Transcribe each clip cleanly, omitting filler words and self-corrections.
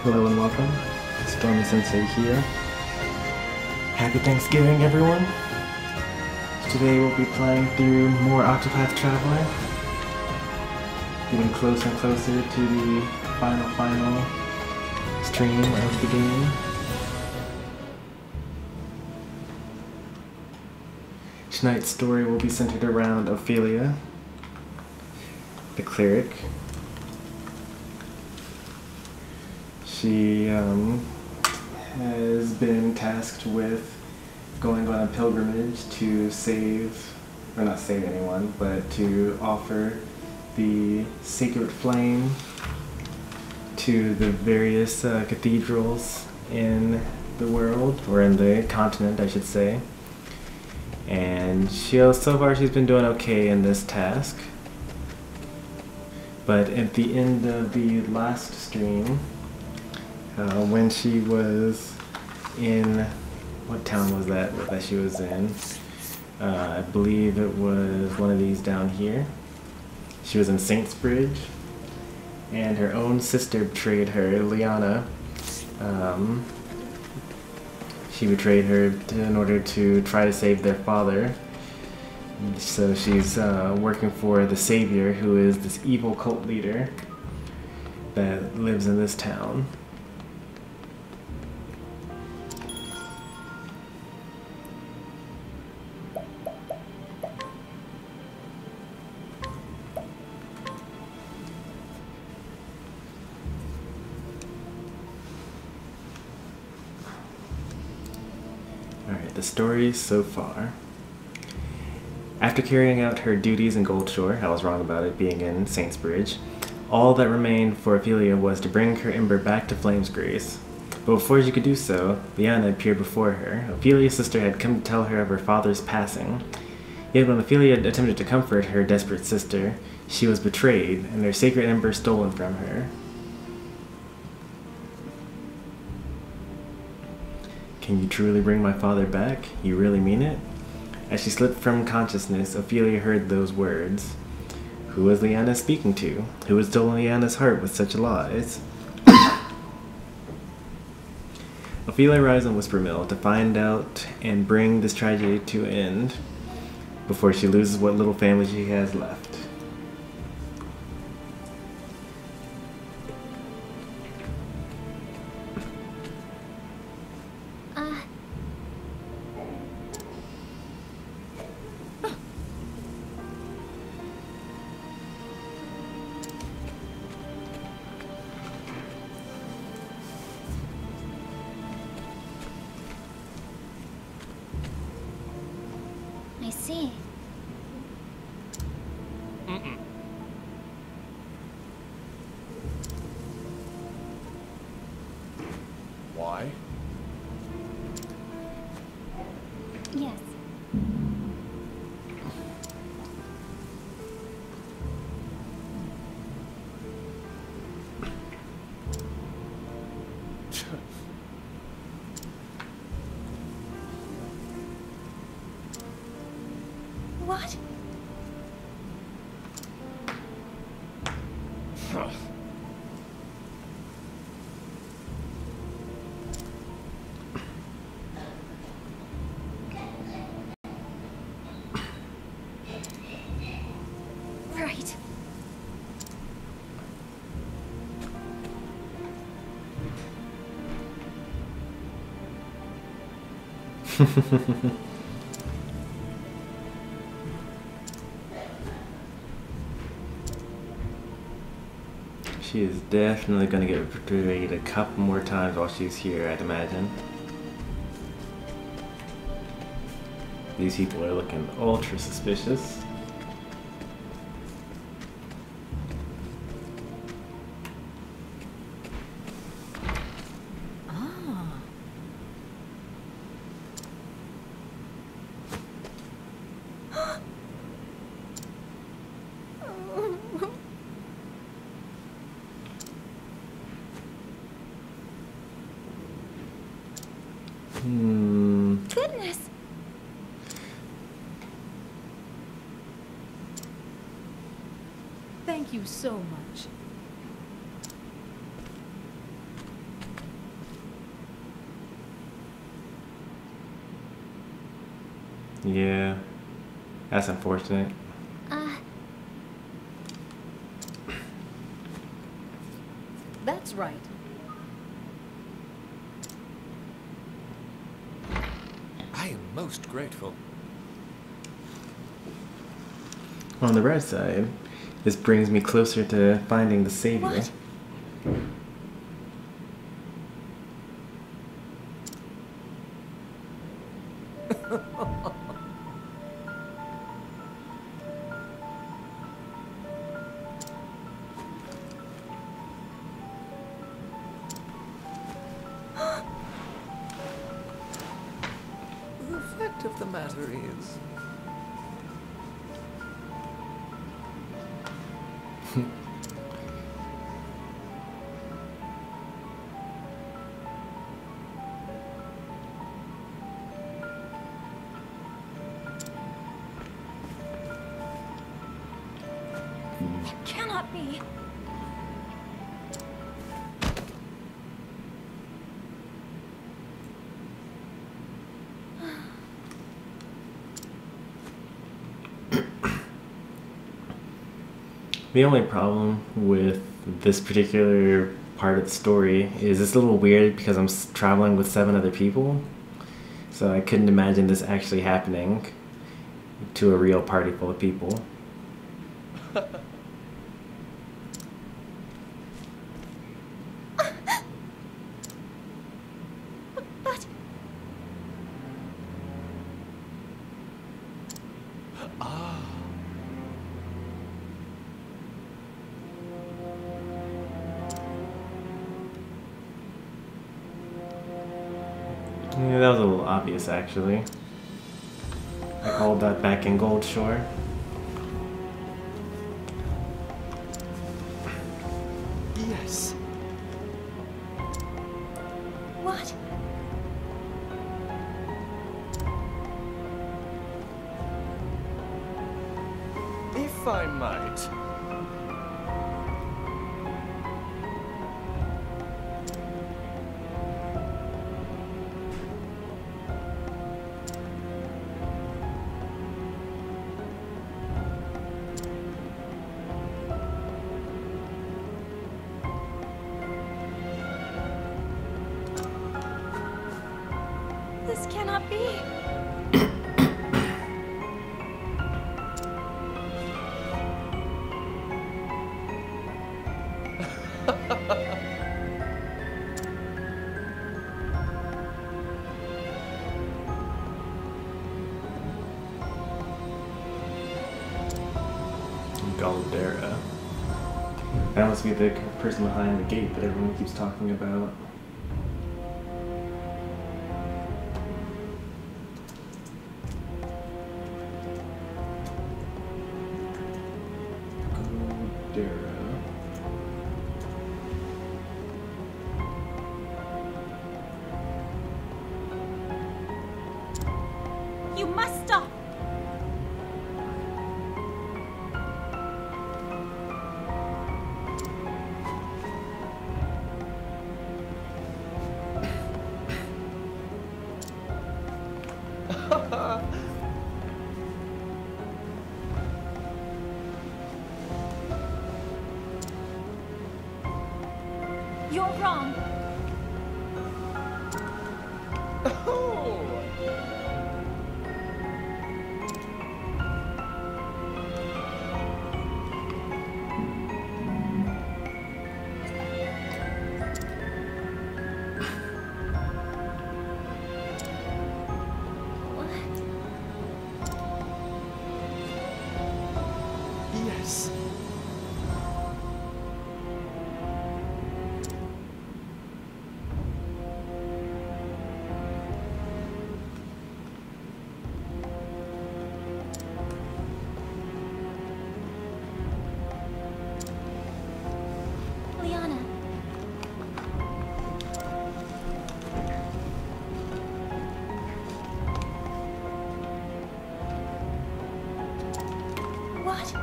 Hello and welcome. Stormy Sensei here. Happy Thanksgiving, everyone. Today we'll be playing through more Octopath Traveler. Getting closer and closer to the final stream of the game. Tonight's story will be centered around Ophilia, the Cleric. She has been tasked with going on a pilgrimage to save, or not save anyone, but to offer the sacred flame to the various cathedrals in the world, or in the continent, I should say. And so far she's been doing okay in this task. But at the end of the last stream, when she was in, what town was that she was in? I believe it was one of these down here. She was in Saintsbridge, and her own sister betrayed her, Lianna. She betrayed her in order to try to save their father. So she's working for the Savior, who is this evil cult leader that lives in this town. The story so far. After carrying out her duties in Goldshore, I was wrong about it being in Saintsbridge, all that remained for Ophilia was to bring her ember back to Flame's Grace. But before she could do so, Lianna appeared before her. Ophilia's sister had come to tell her of her father's passing. Yet when Ophilia attempted to comfort her desperate sister, she was betrayed, and their sacred ember stolen from her. Can you truly bring my father back? You really mean it? As she slipped from consciousness, Ophilia heard those words. Who was Lianna speaking to? Who had stolen Lianna's heart with such lies? Ophilia arrives in Wispermill to find out and bring this tragedy to an end before she loses what little family she has left. I see. Why? Yes. What? Right. She is definitely going to get betrayed a couple more times while she's here, I'd imagine. These people are looking ultra suspicious. Goodness. Thank you so much. Yeah, that's unfortunate. That's right. I am most grateful. On the right side, this brings me closer to finding the savior. What? The fact of the matter is, It cannot be. The only problem with this particular part of the story is it's a little weird because I'm traveling with 7 other people. So I couldn't imagine this actually happening to a real party full of people. But Yeah, that was a little obvious actually. I called that back in Goldshore. yes. what? If I might. This cannot be. Galdera. That must be the person behind the gate that everyone keeps talking about. Galdera. You must stop. You're wrong. Oh! Yes. Lianna. What?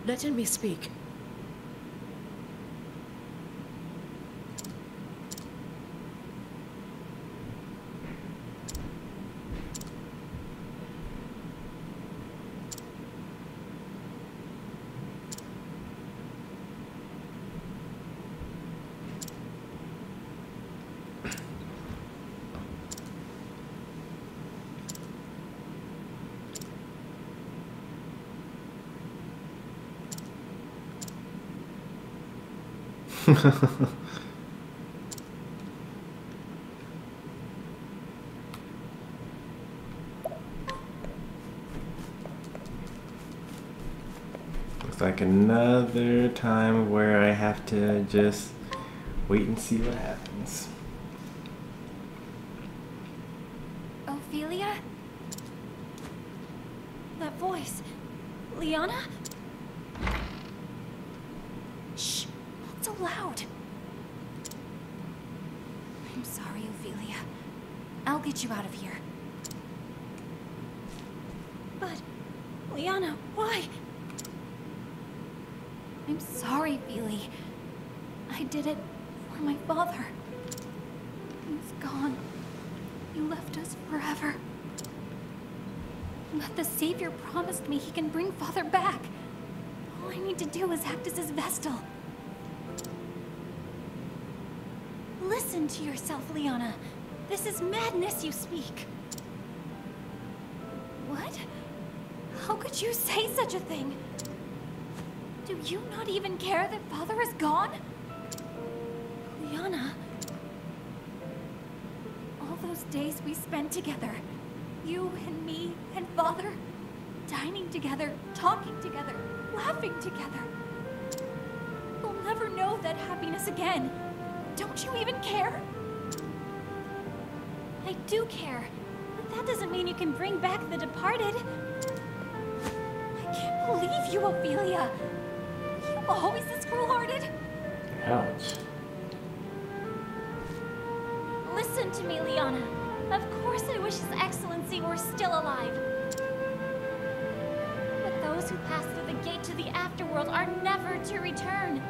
Let me speak. Looks like another time where I have to just wait and see what happens. Ophilia? That voice. Lianna? Shh, not so loud. I'm sorry, Ophilia. I'll get you out of here. But, Lianna, why? I'm sorry, Ophilia. I did it for my father. He's gone. You left us forever. But the Savior promised me he can bring Father back. All I need to do is act as his Vestal. Listen to yourself, Lianna. This is madness you speak. What? How could you say such a thing? Do you not even care that Father is gone? Lianna. All those days we spent together. You and me and Father. Dining together, talking together, laughing together. We'll never know that happiness again. Don't you even care? I do care, but that doesn't mean you can bring back the departed. I can't believe you, Ophilia. You always this cruel-hearted? Ouch. Listen to me, Lianna. Of course I wish His Excellency were still alive. But those who pass through the gate to the afterworld are never to return.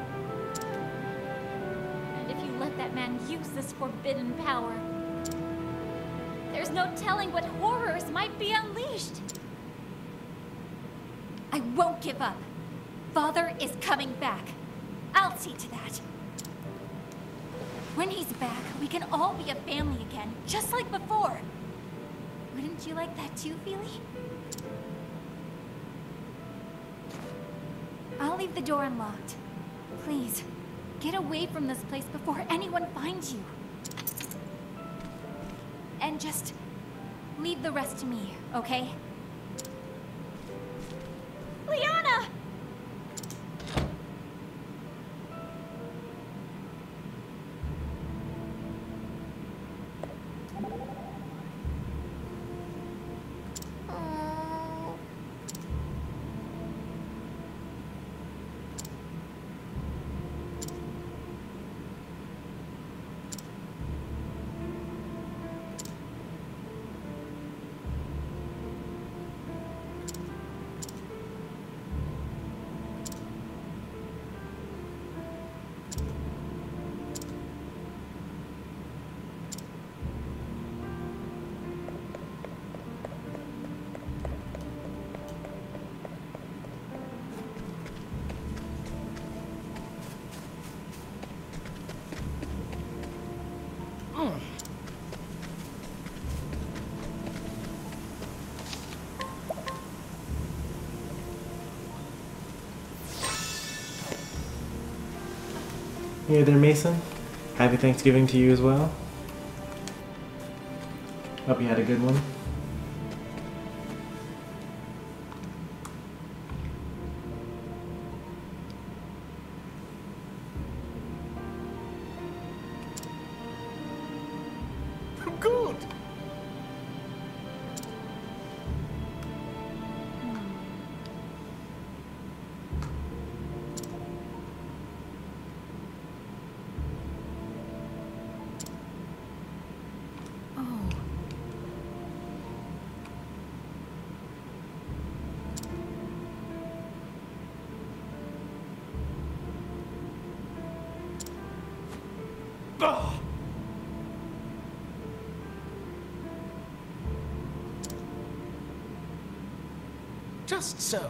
And if you let that man use this forbidden power, there's no telling what horrors might be unleashed. I won't give up. Father is coming back. I'll see to that. When he's back, we can all be a family again, just like before. Wouldn't you like that too, Feely? I'll leave the door unlocked. Please, get away from this place before anyone finds you. And just leave the rest to me, okay? Lianna! Hey there, Mason. Happy Thanksgiving to you as well. Hope you had a good one. Good! Just so.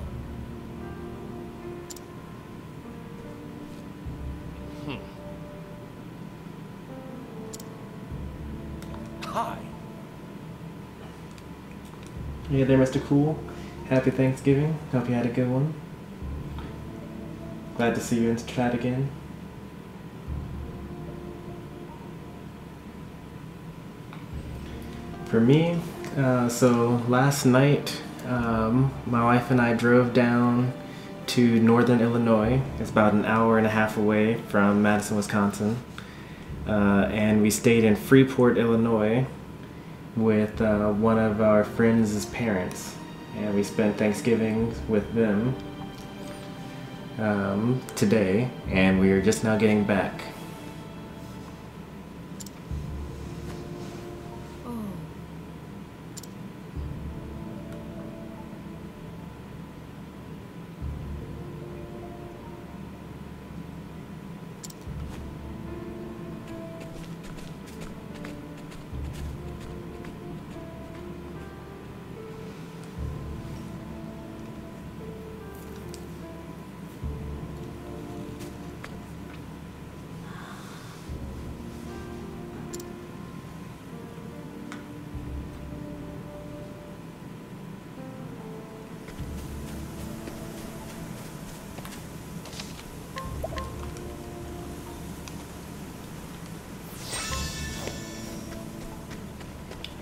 Hi. Hey there, Mr. Cool. Happy Thanksgiving. Hope you had a good one. Glad to see you in chat again. For me, so last night, my wife and I drove down to northern Illinois. It's about an hour and a half away from Madison, Wisconsin. And we stayed in Freeport, Illinois with one of our friends' parents. And we spent Thanksgiving with them today, and we are just now getting back.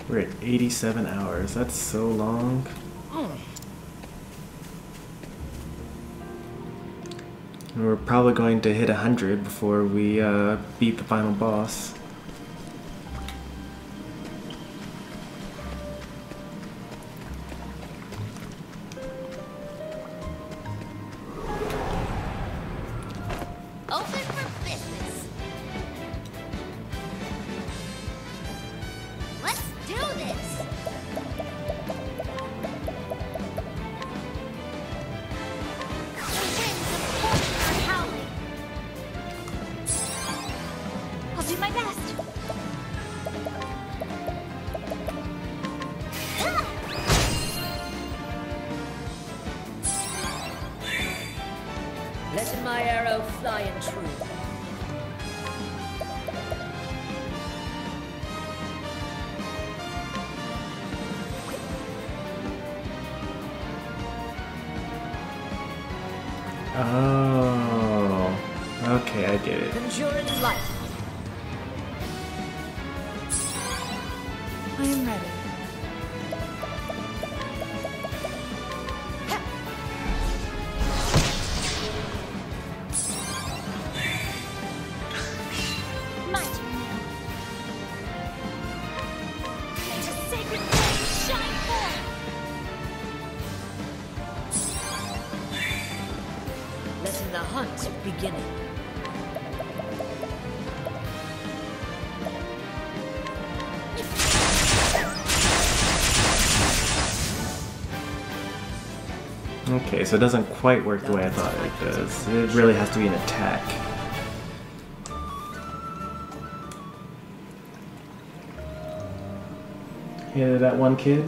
We're at 87 hours. That's so long. And we're probably going to hit 100 before we beat the final boss. Open for business. Let's do this. The winds of fortune are howling. I'll do my best. Let my arrow fly in true. Oh, okay, I get it. Conjuring light. I am ready. My turn now. May the sacred flame shine forth. Letting the hunt begin. Okay, so it doesn't quite work the way I thought it does. It really has to be an attack. Hit that one kid.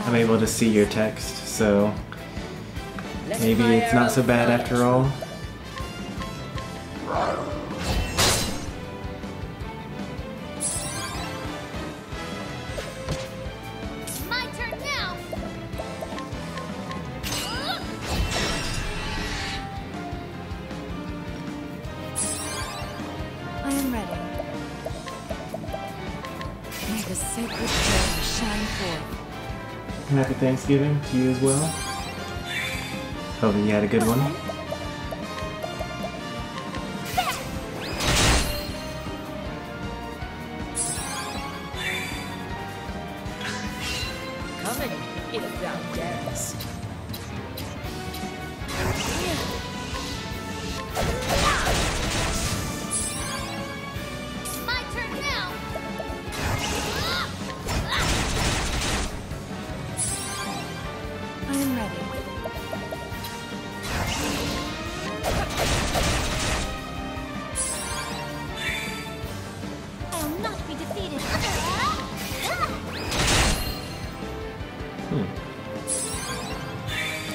I'm able to see your text, so maybe it's not so bad after all. My turn now. I am ready. May the sacred flame shine forth. Happy Thanksgiving to you as well. Hope you had a good one. Coming, if thou darest. My I am ready. I'll not be defeated.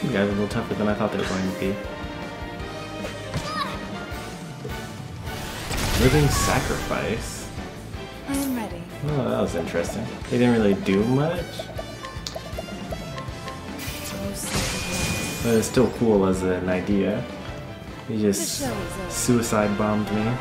You guys are a little tougher than I thought they were going to be. Living Sacrifice. I am ready. Oh, that was interesting. They didn't really do much, Oh, sacred but it's still cool as an idea. He just The show is over. suicide bombed me.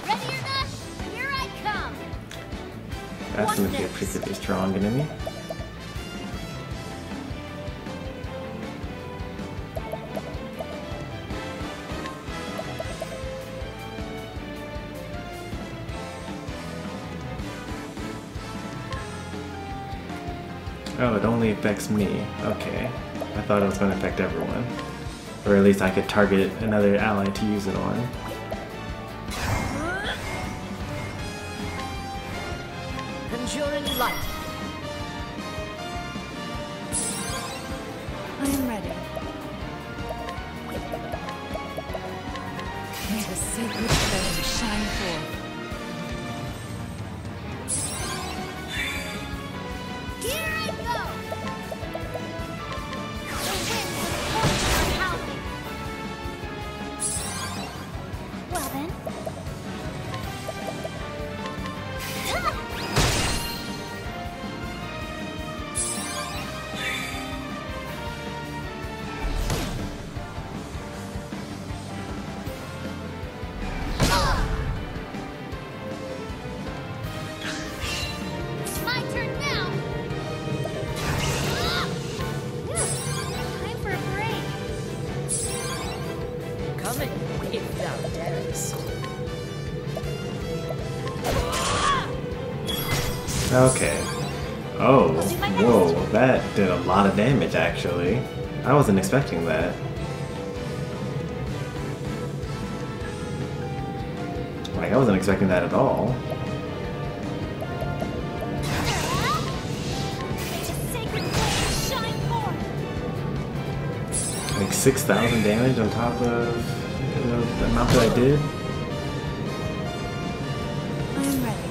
Ready or not, here I come. That's going to be a particularly strong enemy. Oh, it only affects me. Okay. I thought it was going to affect everyone. Or at least I could target another ally to use it on. Conjuring light. I am ready. May the sacred flame shine forth. Here I go. The winds of fortune are howling. Well then. It's my turn now. Time for a break. Coming, if thou darest. Okay. Oh, whoa, that did a lot of damage actually. I wasn't expecting that. Like, I wasn't expecting that at all. May the sacred flame shine forth. Like 6,000 damage on top of the amount that I did. I am ready.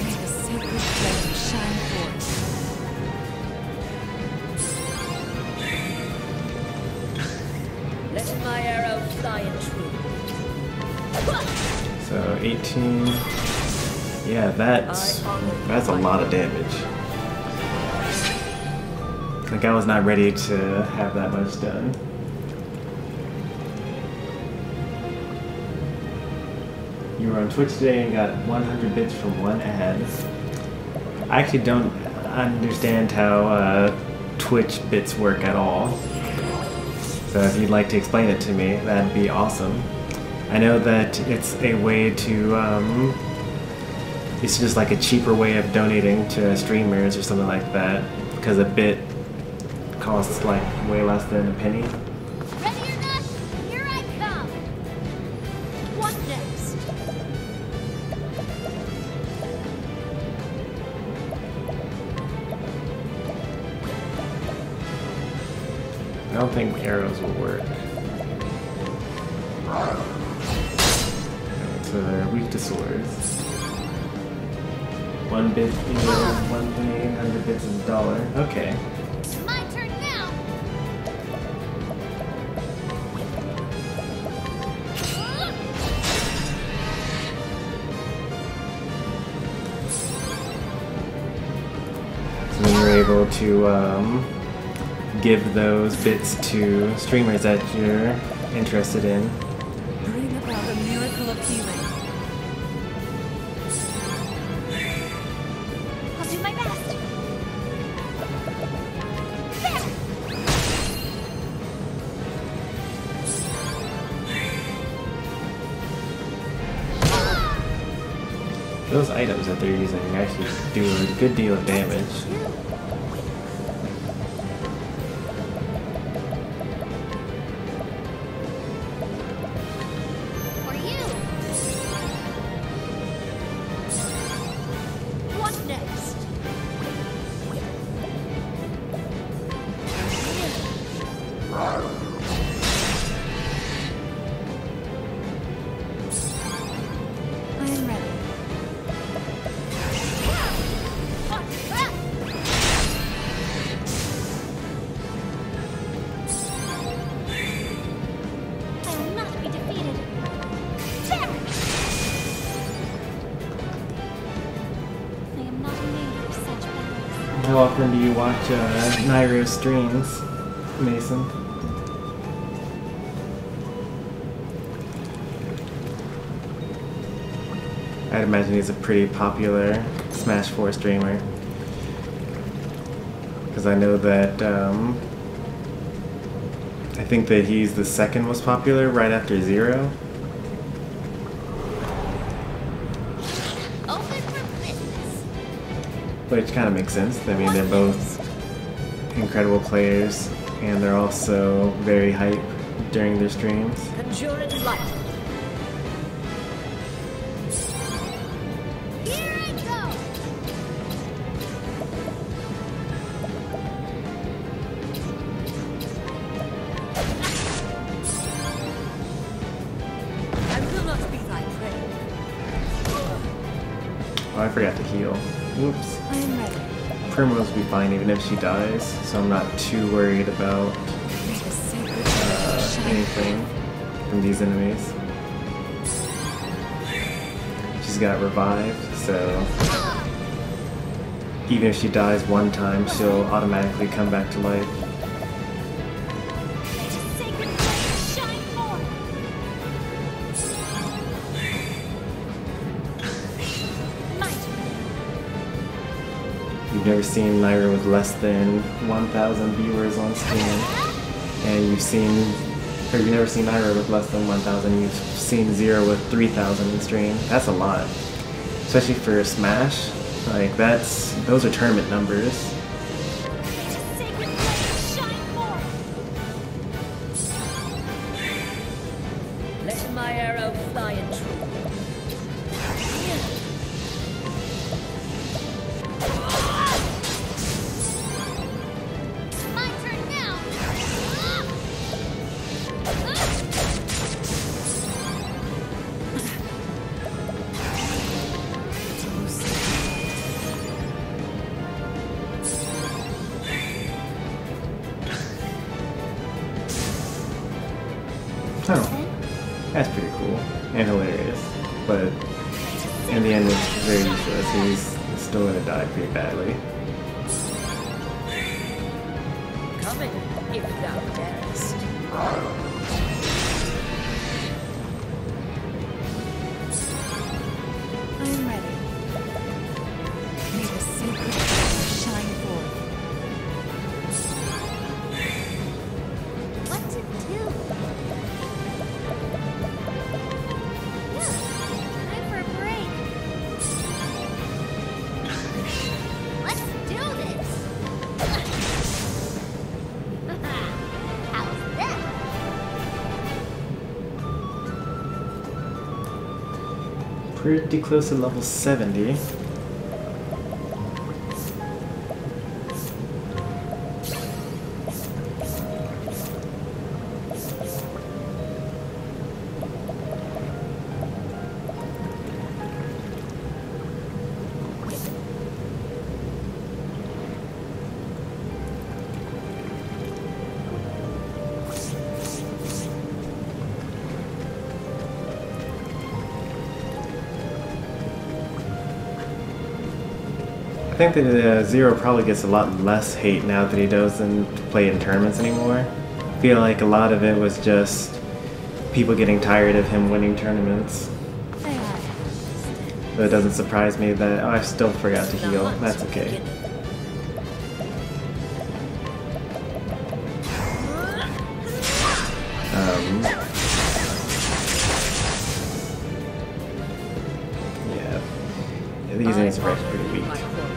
May the sacred flame shine forth. Let my arrow fly in true. So 18. Yeah, that's a lot of damage. Like, I was not ready to have that much done. You were on Twitch today and got 100 bits from one ad. I actually don't understand how Twitch bits work at all. So if you'd like to explain it to me, that'd be awesome. I know that it's a way to, it's just like a cheaper way of donating to streamers or something like that, because a bit costs like way less than a penny. Ready or not, here I come. What next? I don't think arrows will work. So they're weak to swords. 1 bit equals 1 penny, 100 bits is $1. Okay. It's my turn now. So then you're able to give those bits to streamers that you're interested in. Bring about a miracle of healing. I'll do my best. There. those items that they're using actually do a good deal of damage. For you. What next? I am ready. I will not be defeated. There! I am not made for such battles. How often do you watch Nairo streams, Mason? I'd imagine he's a pretty popular Smash 4 streamer. Because I know that, I think that he's the second most popular right after Zero. Open for business. Which kind of makes sense. I mean, they're both incredible players, and they're also very hype during their streams. Conjure it light. Here I go. I will not be thy prey. Oh, I forgot to heal. Whoops. I am ready. Primrose will be fine even if she dies, so I'm not too worried about May the sacred ember shine anything from these enemies. She's got revived, so even if she dies one time, she'll automatically come back to life. May the sacred flame shine forth. Might. You've never seen Naira with less than 1,000 viewers on stream, and you've never seen Naira with less than 1,000. You've seen Zero with 3,000 in stream. That's a lot, especially for Smash. Like those are tournament numbers. May the sacred flame shine forth. Let my arrow fly in true. My turn now. Oh, that's pretty cool and hilarious, but in the end it's very useless. He's still gonna die pretty badly. Coming, if thou darest. I am ready. May the sacred ember shine forth. What to do? Time for a break. Let's do this. How's that? Pretty close to level 70. I think that Zero probably gets a lot less hate now that he doesn't play in tournaments anymore. I feel like a lot of it was just people getting tired of him winning tournaments. But it doesn't surprise me that I still forgot to heal. That's okay. Yeah. These enemies are actually pretty weak. My quarry.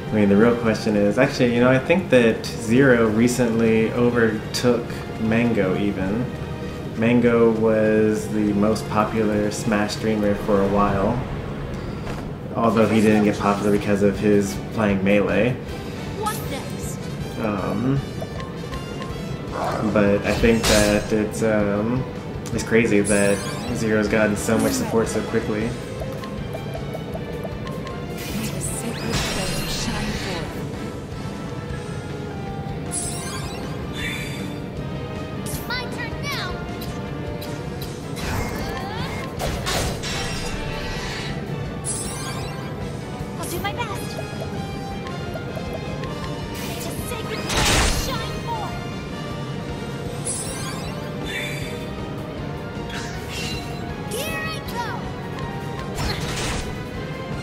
I mean, the real question is, actually, you know, I think that Zero recently overtook Mango even. Mango was the most popular Smash streamer for a while, although he didn't get popular because of his playing Melee. What next? But I think that it's crazy that Zero's gotten so much support so quickly. May the sacred flame shine forth. My turn now. I'll do my best. May the sacred flame shine forth. Here I go.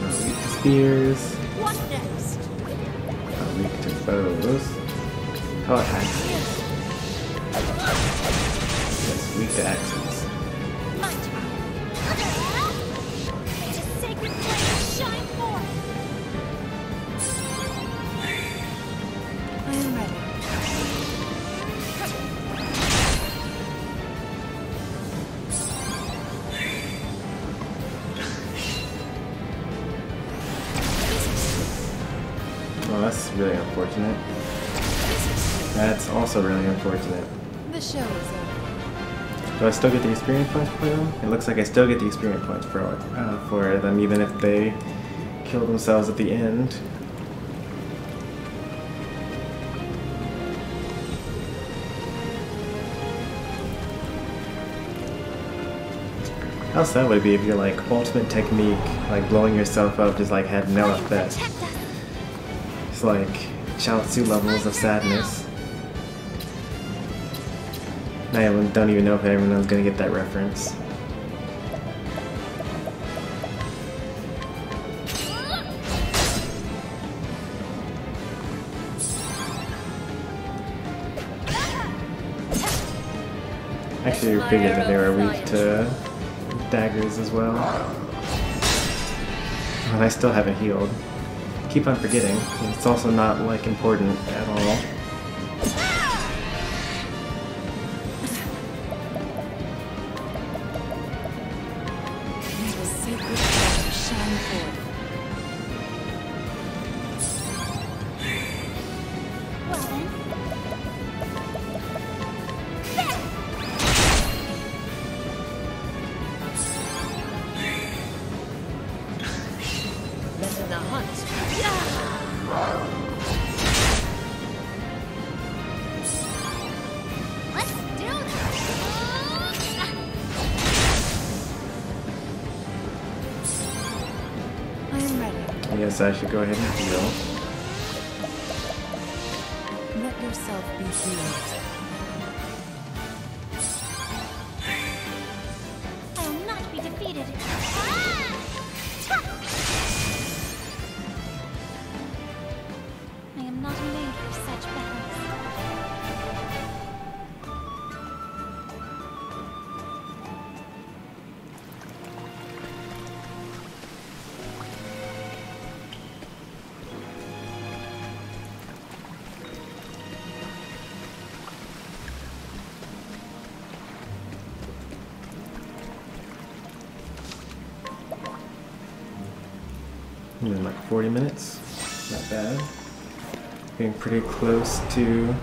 Not weak to spears, What next? not weak to bows. Oh, axes. Yes, weak to axes. My turn. May the sacred flame shine forth. I am ready. Well, that's really unfortunate. That's also really unfortunate. The show is over. Do I still get the experience points for them? It looks like I still get the experience points for them, even if they kill themselves at the end. How sad would it be if your like ultimate technique, like blowing yourself up, just like had no effect? Protect us. It's like Chaozu levels of sadness. I don't even know if everyone's gonna get that reference. Actually, I figured that they were weak to daggers as well. And I still haven't healed. Keep on forgetting. It's also not like important at all. May the sacred flame shine forth. Well then. Let in the hunt. Let's do this. I am ready. Yes, I should go ahead and heal. Let yourself be healed. I will not be defeated. I am not made for such battles. In like 40 minutes. Not bad. Getting pretty close to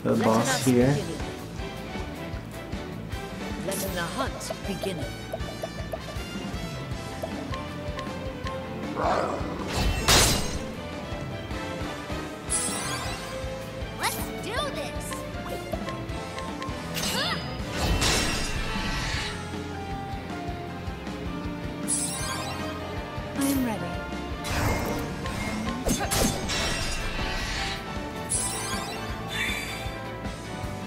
the Let boss us here. begin. Let in the hunt begin. Let's do this. I am ready.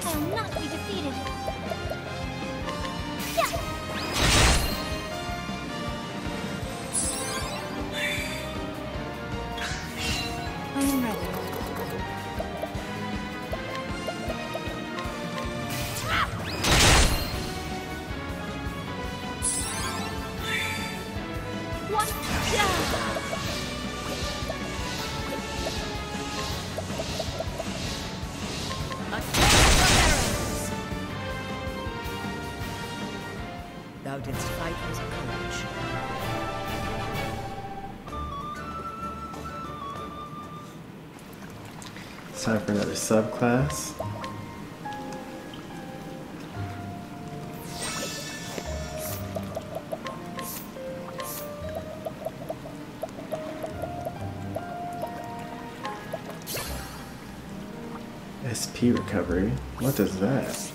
I will not be defeated. I am ready. What? Thou didst fight with courage. It's time for another subclass. SP recovery? What is that?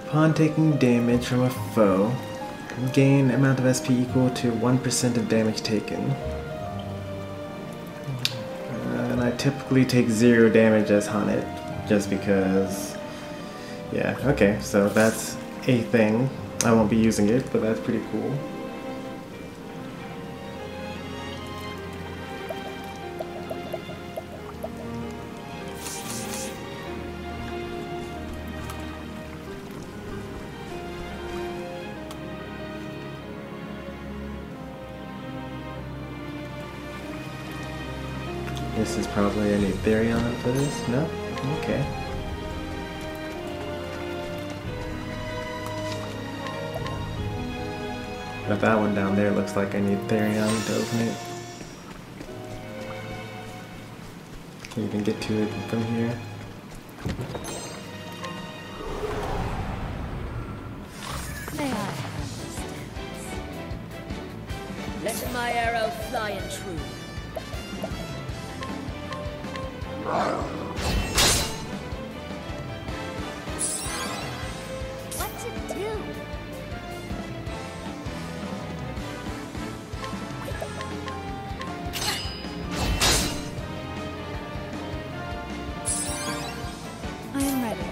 Upon taking damage from a foe, gain amount of SP equal to 1% of damage taken. And I typically take 0 damage as Haunted, just because... Yeah, okay, so that's a thing. I won't be using it, but that's pretty cool. This is probably a new Therion for this? No? Okay. But that one down there looks like I need Therion to open it. Can you even get to it from here? May I understand? Let my arrow fly in true. What to do? I am ready.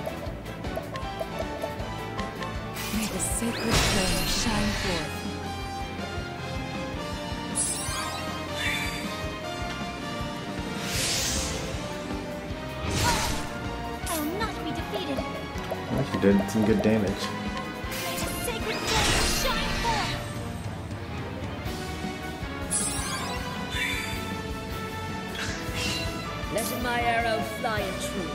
May the sacred flame shine forth. I will not be defeated. Well, she did some good damage. May the sacred flame shine forth. Let my arrow fly in true.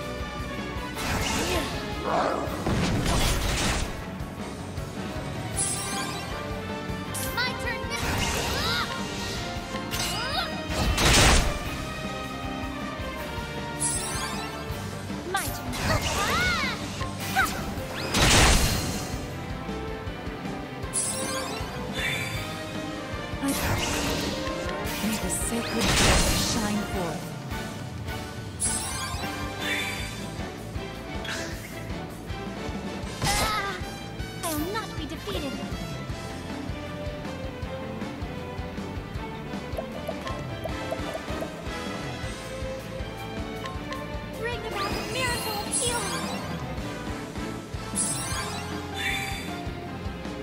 My turn now. My turn. May the sacred flame shine forth. I will not be defeated. Bring about the miracle of healing.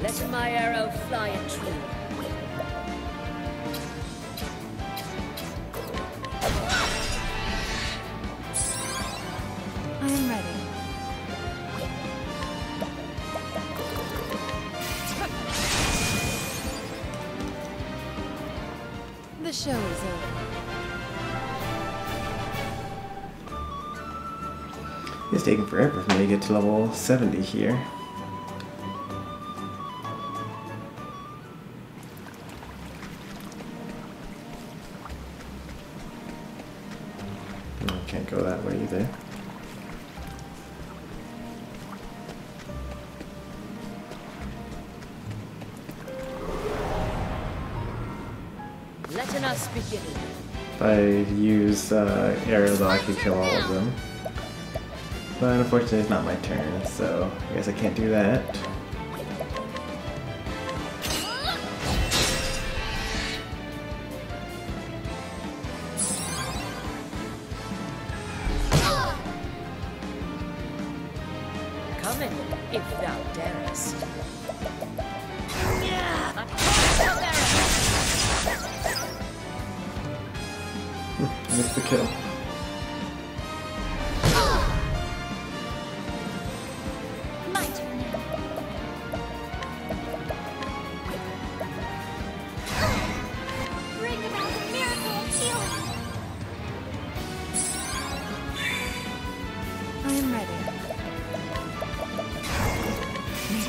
Let my arrow fly in true. I am ready. The show is over. It's taking forever for me to get to level 70 here. Can't go that way either. Let us begin. If I use arrows, I'll actually kill all of them. But unfortunately, it's not my turn, so I guess I can't do that. Come in, if thou darest. Missed the kill.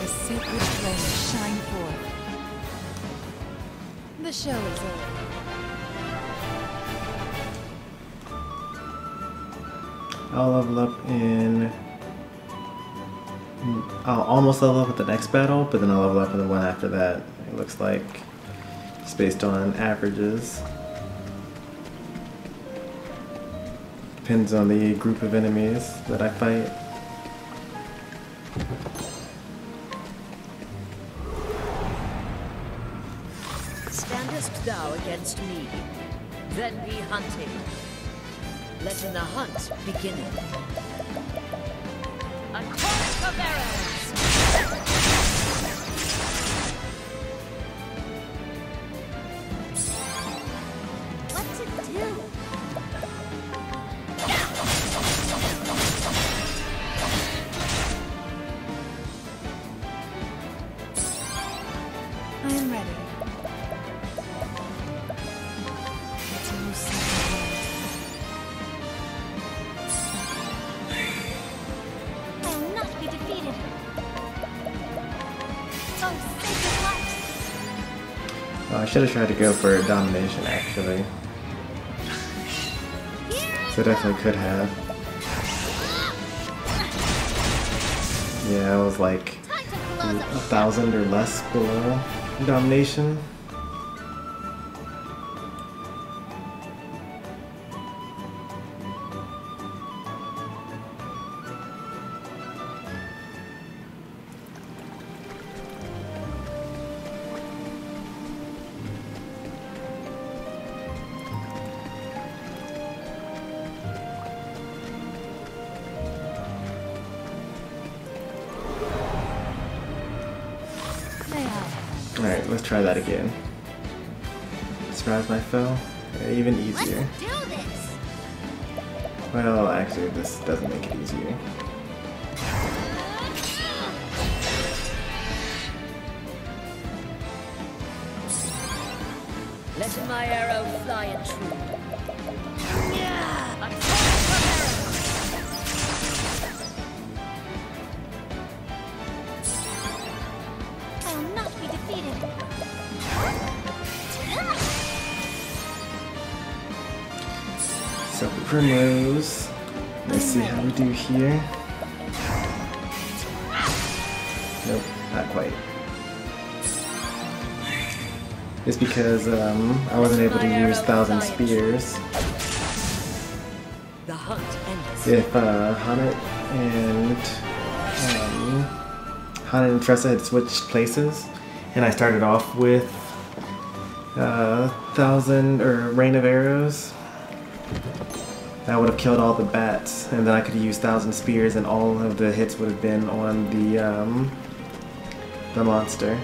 the sacred flame shine forth. The show is over. I'll level up in... I'll almost level up at the next battle, but then I'll level up in the one after that. It looks like it's based on averages. Depends on the group of enemies that I fight. Standest thou against me? Then be hunting. Let in the hunt begin. A chorus of arrows! What to do? I am ready. It's no second word. I will not be defeated. Oh, sacred light! Oh, I should have tried to go for domination actually. So I definitely could have. Yeah, I was like Time to close up 1,000 or less below domination. Alright, let's try that again. Surprise my foe? Yeah, even easier. Let's do this! Well, actually, this doesn't make it easier. Let my arrow fly and true. Yeah! A chorus of arrows! I will not be defeated. So, Primrose. Let's see how we do here. Nope, not quite. Just because I wasn't able to use 1,000 spears. The hunt ends. If Hana and Tressa had switched places, and I started off with 1,000 or rain of arrows, that would have killed all the bats, and then I could have used 1,000 spears, and all of the hits would have been on the monster.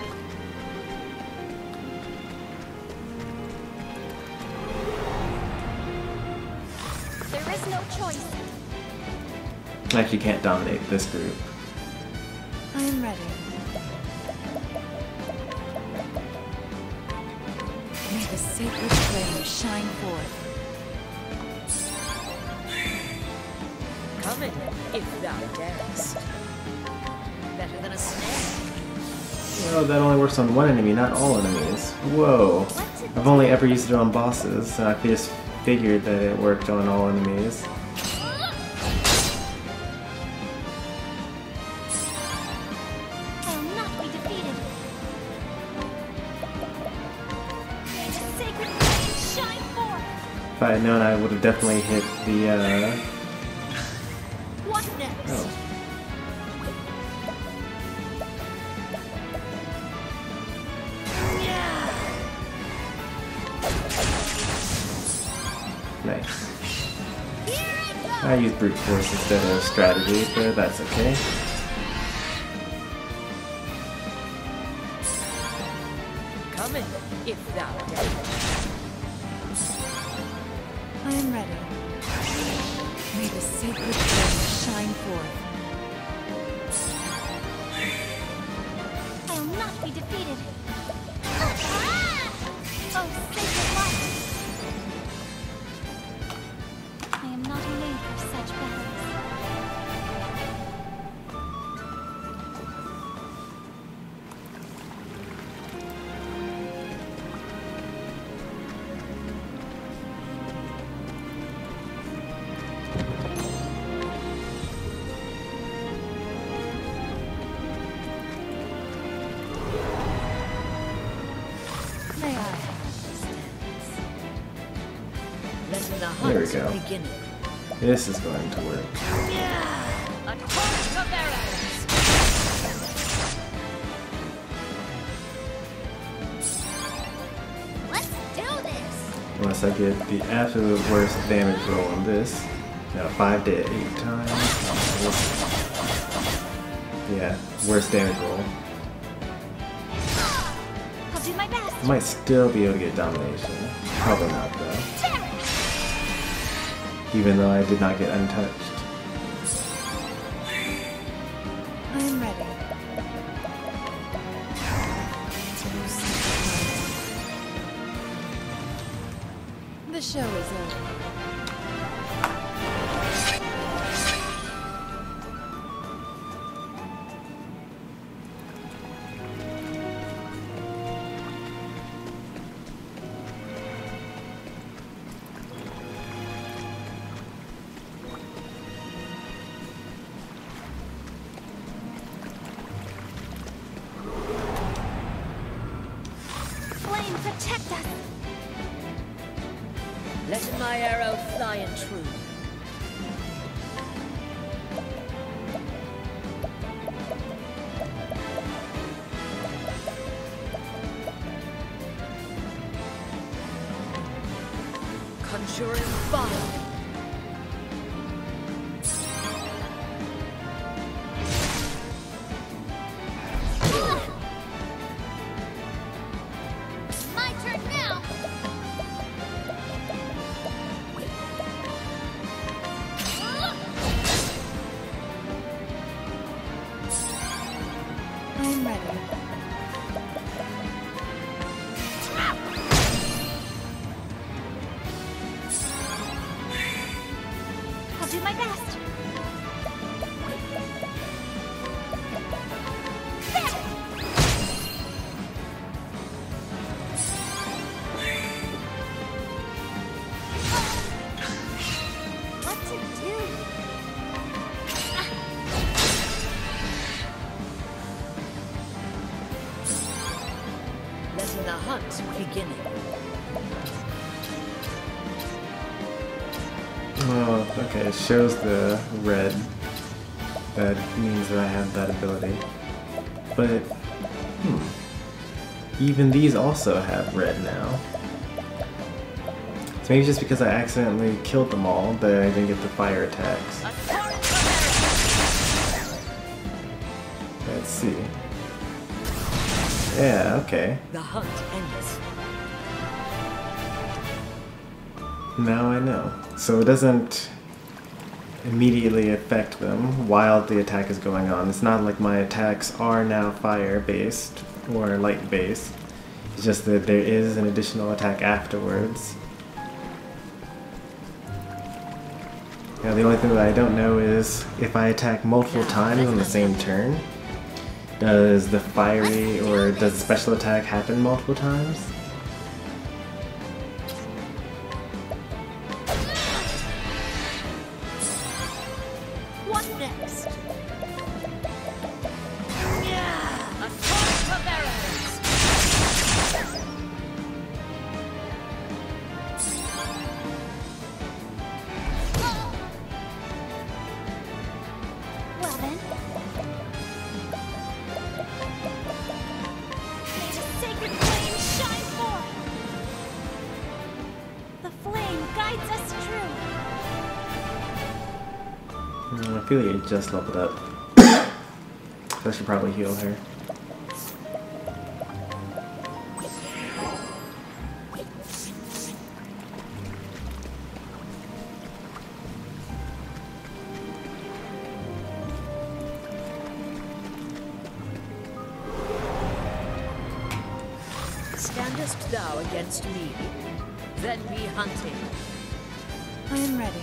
There is no choice. I actually can't dominate this group. I am ready. May the sacred flame shine forth. Come in, if thou darest. Better than a snare. Oh, that only works on one enemy, not all enemies. Whoa. I've only ever used it on bosses, so I just figured that it worked on all enemies. I will not be defeated. May the sacred flame shine forth. If I had known, I would have definitely hit the, What next? Oh. Nice. I used brute force instead of strategy, but that's okay. Come in, if thou darest. I am ready. May the sacred flame shine forth. I will not be defeated. Oh, sacred light! I am not made for such battles. There we hunt go. beginning. This is going to work. A torrent of arrows. Let's do this! Unless I get the absolute worst damage roll on this. Now 5 to 8 times. Yeah, worst damage roll. I'll do my best. I might still be able to get domination. Probably not though. Even though I did not get untouched. I'm ready. The show is over. Flame, protect us! Let my arrow fly and true. Conjuring fire. My turn now! I'm ready. I'll do my best. What to do? Letting the hunt beginning. Oh, okay, it shows the red. That means that I have that ability. But, even these also have red now. So maybe just because I accidentally killed them all that I didn't get the fire attacks. A torrent of arrows. Let's see. Yeah, okay. The hunt ends. Now I know. So it doesn't immediately affect them while the attack is going on. It's not like my attacks are now fire-based or light-based. It's just that there is an additional attack afterwards. Now the only thing that I don't know is if I attack multiple times on the same turn, does the fiery or does the special attack happen multiple times? What next? A torrent of arrows. Well then. May the sacred flame shine forth! The flame guides us true! Ophilia just leveled up. So I should probably heal her. Standest thou against me? Then be hunting. I am ready.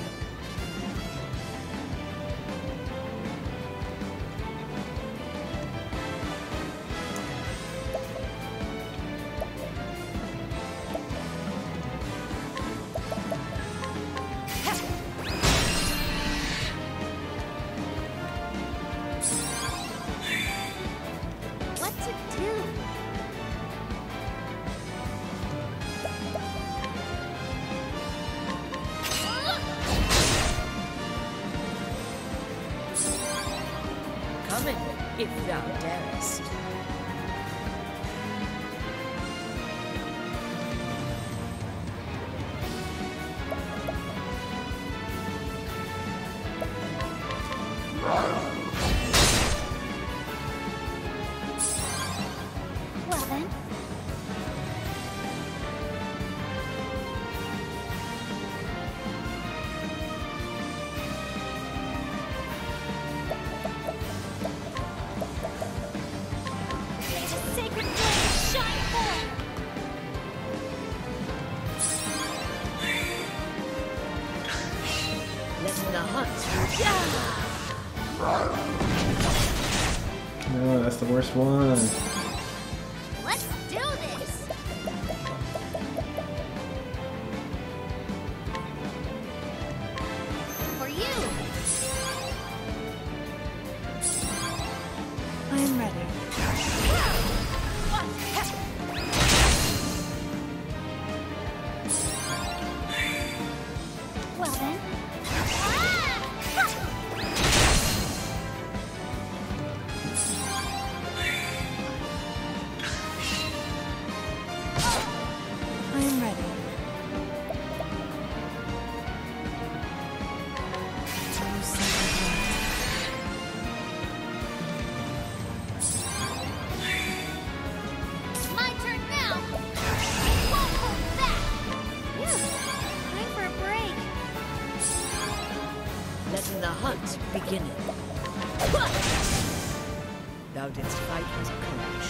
What to do? summon, if thou darest. Well then. May the sacred flame shine forth! Letting the hunt. No, that's the worst one. Let's do this! For you! I am ready. Well then. I am ready. Oh, sacred light. My turn now! Won't hold back! Time for a break. Letting the hunt begin. Thou didst fight with courage.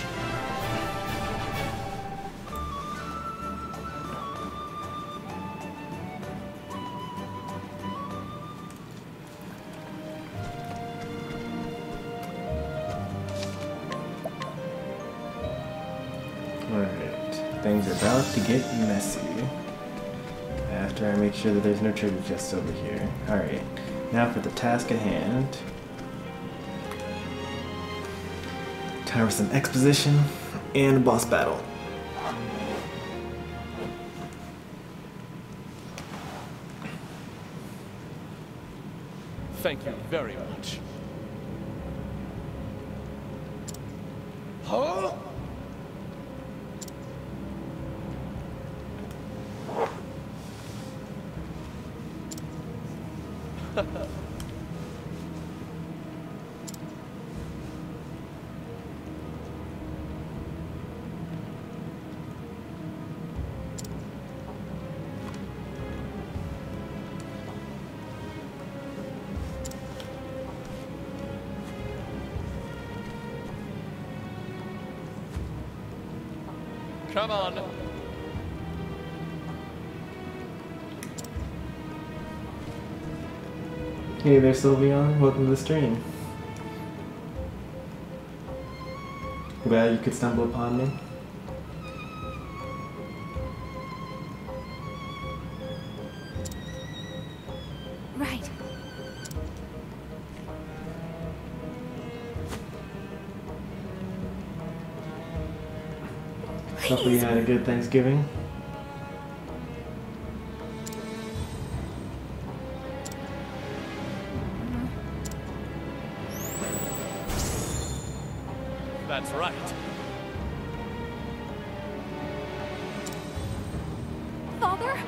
Alright, things are about to get messy. After I make sure that there's no treasure chests over here. Alright, now for the task at hand. Time for some exposition and a boss battle. Thank you very much. Huh? Come on. Hey there, Sylveon. Welcome to the stream. Glad you could stumble upon me. Right. Hopefully you had a good Thanksgiving. That's right. Father?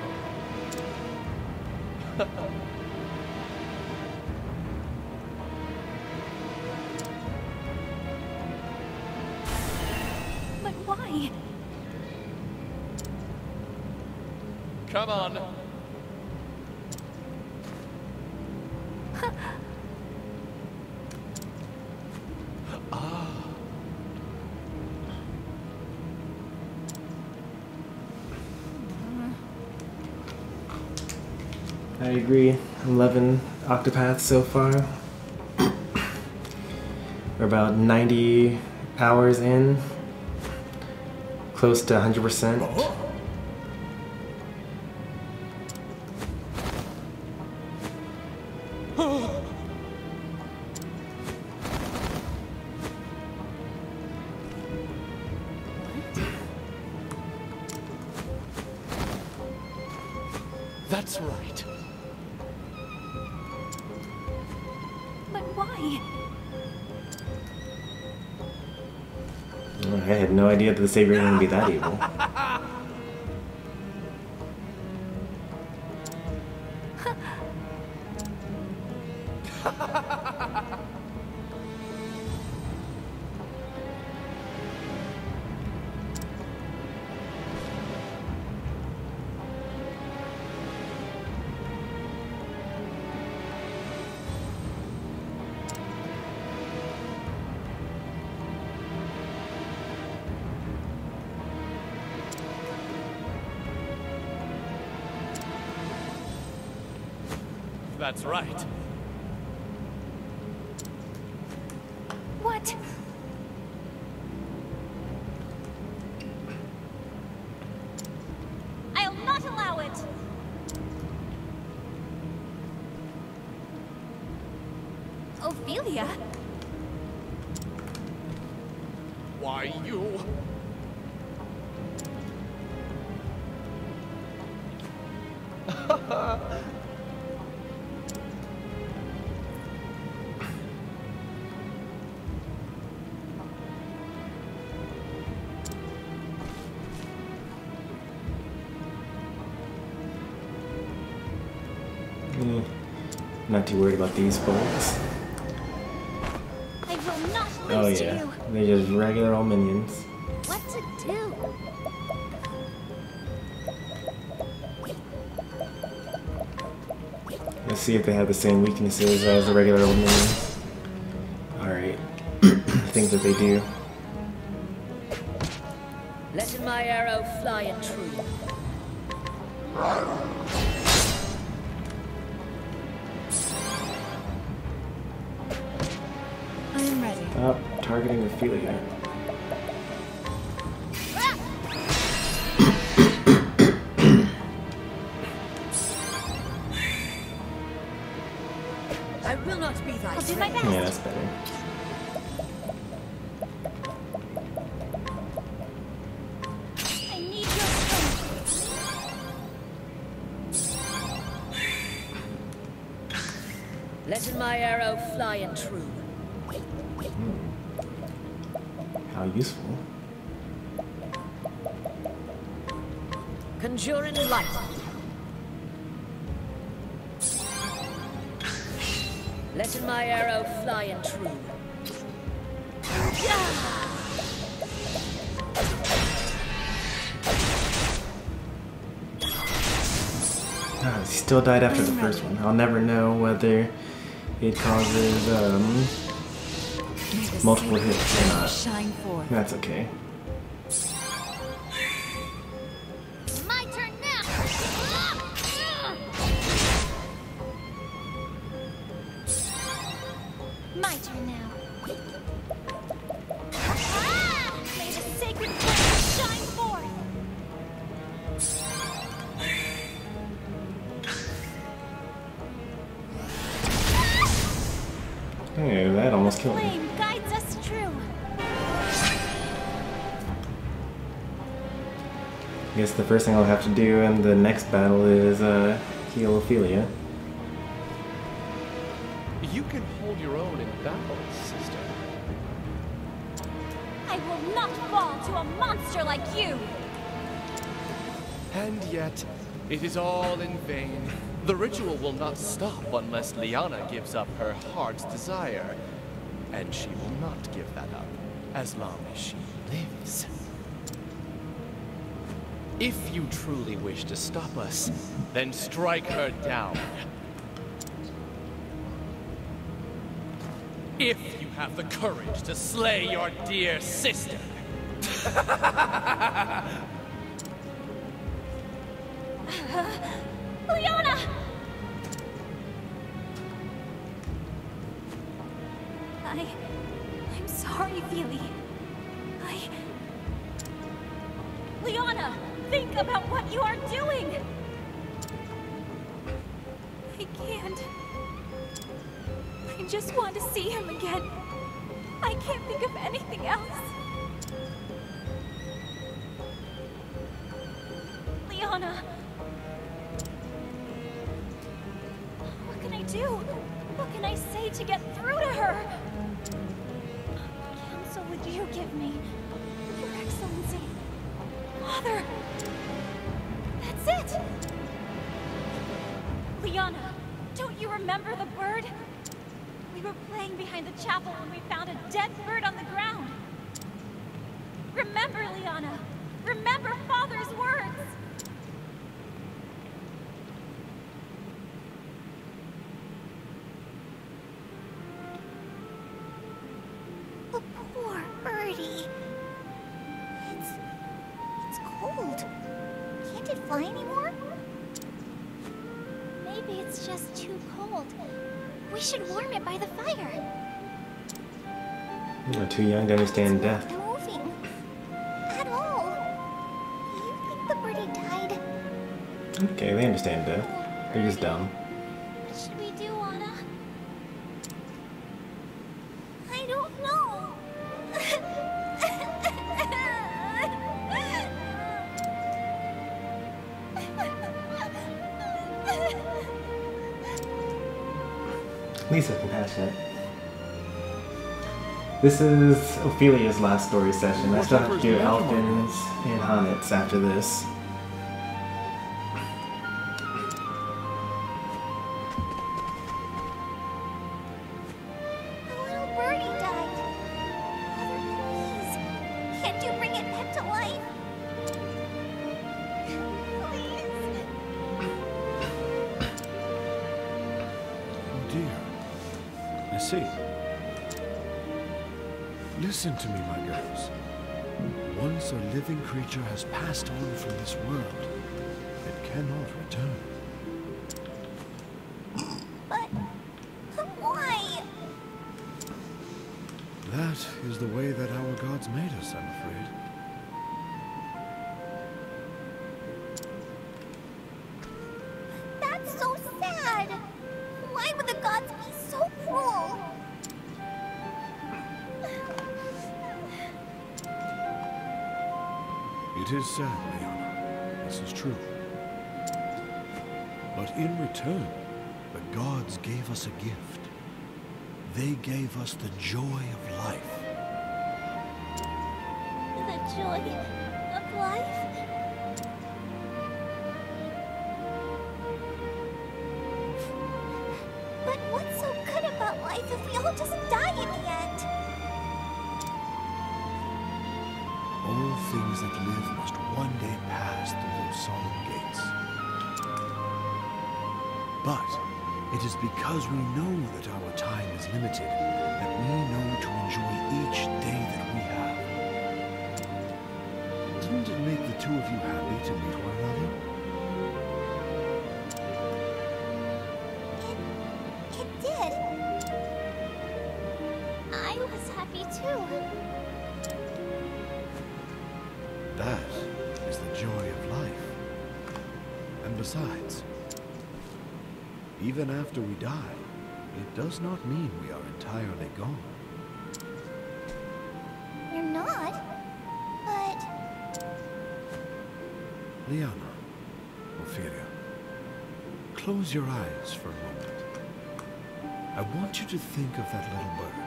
But why? Come on. I agree. I'm loving Octopath so far. We're about 90 hours in. Close to 100%. That's right. But why? I had no idea that the savior was going to be that evil. That's right. What? I'll not allow it! Ophilia? Why, you... Not too worried about these folks. I will not Oh lose to yeah, you! they're just regular old minions. What to do? Let's see if they have the same weaknesses as the regular old minions. Alright. I think that they do. Let my arrow fly and true. I am ready. Stop targeting Ophilia. I will not be thy I'll do my slave. best. Yeah, that's better. I need your strength. Let my arrow fly and true. How useful. Conjuring light. Let my arrow fly and true. Ah, he still died after the first one. I'll never know whether it causes May the multiple sacred hits or flame not. shine forth. That's okay. My turn now! My turn now. May the sacred flame shine forth! Hey, that almost killed me. Flame guides us true. I guess the first thing I'll have to do in the next battle is heal Ophilia. You can hold your own in battle, sister. I will not fall to a monster like you! And yet, it is all in vain. The ritual will not stop unless Lianna gives up her heart's desire. And she will not give that up as long as she lives. If you truly wish to stop us, then strike her down. If you have the courage to slay your dear sister. Lianna! I'm sorry, Feely. Lianna, think about what you are doing! I can't. I just want to see him again. I can't think of anything else. Lianna. What can I do? What can I say to get through to her? What counsel would you give me? together. That's it. Lianna, don't you remember the bird? We were playing behind the chapel when we found a dead bird on the ground. Remember, Lianna. Remember Father's words. The poor birdie. It's cold. Can't it fly anymore? Maybe it's just too cold. We should warm it by the fire. You're too young to understand death. Not moving. At all. You think the birdie died? Okay, they understand death. They're just dumb. What should we do, Anna? I don't know. Lisa can patch that. This is Ophilia's last story session. I still have to do Elkins and Honitz after this. The little birdie died. Mother, please. Can't you bring it back to life? Please. Oh dear. I see. Listen to me, my girls. Once a living creature has passed on from this world, it cannot return. But why? That is the way that our gods made us, I'm afraid. That's so sad. Why would the gods be so cruel? It is sad, Lianna. This is true. But in return, the gods gave us a gift. They gave us the joy of life. The joy of life? But what's so good about life if we all just die in the end? All things that live must one day pass through those solemn gates. But it is because we know that our time is limited that we know to enjoy each day that we have. Didn't it make the two of you happy to meet one another? It did. I was happy too. That is the joy of life. And besides, even after we die, it does not mean we are entirely gone. You're not, but... Lianna, Ophilia, close your eyes for a moment. I want you to think of that little bird.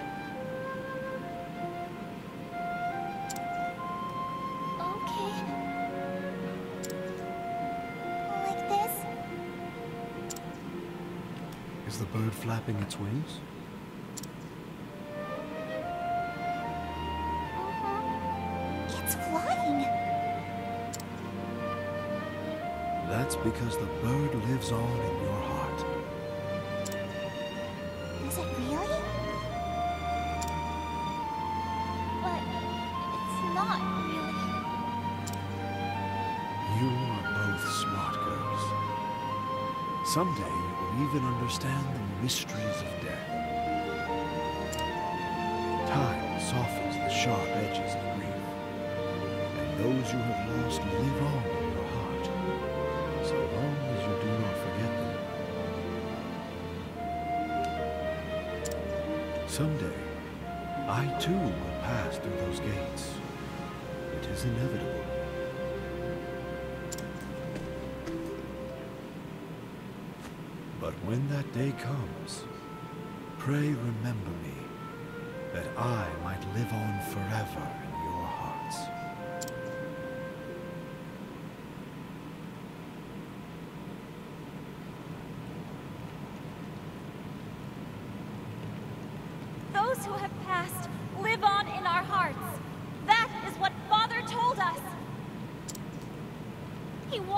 Is the bird flapping its wings? It's flying. That's because the bird lives on in your heart. Is it really? But it's not really. You are both smart girls. Someday you will even understand the mysteries of death. Time softens the sharp edges of grief, and those you have lost live on in your heart, so long as you do not forget them. Someday, I too will pass through those gates. It is inevitable. But when that day comes, pray remember me, that I might live on forever in your hearts.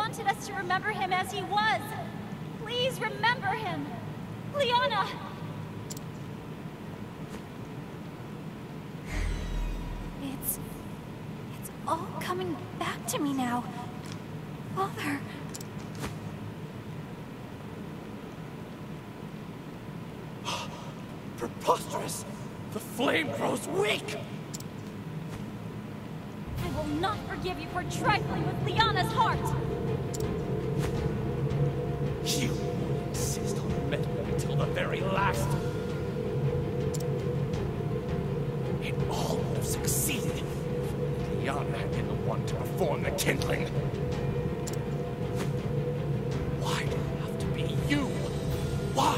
wanted us to remember him as he was. Please remember him. Lianna! It's all coming back to me now. Father. Preposterous! The flame grows weak! I will not forgive you for trifling with Lianna's heart! You insist on meddling until the very last. It all would have succeeded if Lianna had been the one to perform the kindling. Why did it have to be you? Why?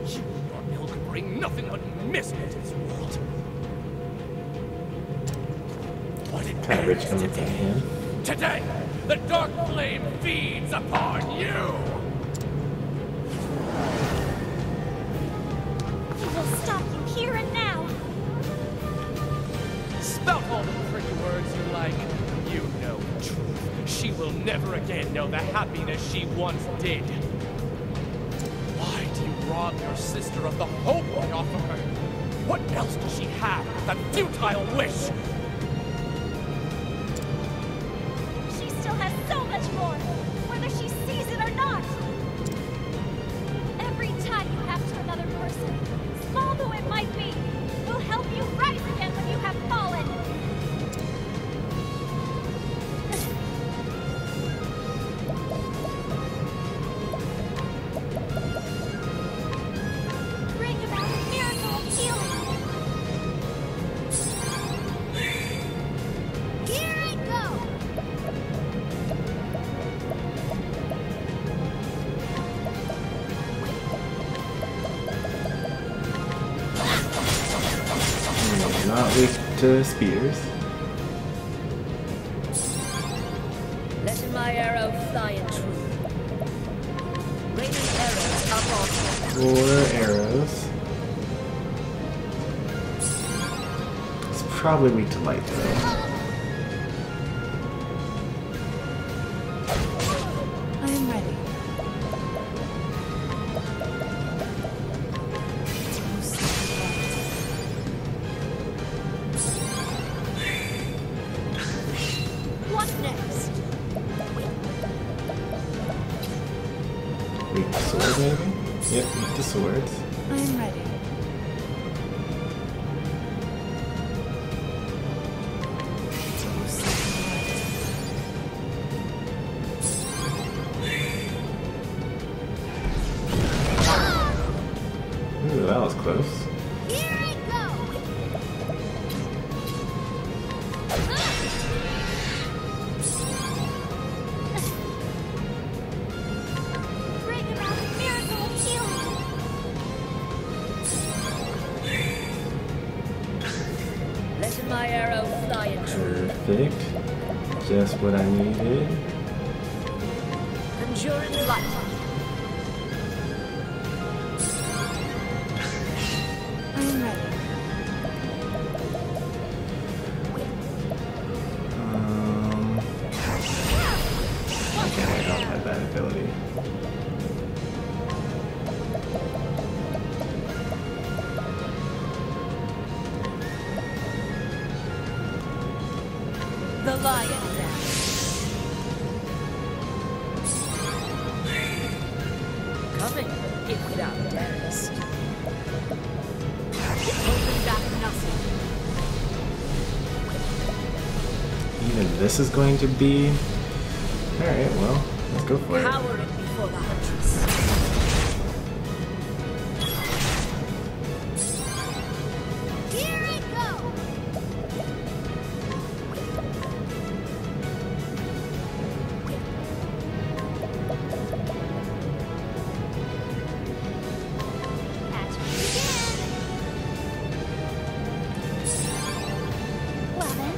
You and your ilk bring nothing but misery to this world. What it Kind of rich ends coming from today. him. Today, the dark flame feeds upon you! He will stop you here and now! Spout all the pretty words you like. You know the truth. She will never again know the happiness she once did. Why do you rob your sister of the hope I offer her? What else does she have but that futile wish? She still has so much more, whether she sees it or not! Every tie you have to another person, small though it might be, will help you rise again when you have fallen! Bring about a miracle of healing! Here I go! Not weak to spears. Letting my arrow fly and true. Raining arrows up on 4 arrows. It's probably weak to light though. I am ready. What next? Weak to sword maybe? Yep, weak to swords. I am ready. Ooh, that was close. Here I go! Bring about a miracle of healing! letting my arrow fly and true. Perfect. Just what I needed. Conjuring light. I am ready. Okay, I don't have that ability. The lion dance. Coming, if thou darest. Holding back nothing. Even this is going to be... Alright, well, let's go for it. Cowering before the huntress. Here I go! At me again! Well then,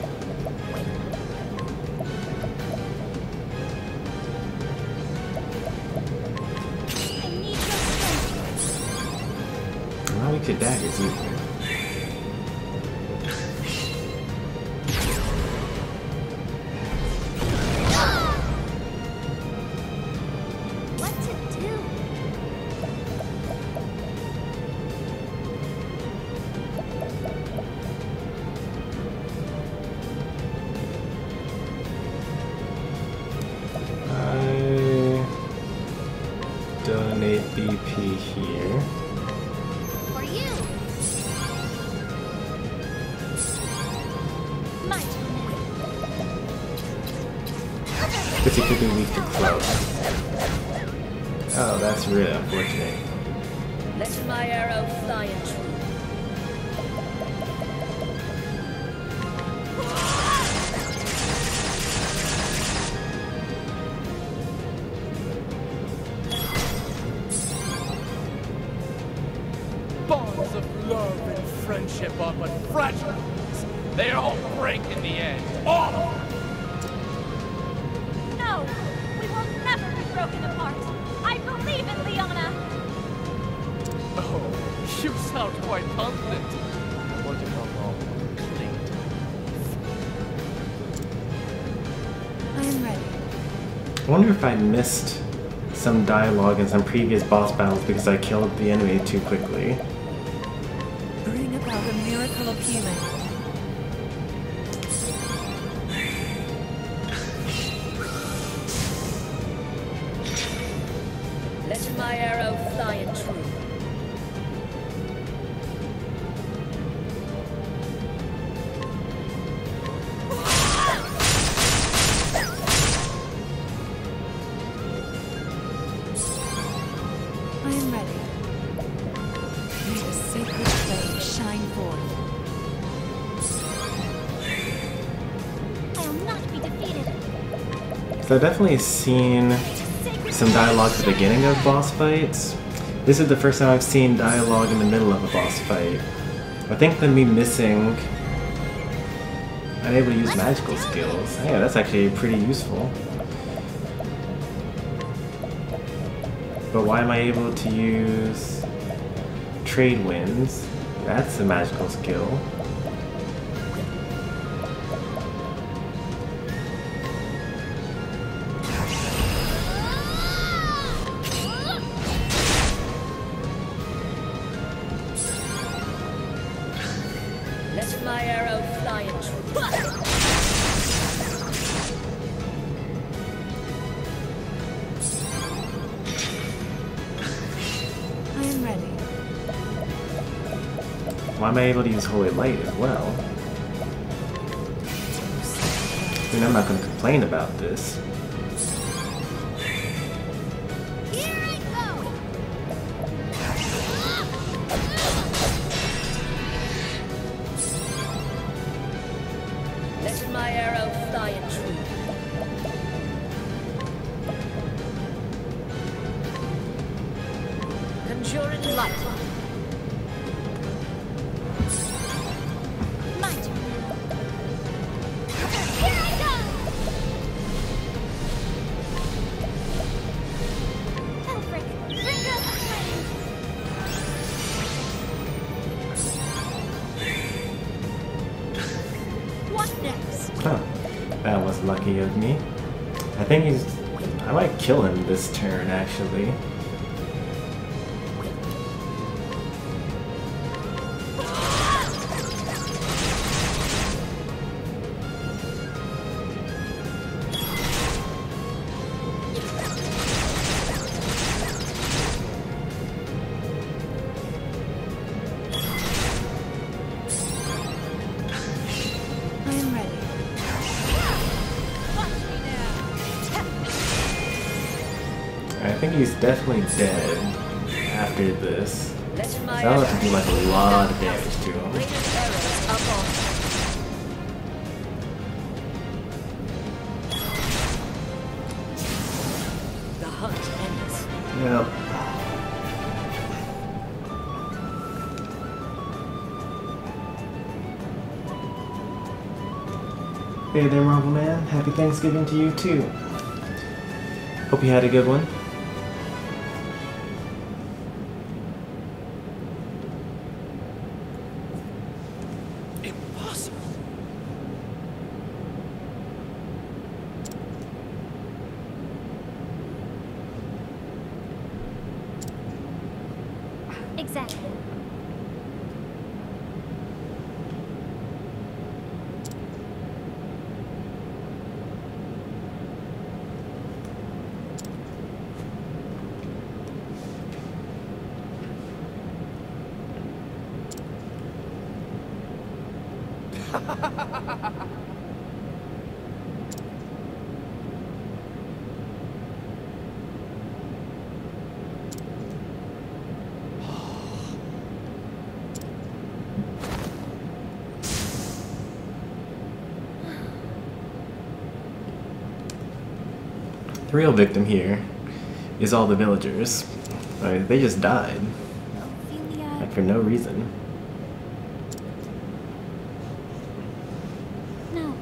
I need your strength. I'm not weak to daggers either. TP here. For you. My turn. Because he could be weak to cloak. Oh, that's really unfortunate. Let my arrow fly and true. Bonds of love and friendship are but fragile. They all break in the end. All of them. No! We will never be broken apart! I believe in Lianna! Oh, you sound quite confident. I wonder how long you'll cling to I am ready. I wonder if I missed some dialogue in some previous boss battles because I killed the enemy too quickly. Bring about a miracle of healing. Let my arrow fly and true. I am ready. May the sacred flame shine forth. I will not be defeated. So I've definitely seen some dialogue at the beginning of boss fights. This is the first time I've seen dialogue in the middle of a boss fight. I think that me missing unable to use magical skills. Yeah, that's actually pretty useful. But why am I able to use trade winds? That's a magical skill. Let my arrow fly and true. I am ready. Why am I able to use Holy Light as well? I mean, I'm not going to complain about this. Here I go. Let my arrow fly and true. Conjuring light. My turn. Here I go. Elfric, bring out the flame. What next? Huh. That was lucky of me. I think I might kill him this turn, actually. I am ready. Watch me now! I think he's definitely dead after this. Let my So I'll arrow have to do like a lot of damage to him. bring arrows up on. The hunt ends. Yep. Hey there, Marvel Man. Happy Thanksgiving to you too. Hope you had a good one. Impossible. Exactly. The real victim here is all the villagers. They just died. Ophilia. Like, for no reason. No.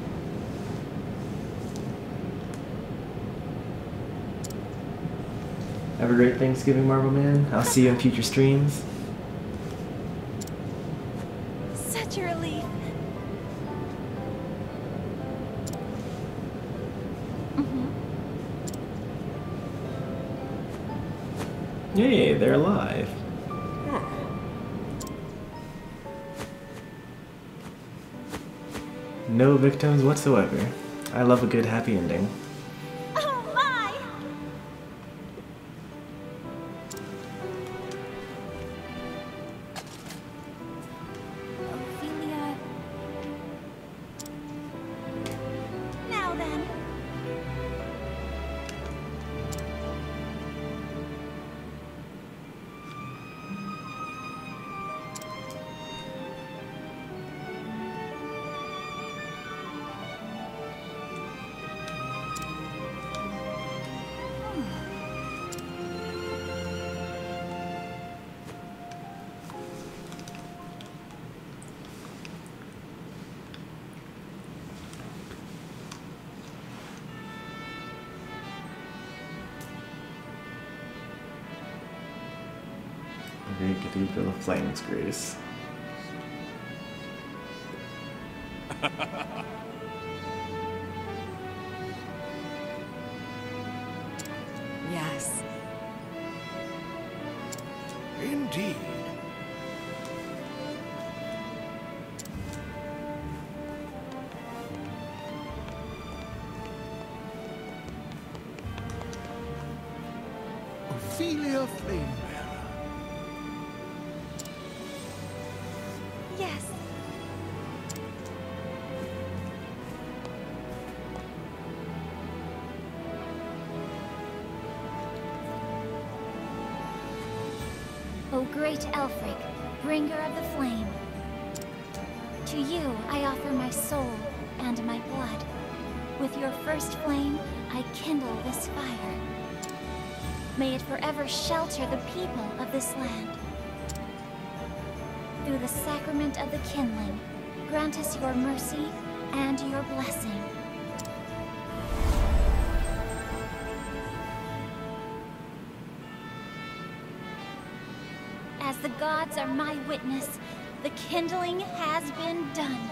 Have a great Thanksgiving, Marvel Man. I'll see you in future streams. Such a relief. Yay, they're alive. No victims whatsoever. I love a good happy ending. Oh my! Ophilia. Now then. Great Cathedral of Flames, Grace. Yes. Indeed. Ophilia Flamebearer. Yes. O great Elfric, bringer of the flame. To you I offer my soul and my blood. With your first flame, I kindle this fire. May it forever shelter the people of this land. Through the sacrament of the kindling, grant us your mercy and your blessing. As the gods are my witness, the kindling has been done.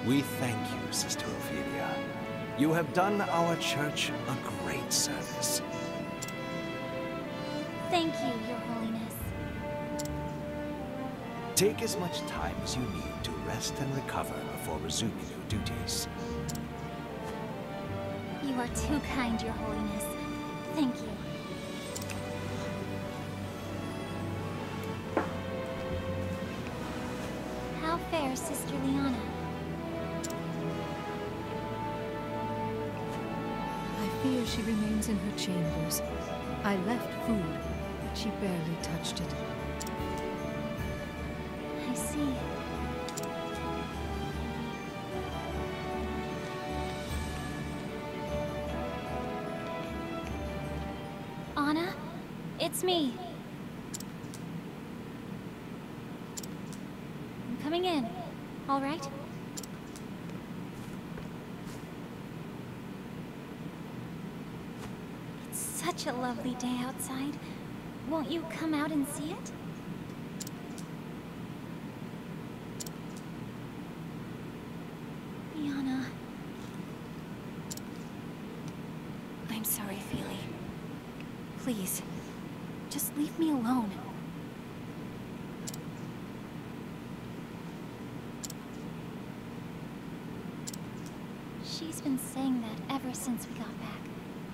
We thank you, Sister Ophilia. You have done our church a great service. Thank you, Your Holiness. Take as much time as you need to rest and recover before resuming your duties. You are too kind, Your Holiness. Thank you. How fares Sister Lianna? I fear she remains in her chambers. I left food, but she barely touched it. I see. Anna, it's me. I'm coming in. All right? It's such a lovely day outside. Won't you come out and see it? Lianna. I'm sorry, Ophilia. Please, just leave me alone. She's been saying that ever since we got back.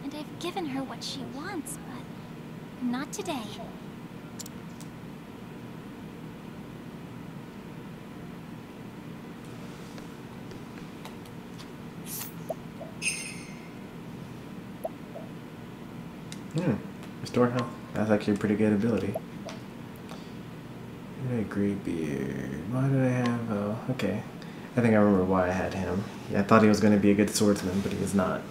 and I've given her what she wants, but not today. Restore health. That's actually a pretty good ability. Greybeard. Why did I have... Oh, okay. I think I remember why I had him. Yeah, I thought he was going to be a good swordsman, but he is not.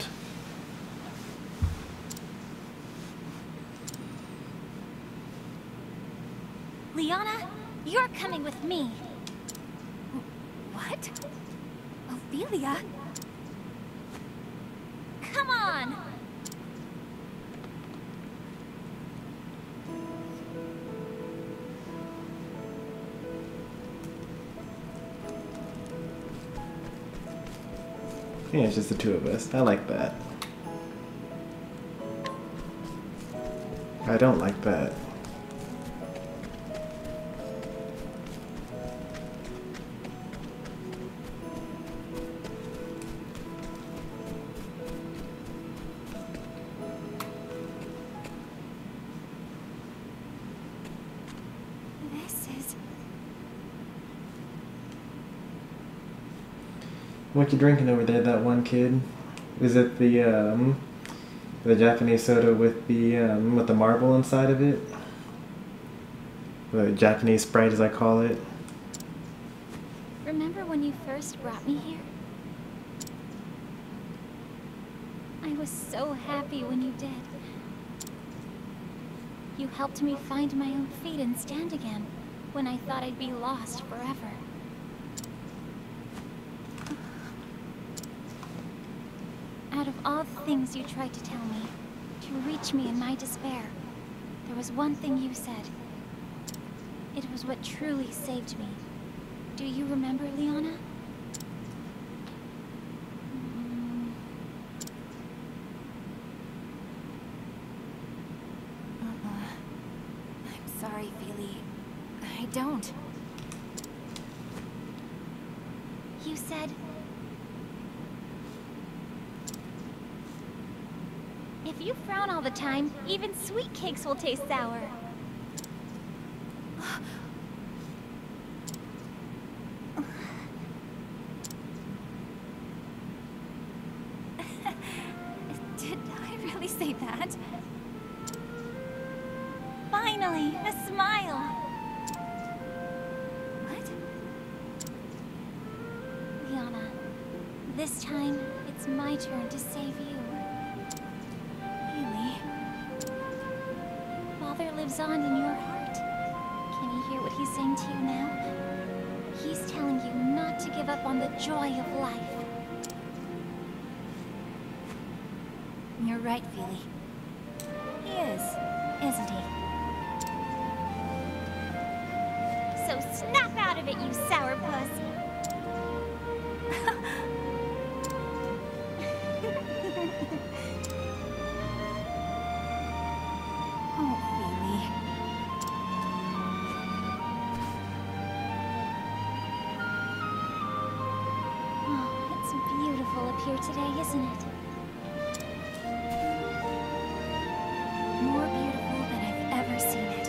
Lianna, you're coming with me. What? Ophilia? Come on! Yeah, it's just the two of us. I like that. I don't like that. What you drinking over there, that one kid? Is it the Japanese soda with the marble inside of it? The Japanese Sprite, as I call it. Remember when you first brought me here? I was so happy when you did. You helped me find my own feet and stand again when I thought I'd be lost forever. Out of all the things you tried to tell me, to reach me in my despair, there was one thing you said. It was what truly saved me. Do you remember, Lianna? I'm sorry, Feely. I don't. You said... if you frown all the time, even sweet cakes will taste sour. Did I really say that? Finally, a smile. What? Lianna, this time, it's my turn to save you. Father lives on in your heart. Can you hear what he's saying to you now? He's telling you not to give up on the joy of life. You're right, Feely. He is, isn't he? So snap out of it, you sourpuss! Oh, Feely. Oh, it's beautiful up here today, isn't it? More beautiful than I've ever seen it.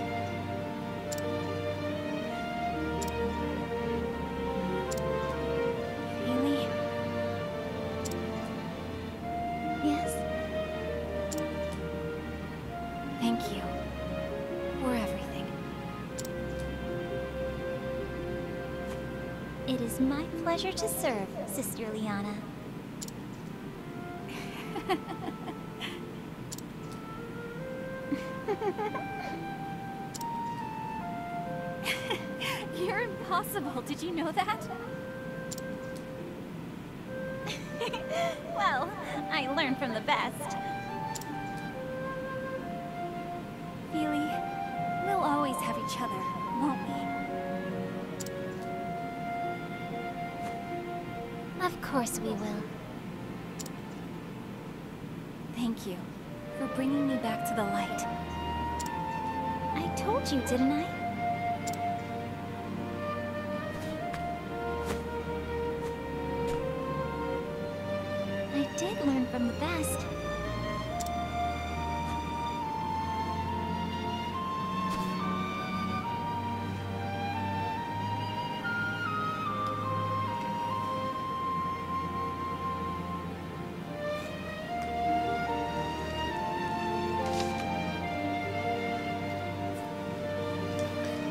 Feely? Yes? Thank you for everything. It is my pleasure to serve, Sister Lianna. You're impossible. Did you know that? Well, I learned from the best. Feely, we'll always have each other, won't we? Of course we will. Thank you for bringing me back to the light. I told you, didn't I? I did learn from the best.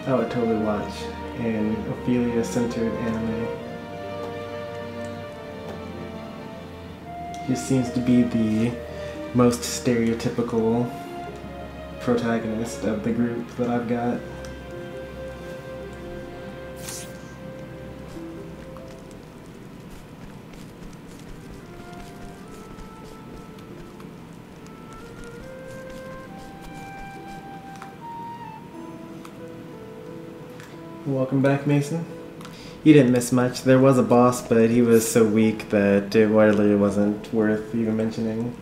I would totally watch an Ophilia-centered anime. He seems to be the most stereotypical protagonist of the group that I've got. Welcome back, Mason. You didn't miss much. There was a boss, but he was so weak that it really wasn't worth even mentioning.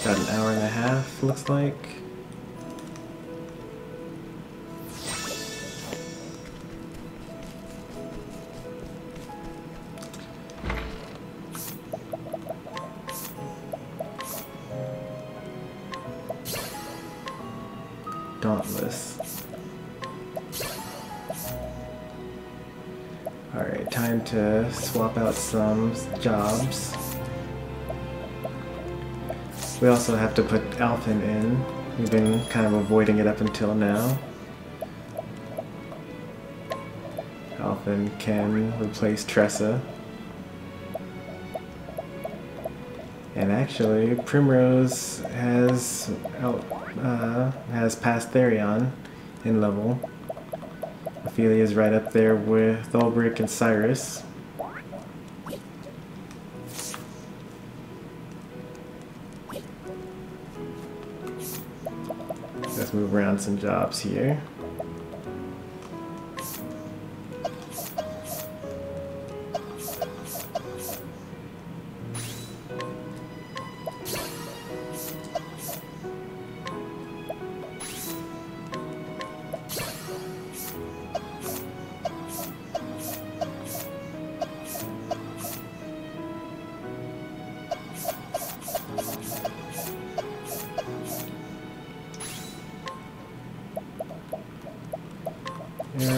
About an hour and a half, looks like. Dauntless. Alright, time to swap out some jobs. We also have to put Alphen in. We've been kind of avoiding it up until now. Alphen can replace Tressa. And actually, Primrose has passed Therion in level. Ophilia is right up there with Ulbrich and Cyrus. Let's move around some jobs here.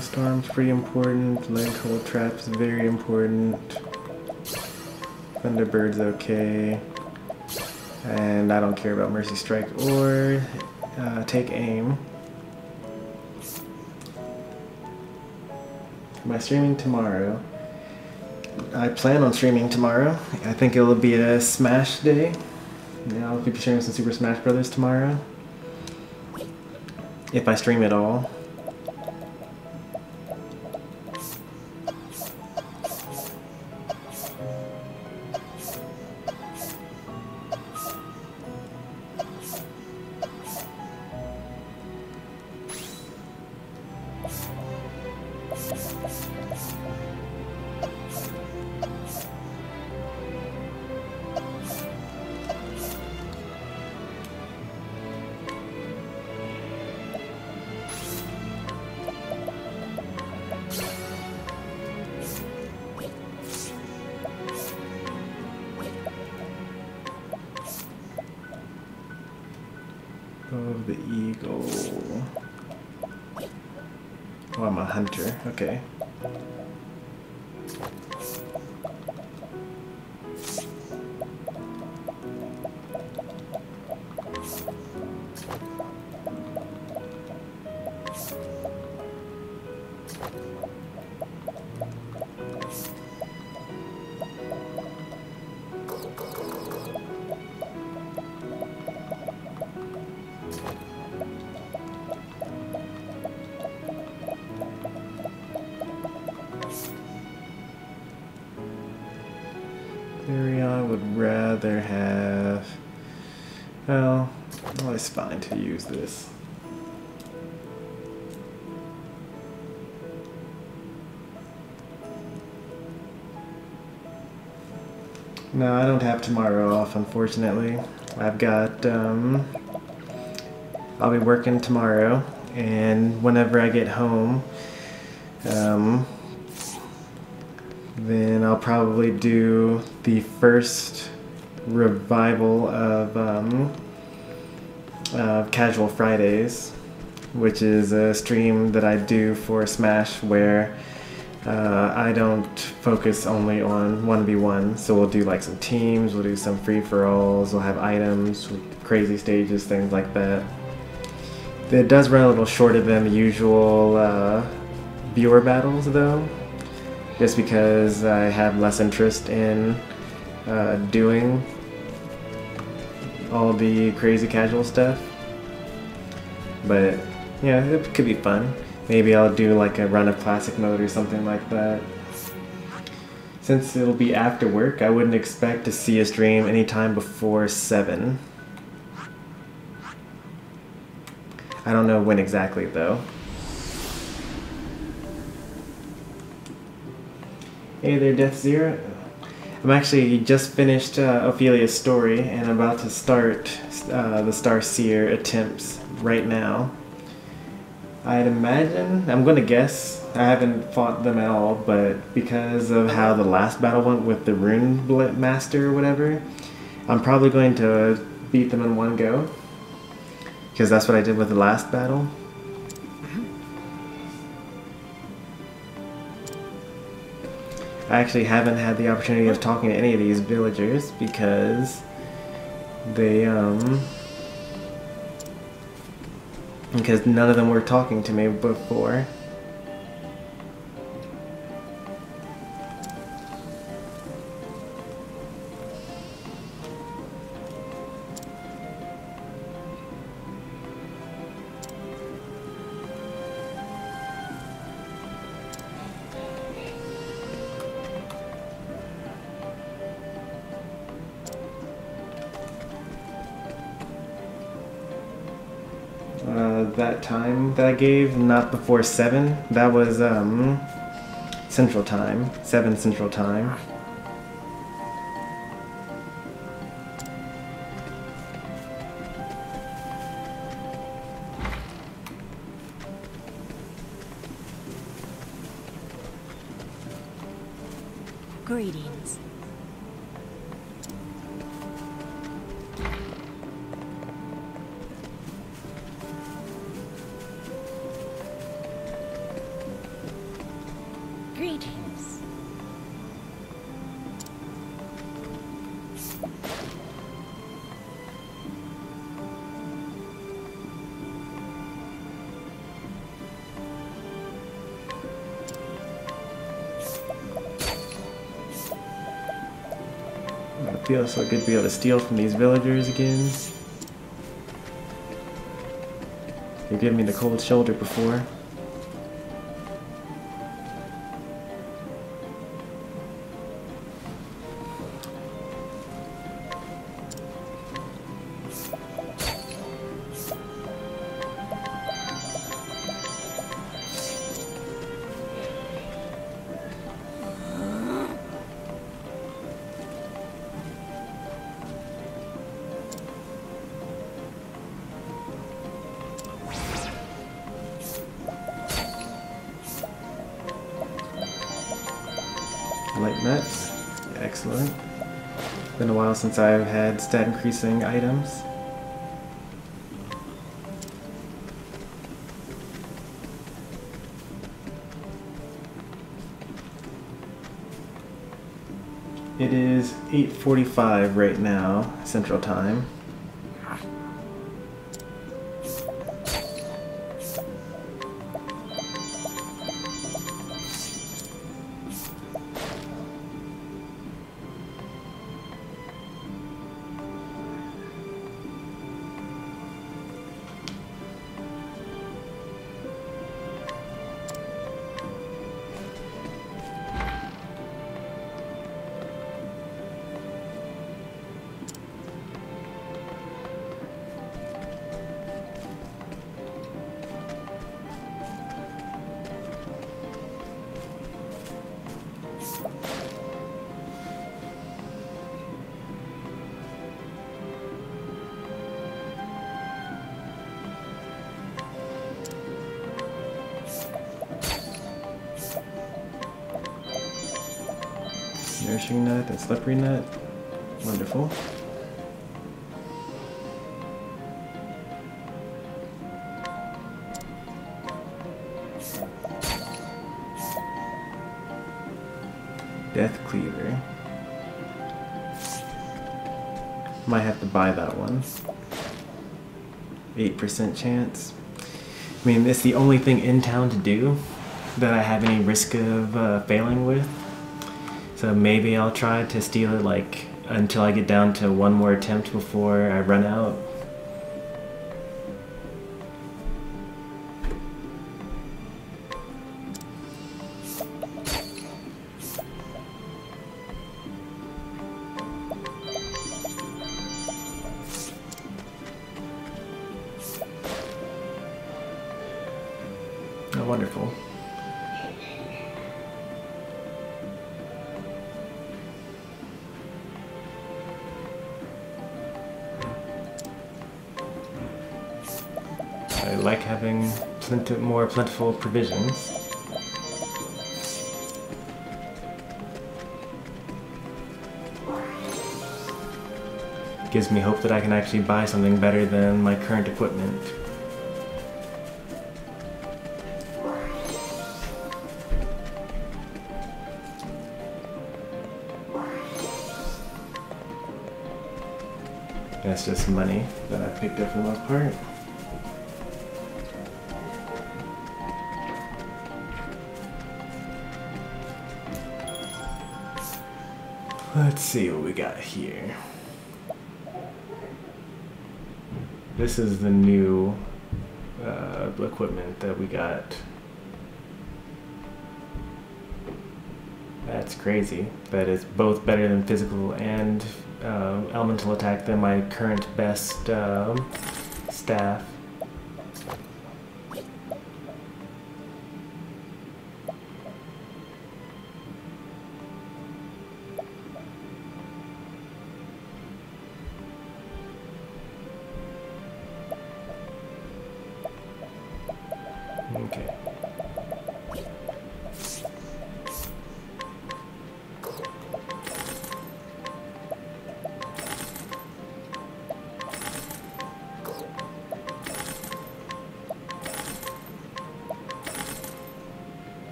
Storm's pretty important. Leg hold trap's very important. Thunderbird's okay. And I don't care about Mercy Strike or Take Aim. Am I streaming tomorrow? I plan on streaming tomorrow. I think it'll be a Smash day. Yeah, I'll be streaming some Super Smash Brothers tomorrow. If I stream at all. Of the eagle. Oh, I'm a hunter. Okay. I would rather have... Well, it's fine to use this. No, I don't have tomorrow off, unfortunately. I've got, I'll be working tomorrow, and whenever I get home, then I'll probably do the first revival of Casual Fridays, which is a stream that I do for Smash where I don't focus only on 1v1, so we'll do like some teams, we'll do some free-for-alls, we'll have items, crazy stages, things like that. It does run a little shorter than the usual viewer battles though, just because I have less interest in doing all the crazy casual stuff. But yeah, it could be fun. Maybe I'll do like a run of classic mode or something like that. Since it'll be after work, I wouldn't expect to see a stream anytime before 7. I don't know when exactly though. Hey there, Death Zero. I'm actually just finished Ophilia's story and I'm about to start the Star Seer attempts right now. I'd imagine, I'm gonna guess, I haven't fought them at all, but because of how the last battle went with the Rune Master or whatever, I'm probably going to beat them in one go. Because that's what I did with the last battle. I actually haven't had the opportunity of talking to any of these villagers because they, because none of them were talking to me before. That time that I gave, not before 7. That was Central Time, 7 Central Time. Greetings. Greetings. It feels so good to be able to steal from these villagers again. You're giving me the cold shoulder before. Light mets. Excellent. Been a while since I've had stat increasing items. It is 8:45 right now, Central Time. Nourishing nut and slippery nut. Wonderful. Death Cleaver. Might have to buy that one. 8% chance. I mean, it's the only thing in town to do that I have any risk of failing with. So maybe I'll try to steal it like until I get down to one more attempt before I run out. Oh, wonderful. I like having more plentiful provisions. Gives me hope that I can actually buy something better than my current equipment. That's just money that I picked up for the most part. Let's see what we got here. This is the new equipment that we got. That's crazy. That is both better than physical and elemental attack than my current best staff. Okay.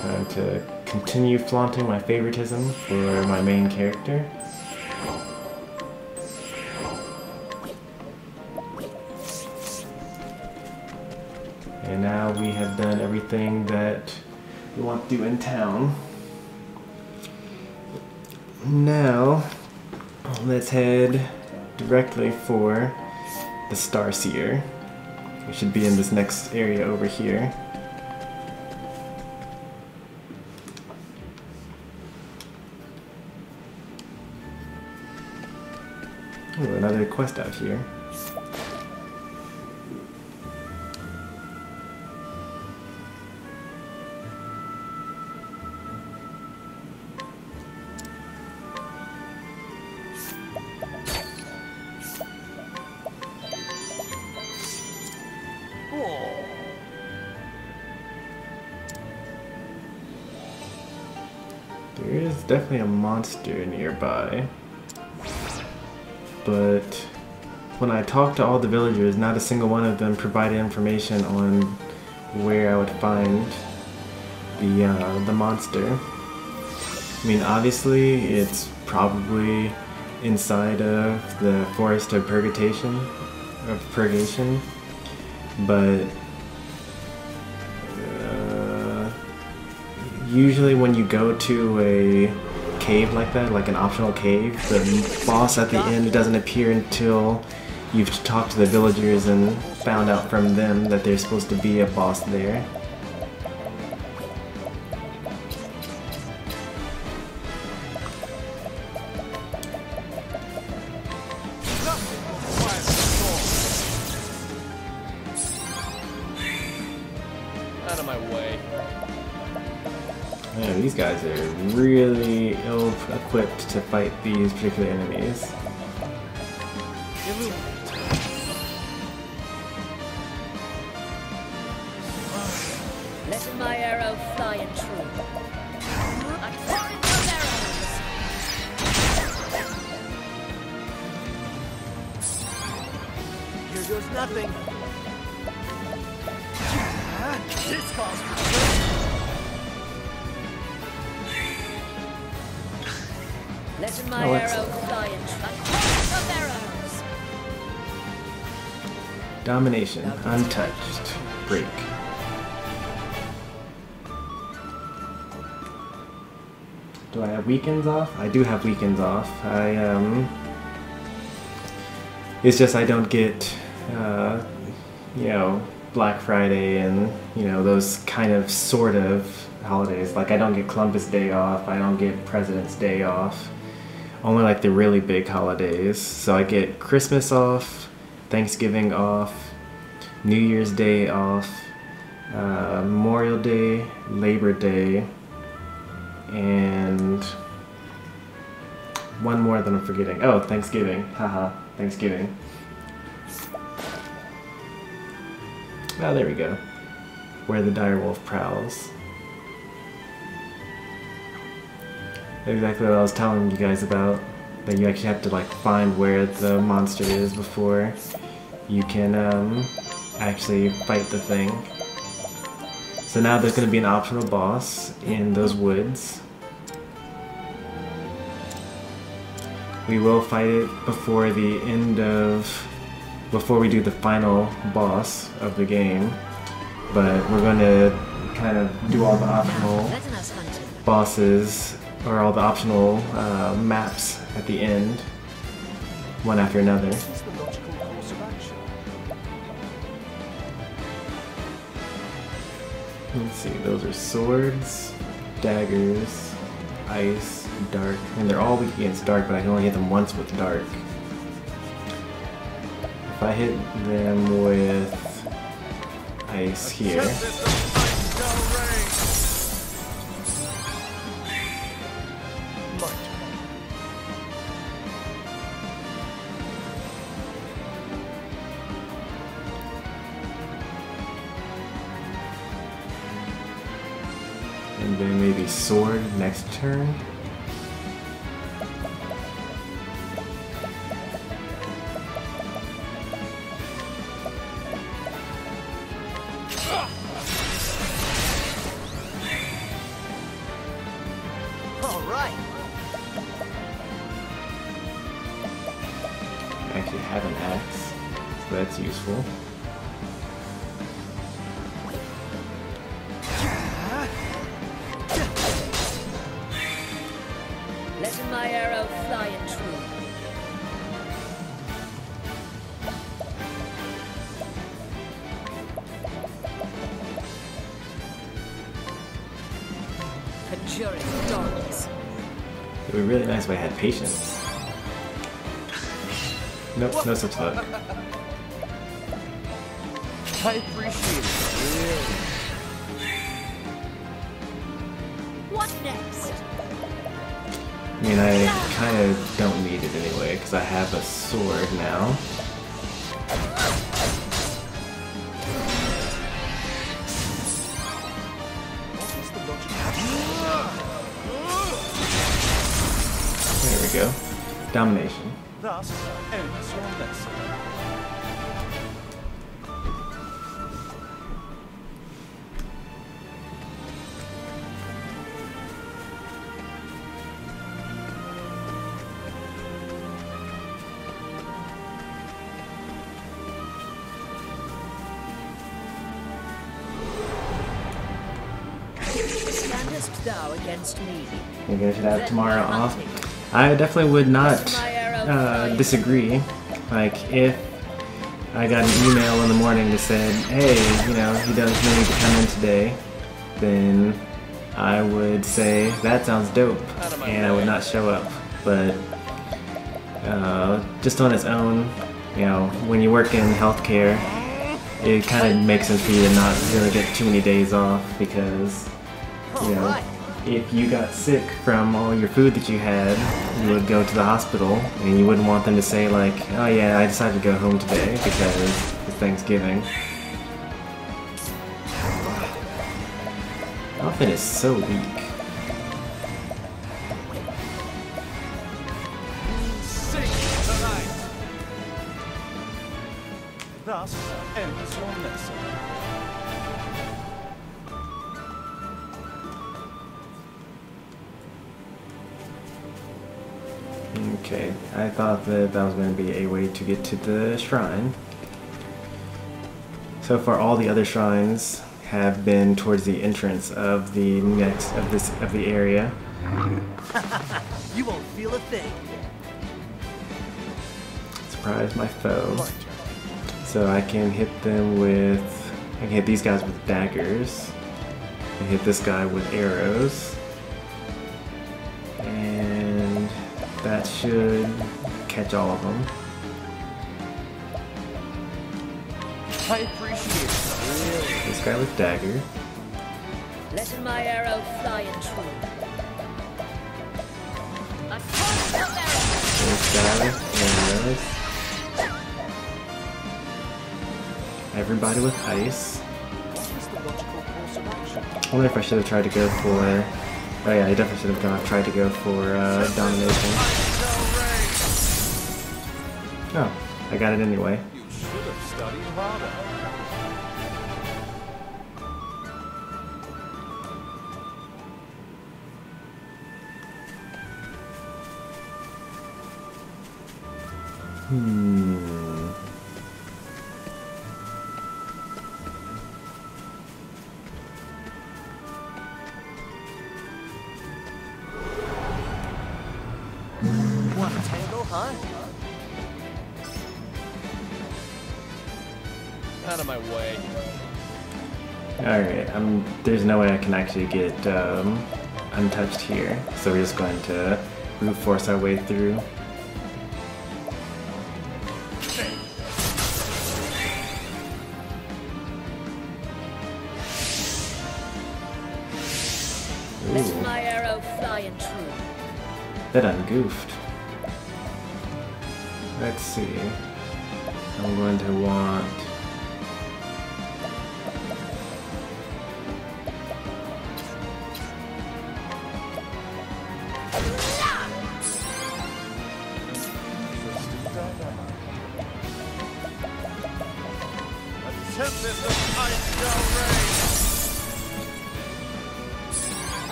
Time to continue flaunting my favoritism for my main character. And now we have done everything that we want to do in town. Now, let's head directly for the Starseer. We should be in this next area over here. Ooh, another quest out here. There is definitely a monster nearby. But when I talked to all the villagers, not a single one of them provided information on where I would find the monster. I mean, obviously, it's probably inside of the Forest of Purgation, but usually when you go to a cave like that, like an optional cave, the boss at the end doesn't appear until you've talked to the villagers and found out from them that there's supposed to be a boss there. Out of my way. Man, these guys are really ill-equipped to fight these particular enemies. Let my arrow fly and true. I'm pouring those arrows. goes nothing. This calls for Let my arrow fly and track of arrows. Domination, untouched, break. Do I have weekends off? I do have weekends off. It's just I don't get, you know, Black Friday and, you know, those kind of sort of holidays. Like I don't get Columbus Day off. I don't get President's Day off. Only like the really big holidays. So I get Christmas off, Thanksgiving off, New Year's Day off, Memorial Day, Labor Day, and one more that I'm forgetting. Oh, Thanksgiving. Haha, Thanksgiving. Oh, there we go. Where the direwolf prowls. Exactly what I was telling you guys about. That you actually have to like find where the monster is before you can actually fight the thing. So now there's going to be an optional boss in those woods. We will fight it before the end of... before we do the final boss of the game. But we're going to kind of do all the optional bosses, or all the optional maps at the end, one after another. Let's see, those are swords, daggers, ice, dark, and they're all weak against dark, but I can only hit them once with dark. If I hit them with ice here, and then maybe sword next turn. I actually have an axe, so that's useful. Let my arrow fly and true. Conjuring darkness. It would be really nice if I had patience. Nope, no such luck. I appreciate it. What next? I mean, I kind of don't need it anyway, because I have a sword now. There we go. Domination. Thus ends your lesson. Standest thou against me? Maybe I should have tomorrow off. I definitely would not disagree. Like, if I got an email in the morning that said, hey, you know, he doesn't need to come in today, then I would say, that sounds dope, and I would not show up. But just on its own, you know, when you work in healthcare, it kind of makes sense for you to not really get too many days off, because, you know, if you got sick from all your food that you had, you would go to the hospital, and you wouldn't want them to say like, oh yeah, I decided to go home today because it's Thanksgiving. Elfin is so weak. Thus ends your lesson. Okay, I thought that that was going to be a way to get to the shrine. So far, all the other shrines have been towards the entrance of the area. You won't feel a thing. Surprise my foe. So I can hit them with... I can hit these guys with daggers. I can hit this guy with arrows. And that should catch all of them. I appreciate it. This guy with dagger. Letting my arrow fly in true. A constant arrow. This guy with arrows. Everybody with ice. I wonder if I should have tried to go for... Oh yeah, I definitely should have tried to go for domination. Oh, I got it anyway. You should have studied harder. Want a tangle, huh? Out of my way. Alright, there's no way I can actually get untouched here, so we're just going to brute force our way through. Letting my arrow fly in true. That ungoofed. Let's see. I'm going to want... Tempest of ice shall reign.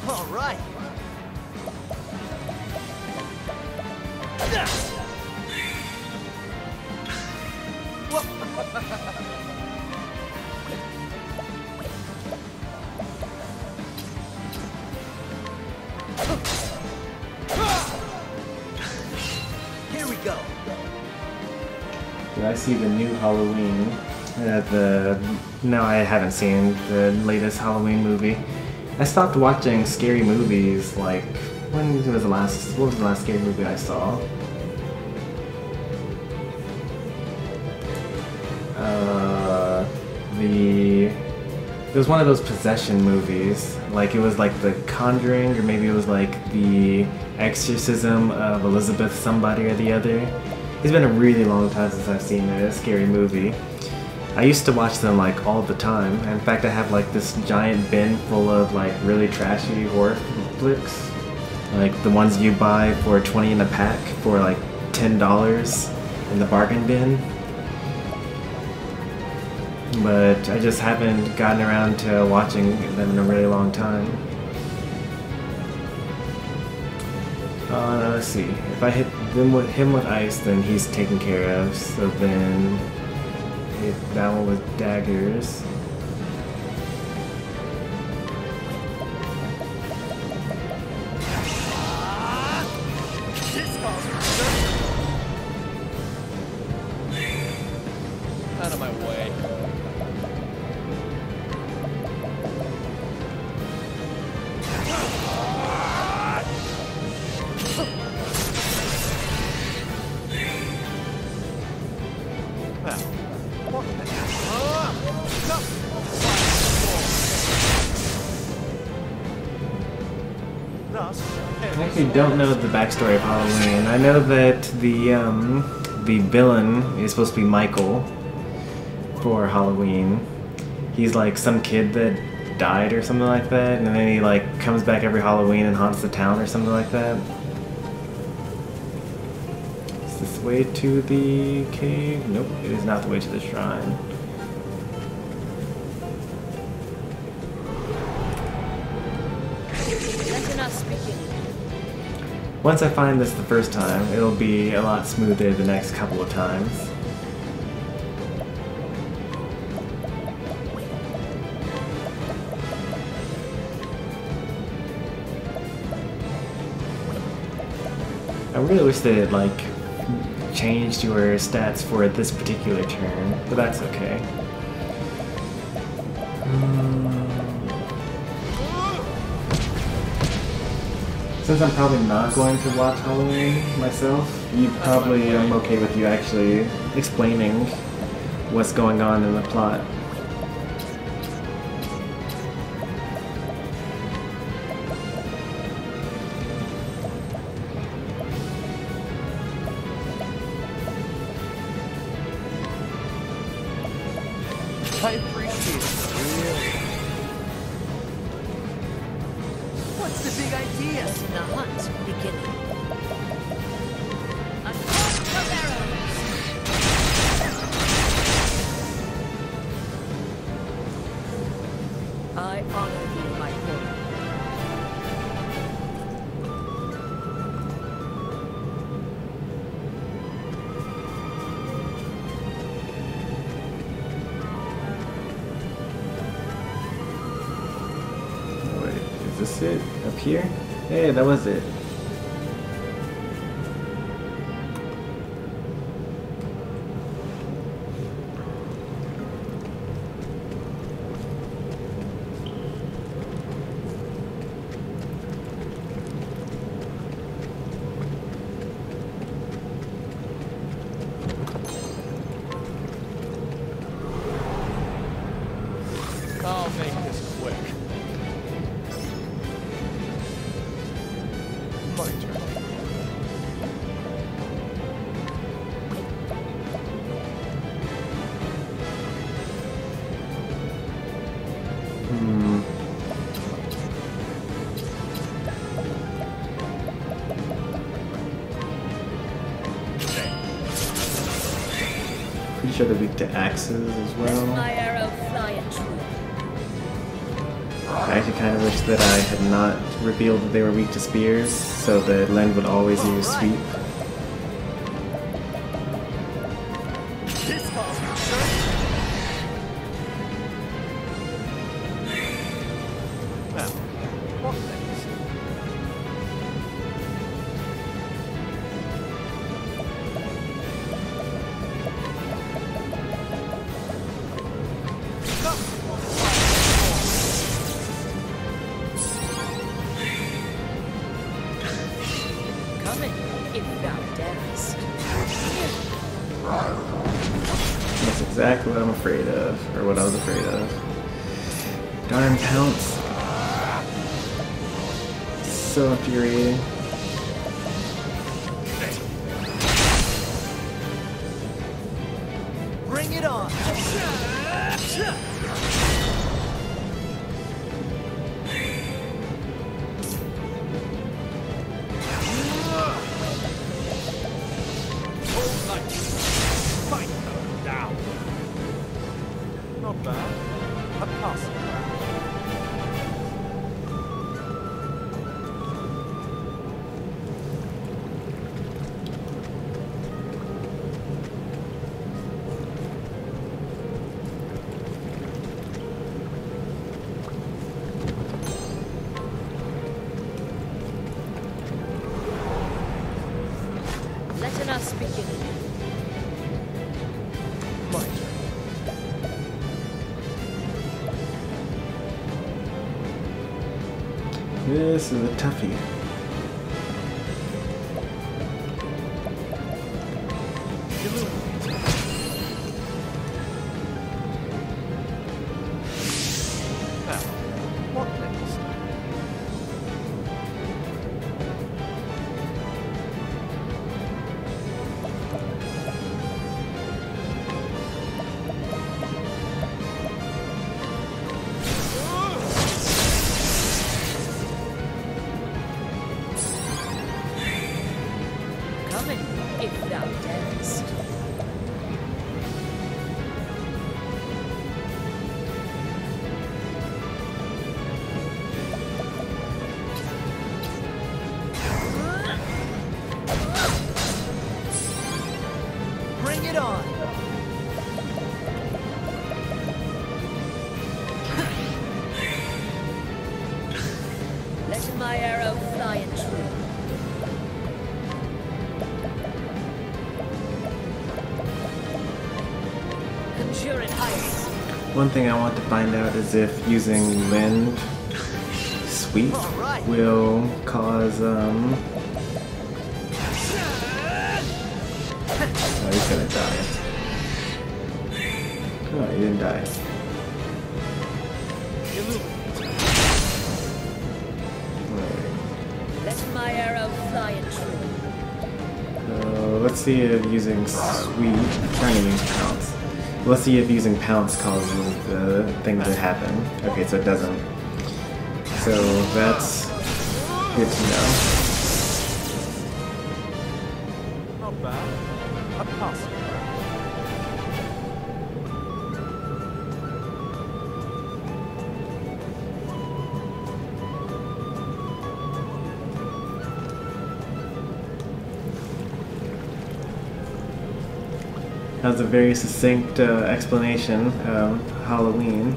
All right. Here we go. Did I see the new Halloween? No, I haven't seen the latest Halloween movie. I stopped watching scary movies, like, what was the last scary movie I saw? It was one of those possession movies. Like, it was like The Conjuring, or maybe it was like The Exorcism of Elizabeth somebody or the other. It's been a really long time since I've seen a scary movie. I used to watch them like all the time. In fact, I have like this giant bin full of like really trashy horror flicks. Like the ones you buy for $20 in a pack for like $10 in the bargain bin. But I just haven't gotten around to watching them in a really long time. Let's see. If I hit him with ice, then he's taken care of. So then hit that one with daggers. Out of my way. I actually don't know the backstory of Halloween. I know that the villain is supposed to be Michael for Halloween. He's like some kid that died or something like that, and then he like comes back every Halloween and haunts the town or something like that. Is this way to the cave? Nope, it is not the way to the shrine. Once I find this the first time, it'll be a lot smoother the next couple of times. I really wish they had, like, changed your stats for this particular turn, but that's okay. Since I'm probably not going to watch Halloween myself, I'm okay with you actually explaining what's going on in the plot. I appreciate it. Really. What's the big idea? Let the hunt begin. A torch of arrows. I honor you, my lord. Is this it? Up here? Hey, that was it. I'll make this quick. My turn. Pretty sure they're weak to axes as well. My arrow fly at you. I actually kind of wish that I had not revealed that they were weak to spears, so that Len would always use sweep. This falls for sure. Now, what next? That's exactly what I'm afraid of, or what I was afraid of. Darn counts. So infuriating. Bring it on! Not bad. A pass. Let us begin. My turn. This is a toughie. Now, what next? Coming, if thou dare. Bring it on! Let my arrow fly and true. Conjure it ice. One thing I want to find out is if using Lend Sweep will cause oh, he's gonna die. Oh, he didn't die. Let my arrow fly and true. Let's see if using Sweep, I'm trying to use Pounce. Let's see if using Pounce causes the thing to happen. Okay, so it doesn't. So that's good to know. Not bad. A pass. That was a very succinct explanation of Halloween.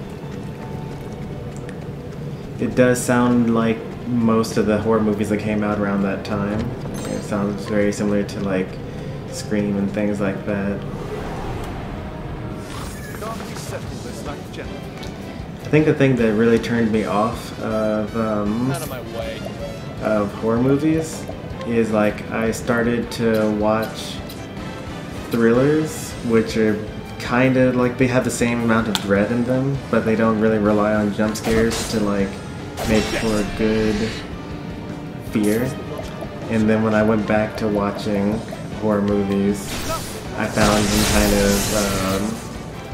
It does sound like most of the horror movies that came out around that time. It sounds very similar to like Scream and things like that. I think the thing that really turned me off of Out of my way. of horror movies is like I started to watch thrillers, which are kind of like they have the same amount of dread in them, but they don't really rely on jump scares to like make for good fear. And then when I went back to watching horror movies, I found them kind of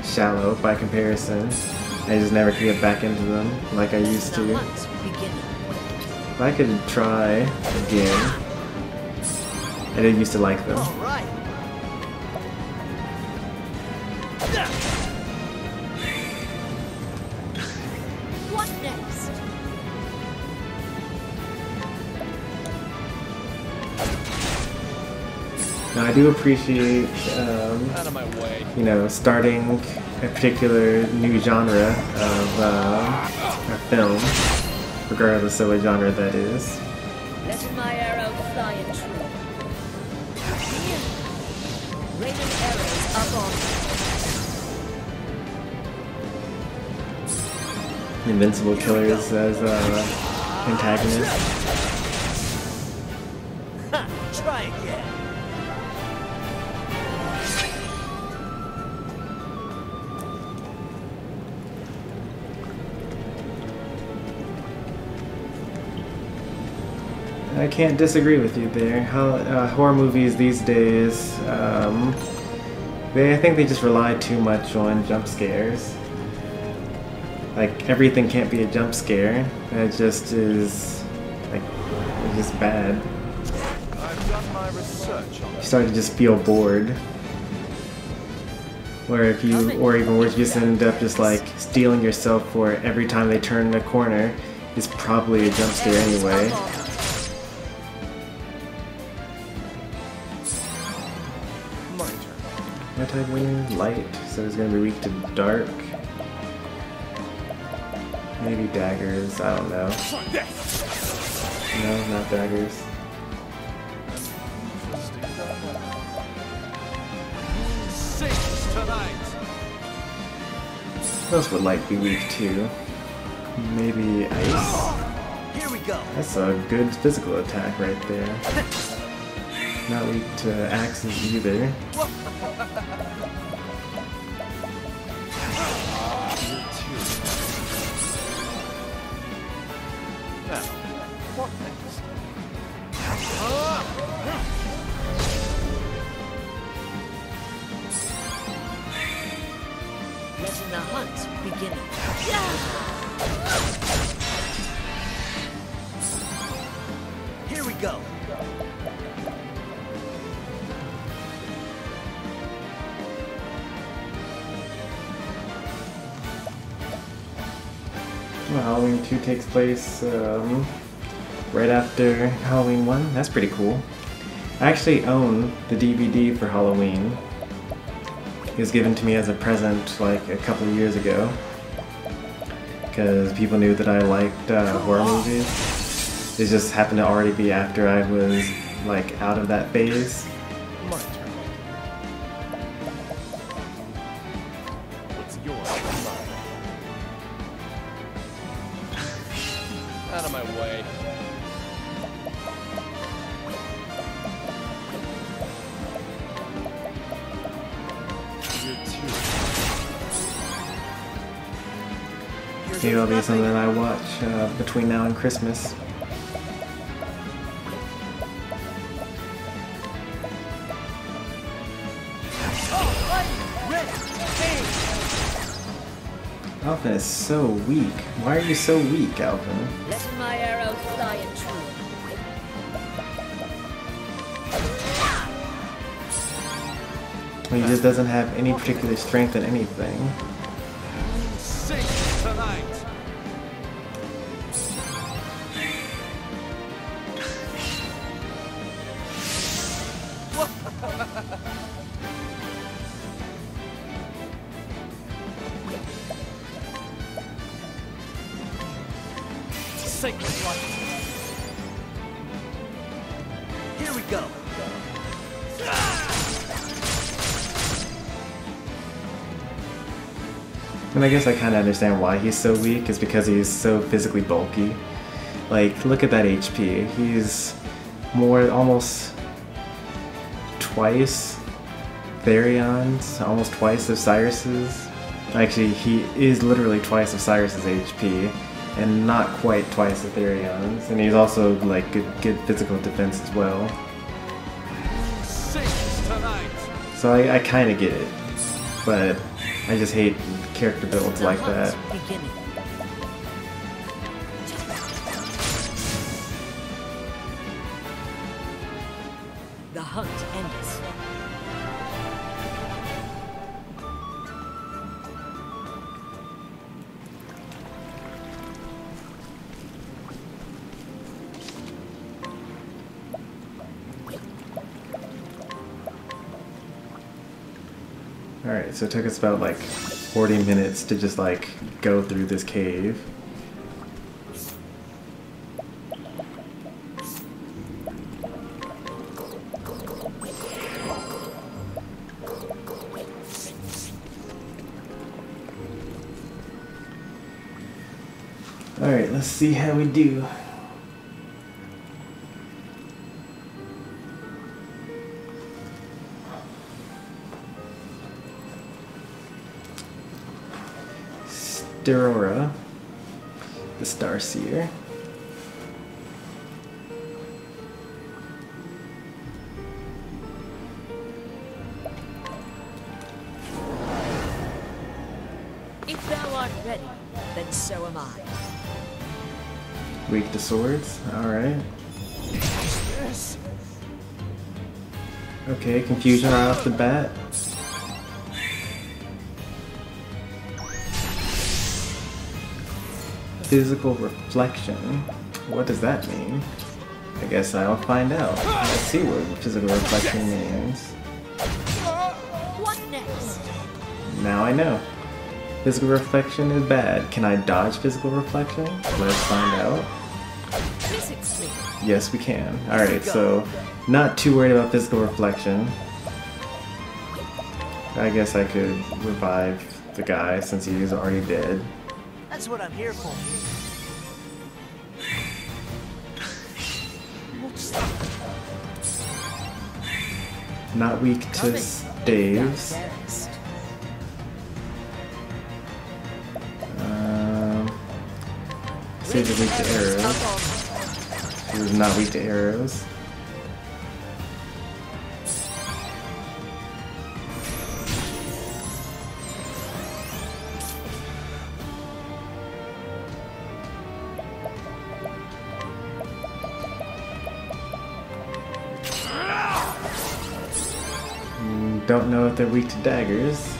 shallow by comparison. I just never could get back into them like I used to. If I could try again, I did used to like them. What next? Now I do appreciate, Out of my way. you know, starting a particular new genre of a film, regardless of what genre that is. Let my arrow fly and true. Raining arrows up on. Invincible killers as antagonists. Try again. I can't disagree with you there. Horror movies these days, I think they just rely too much on jump scares. Like, everything can't be a jump scare. It just is, like, it's just bad. I've done my research on You start to just feel bored. Or even worse, you just end up just like stealing yourself for every time they turn a corner is probably a jump scare anyway. my turn. What type of light? So it's gonna be weak to dark. Maybe daggers, I don't know. No, not daggers. Sings tonight. What else would light be weak to? Maybe ice? Here we go. That's a good physical attack right there. Not weak to axes either. Now, what next? Letting the hunt begin. Here we go. Well, Halloween 2 takes place right after Halloween 1. That's pretty cool. I actually own the DVD for Halloween. It was given to me as a present like a couple of years ago. Because people knew that I liked horror movies. It just happened to already be after I was like out of that phase. My turn. What's yours? Mine. Out of my way. Maybe it'll be something that I watch between now and Christmas. Alvin is so weak. Why are you so weak, Alvin? Let my arrow fly and true. He just doesn't have any particular strength in anything. Sing tonight. Sacred light. Here we go. And I guess I kind of understand why he's so weak, is because he's so physically bulky. Like, look at that HP. He's almost twice Therion's, almost twice of Cyrus's. Actually, he is literally twice of Cyrus's HP, and not quite twice of Therion's. And he's also like good physical defense as well. So I kind of get it, but I just hate character builds like that. The hunt ends. Alright, so it took us about like 40 minutes to just like go through this cave. Alright, let's see how we do. Aurora, the Starseer. If thou art ready, then so am I. Weak to swords, alright. Okay, confusion right off the bat. Physical reflection. What does that mean? I guess I'll find out. Let's see what physical reflection means. What next? Now I know. Physical reflection is bad. Can I dodge physical reflection? Let's find out. Yes, we can. Alright, so not too worried about physical reflection. I guess I could revive the guy since he's already dead. That's what I'm here for. Not weak to staves. Save is weak to arrows. She was not weak to arrows. Don't know if they're weak to daggers.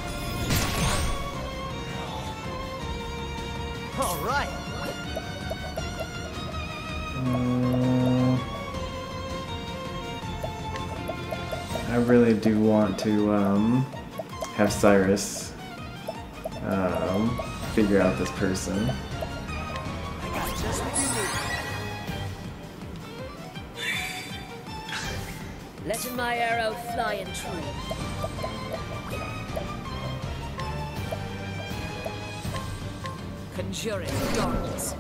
All right. I really do want to have Cyrus figure out this person. Letting my arrow fly and true. Conjuring darkness.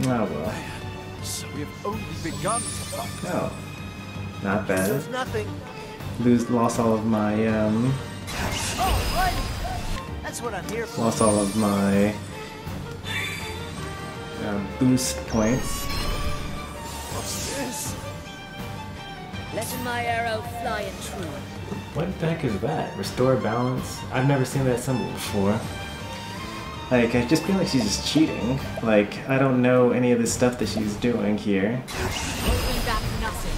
Oh well. So we have only begun. Oh, not bad. There's nothing. Lost all of my Oh, right. That's what I'm here for. lost all of my boost points. What's this? Letting my arrow fly and true. What the heck is that? Restore balance? I've never seen that symbol before. Like, I just feel like she's just cheating. Like, I don't know any of the stuff that she's doing here. Holding back nothing.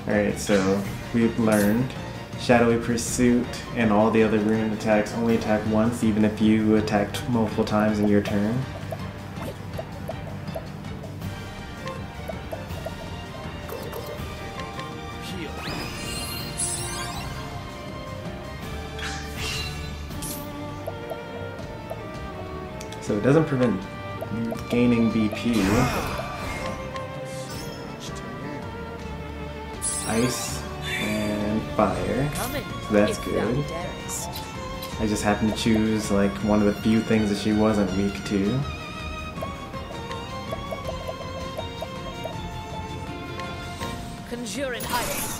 Alright, so we've learned Shadowy Pursuit and all the other rune attacks only attack once, even if you attacked multiple times in your turn. So it doesn't prevent gaining BP. Ice and fire. So that's good. I just happened to choose like one of the few things that she wasn't weak to. Conjuring ice.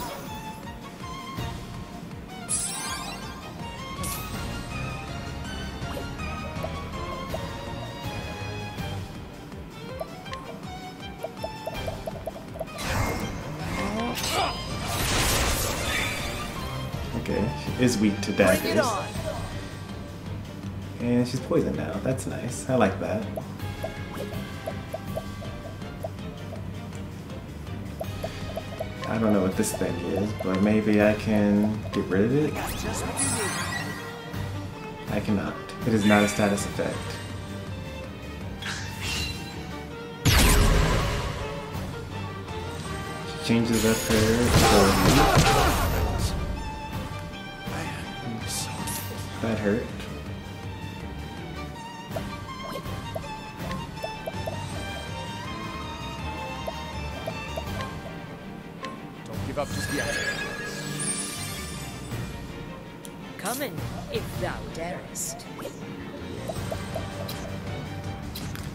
Okay, she is weak to daggers. And she's poisoned now. That's nice. I like that. I don't know what this thing is, but maybe I can get rid of it? I cannot. It is not a status effect. She changes up her ability. That hurt. Don't give up just yet. Coming, if thou darest.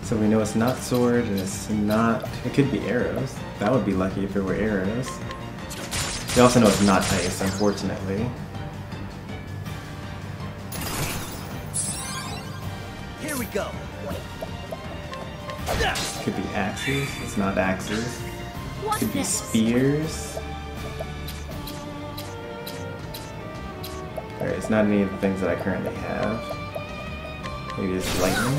So we know it's not sword, and it's not... It could be arrows. That would be lucky if it were arrows. We also know it's not ice, unfortunately. Here we go. Could be axes. It's not axes. Could be spears. Alright, it's not any of the things that I currently have. Maybe it's lightning.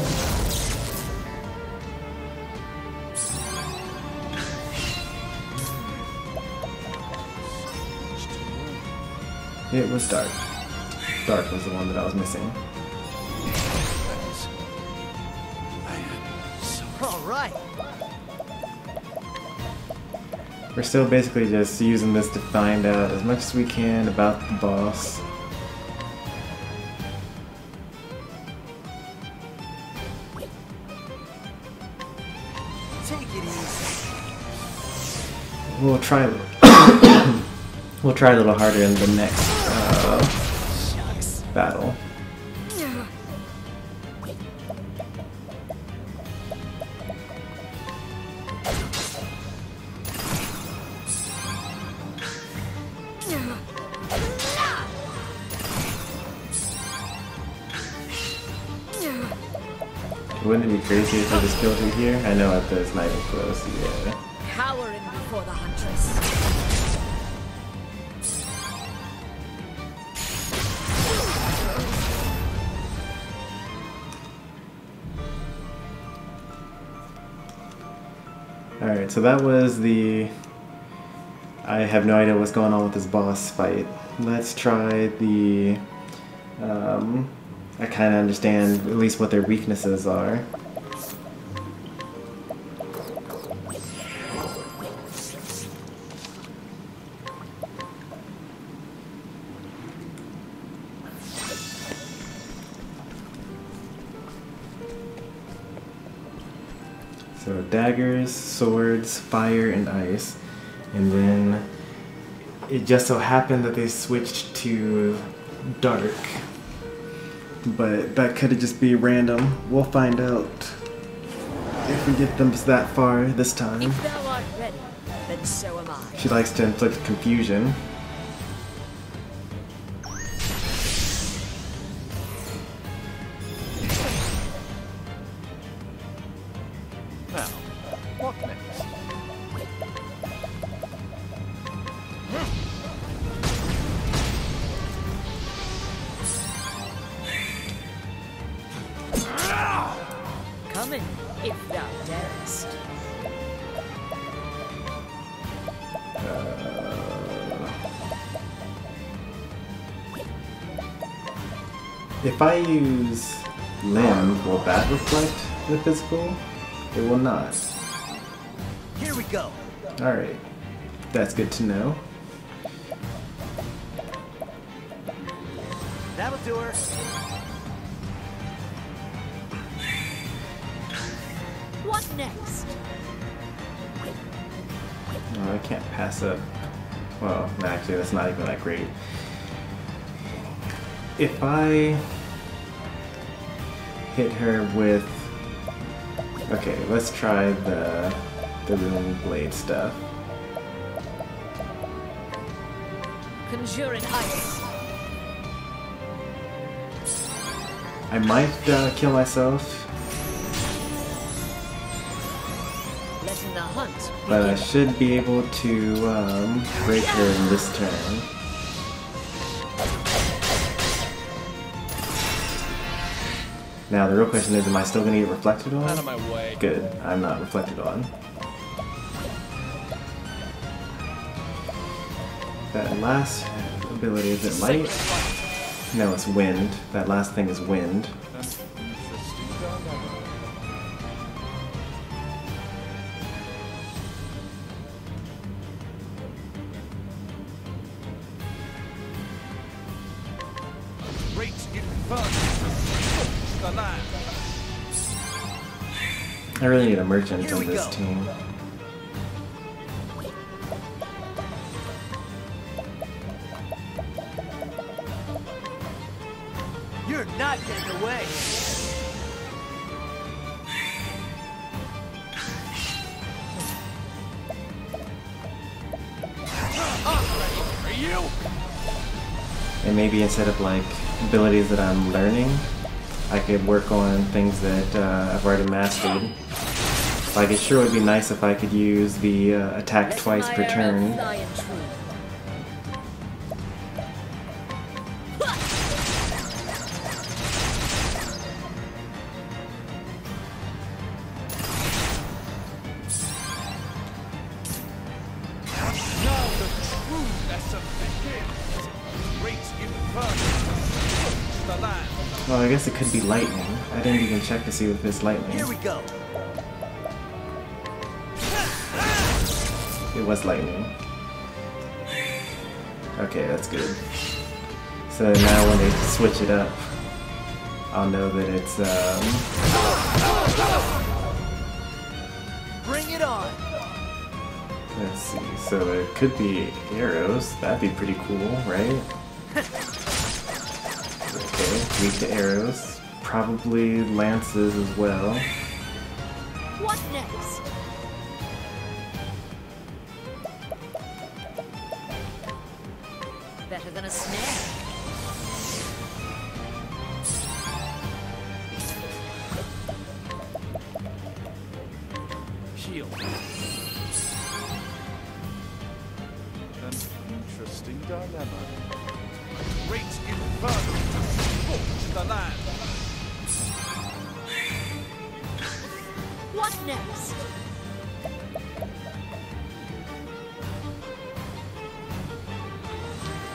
It was dark. Dark was the one that I was missing. All right. We're still basically just using this to find out as much as we can about the boss. Take it easy. We'll try. We'll try a little harder in the next battle. Wouldn't it be crazy if I just killed him here? I know it's not even close, yeah. Cowering before the huntress. Alright, so that was the... I have no idea what's going on with this boss fight. Let's try the I kind of understand at least what their weaknesses are. So daggers, swords, fire, and ice. And then it just so happened that they switched to dark. But that could just be random. We'll find out if we get them that far this time. If thou art ready, then so am I. She likes to inflict confusion. Now, what next? Come in, if thou darest. If I use limb, will that reflect the physical? It will not. Here we go. Alright. That's good to know. That'll do her. What next? Oh, I can't pass up. Well, actually, that's not even that great. If I hit her with... Okay, let's try the rune blade stuff. Conjuring ice. I might kill myself, Letting the hunt but I begin. should be able to break her in this turn. Now the real question is, am I still going to get reflected on? Out of my way. Good, I'm not reflected on. That last ability, is it light? No, it's wind. That last thing is wind. I really need a merchant on this team. You're not getting away. Are you? And maybe instead of like abilities that I'm learning, I could work on things that I've already mastered. Like, it sure would be nice if I could use the attack twice per turn. Well, I guess it could be lightning. I didn't even check to see if it's lightning. Here we go. It was lightning. Okay, that's good. So now when they switch it up, I'll know that it's Bring it on. let's see. So it could be arrows. That'd be pretty cool, right? Okay, weak to arrows. Probably lances as well. What next? Better than a snare. Shield. An interesting dilemma. Great inferno to scorch the land. What next?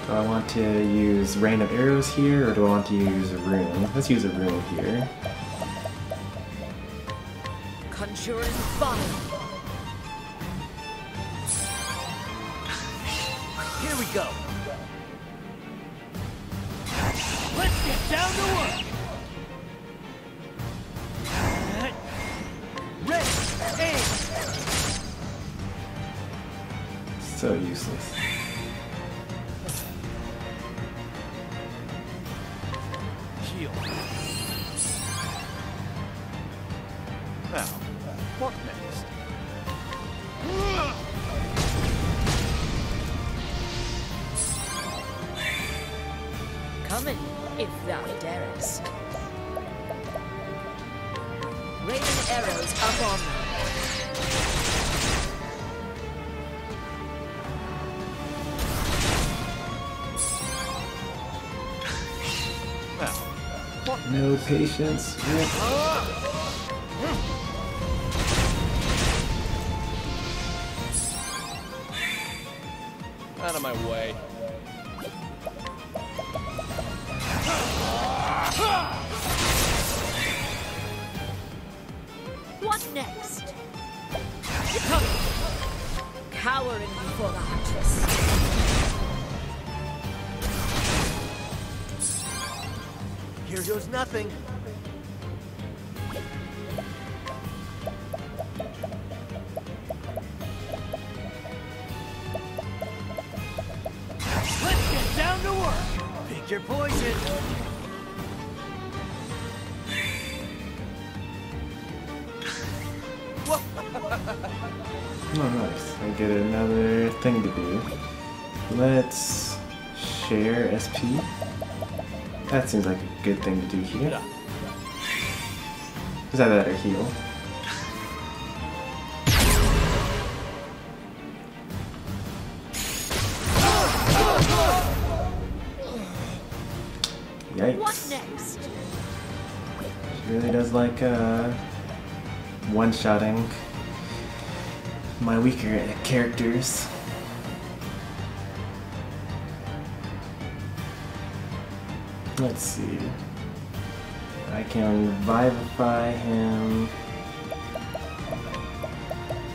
Do I want to use Rain of Arrows here, or do I want to use a rune? Let's use a rune here. Conjuring fire. Here we go. Let's get down to work. Ready, aim. So useless. Heal. Now, what next? Come in, if thou darest. Raining arrows up on them. Now, what? No patience. Rip. Out of my way. What next? Cowering before the huntress. Here goes nothing. Let's get down to work. Pick your poison. Oh, nice. I get another thing to do. Let's share SP. That seems like a good thing to do here. Is that or heal? Yikes. What next? She really does like one-shotting my weaker characters. Let's see. I can vivify him.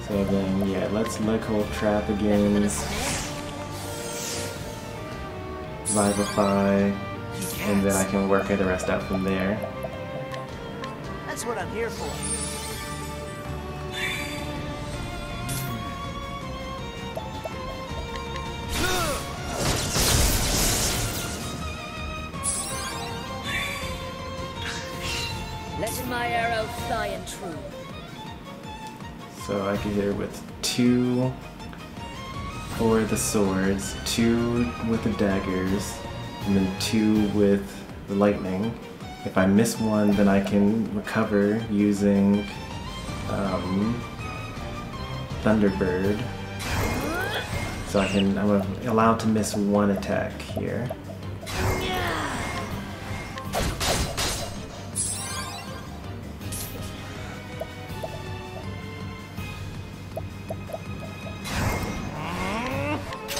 So then, yeah, let's leg hold trap again. Vivify, and then I can work the rest out from there. That's what I'm here for. Letting my arrow fly and true. So I can hit her with 2 for the swords, 2 with the daggers, and then 2 with the lightning. If I miss one, then I can recover using Thunderbird. So I'm allowed to miss 1 attack here.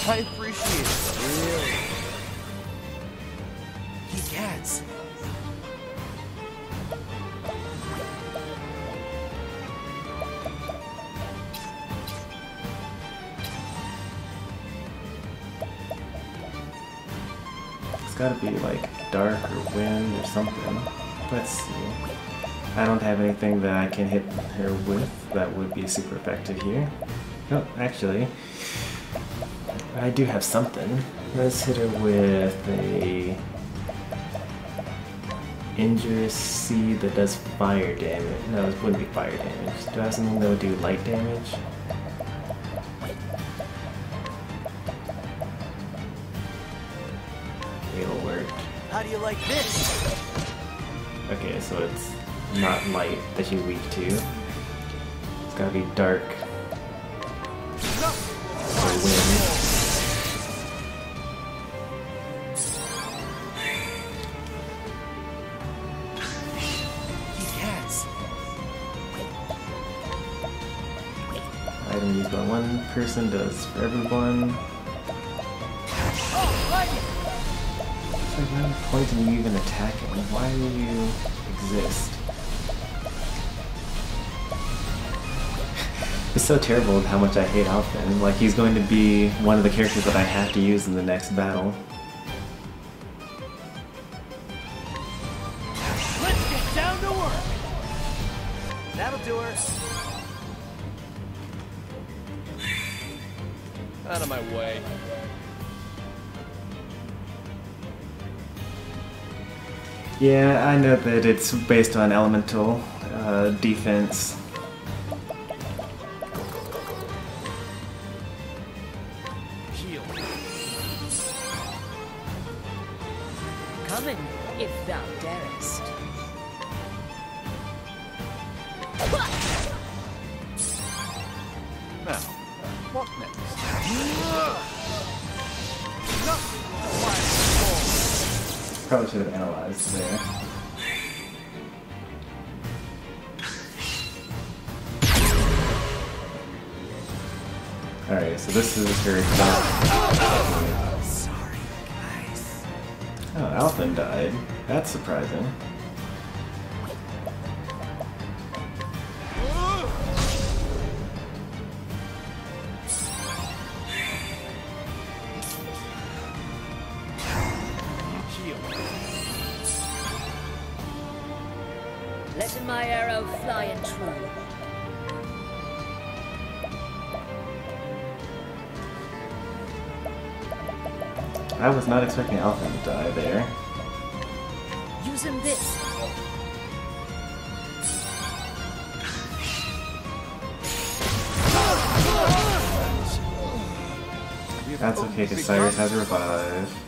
I appreciate it. Really? He gets. It's gotta be like dark or wind or something. Let's see. I don't have anything that I can hit her with that would be super effective here. Oh, actually, I do have something. Let's hit her with a Injurious Seed that does fire damage. No, it wouldn't be fire damage. Do I have something that would do light damage? It'll work. How do you like this? Okay, so it's not light that you're weak to. It's gotta be dark. Or wind. Item used by one person does for everyone. Oh, like it. any point in you even attacking? Why do you exist? It's so terrible with how much I hate Alphen. Like, he's going to be one of the characters that I have to use in the next battle. Let's get down to work! That'll do her. Out of my way. Yeah, I know that it's based on elemental defense. Heal. Come in, if thou darest. Now, what next? Probably should have analyzed there. Alright, so this is her attack. Sorry, guys. Oh, Alphen died. That's surprising. Letting my arrow fly and true. I was not expecting Alphen to die there. Using this. That's okay, because Cyrus has a revive.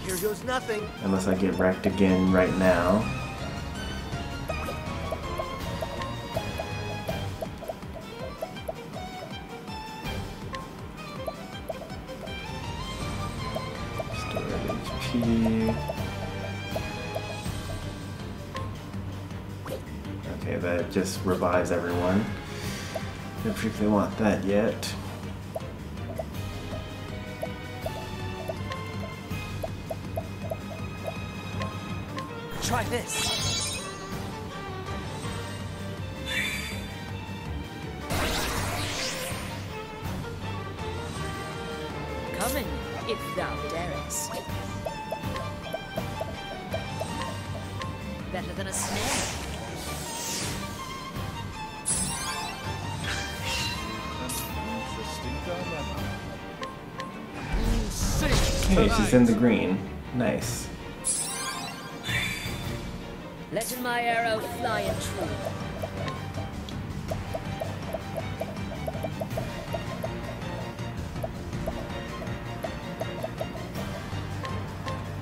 Here goes nothing. Unless I get wrecked again right now. Okay, that just revives everyone. Don't particularly want that yet. Try this. Come in, if thou darest. Better than a snare. Hey, she's in the green. Nice. Letting my arrow fly and true.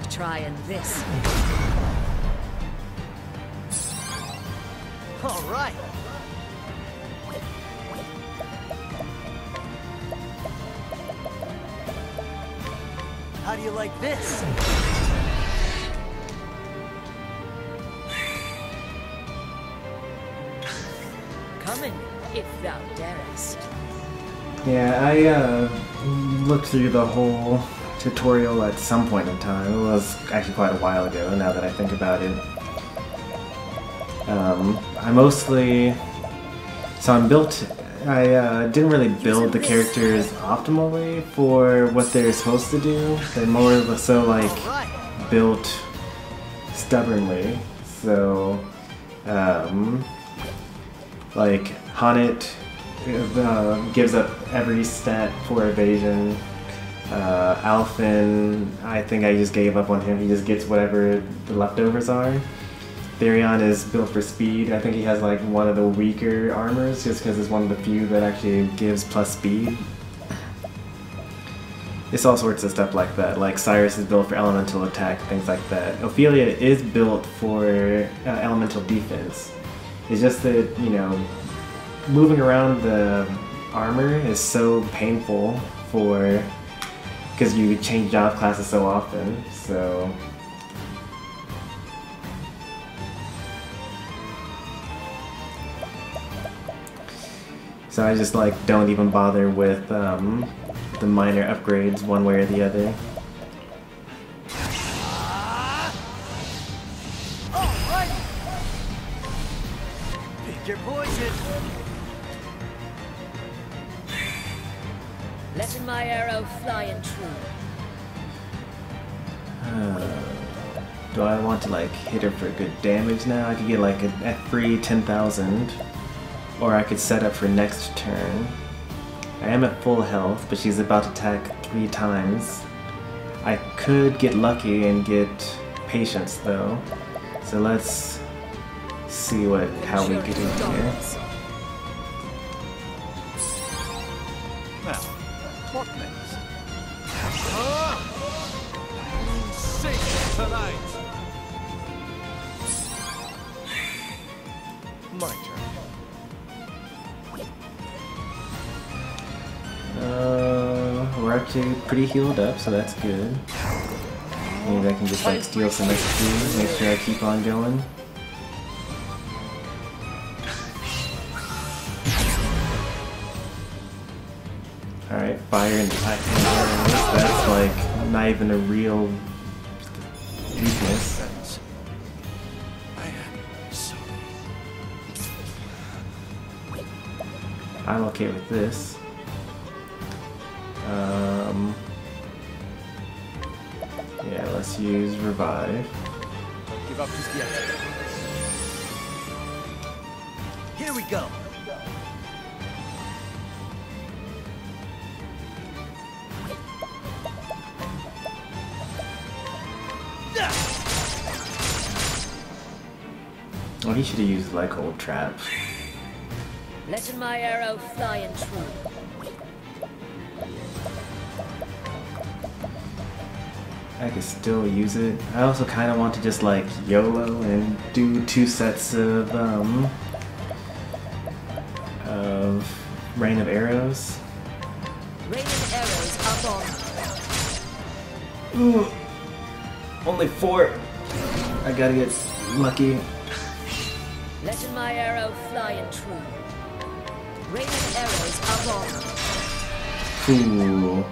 Trying this. All right. How do you like this? Come in, if thou darest. Yeah, I looked through the whole tutorial at some point in time. It was actually quite a while ago, now that I think about it. I mostly... So I didn't really build the characters optimally for what they're supposed to do. They're more so like built stubbornly. So, like Haunted gives up every stat for evasion. Alphen, I think I just gave up on him. He just gets whatever the leftovers are. Therion is built for speed. I think he has like one of the weaker armors just because it's one of the few that actually gives plus speed. It's all sorts of stuff like that. Like Cyrus is built for elemental attack, things like that. Ophilia is built for elemental defense. It's just that, you know, moving around the armor is so painful for... because you change job classes so often, so... So I just like don't even bother with the minor upgrades one way or the other. Pick your poison. Letting my arrow fly and true. Do I want to like hit her for good damage now? I could get like a free 10,000, or I could set up for next turn. I am at full health, but she's about to attack 3 times. I could get lucky and get patience though, so let's see how we get in here. Now, what next? Sing tonight. My turn. We're actually pretty healed up, so that's good. Maybe I can just like steal some XP, make sure I keep on going. Alright, fire and arrows, that's like not even a real weakness. I'm okay with this. Yeah, let's use revive. Don't give up just yet. Here we go. Oh, he should have used like old trap. Letting my arrow fly and true. I could still use it. I also kind of want to just like YOLO and do 2 sets of rain of arrows. Rain of arrows up on. Ooh, only 4. I gotta get lucky. Letting my arrow fly and true. Rain of arrows up on. Ooh.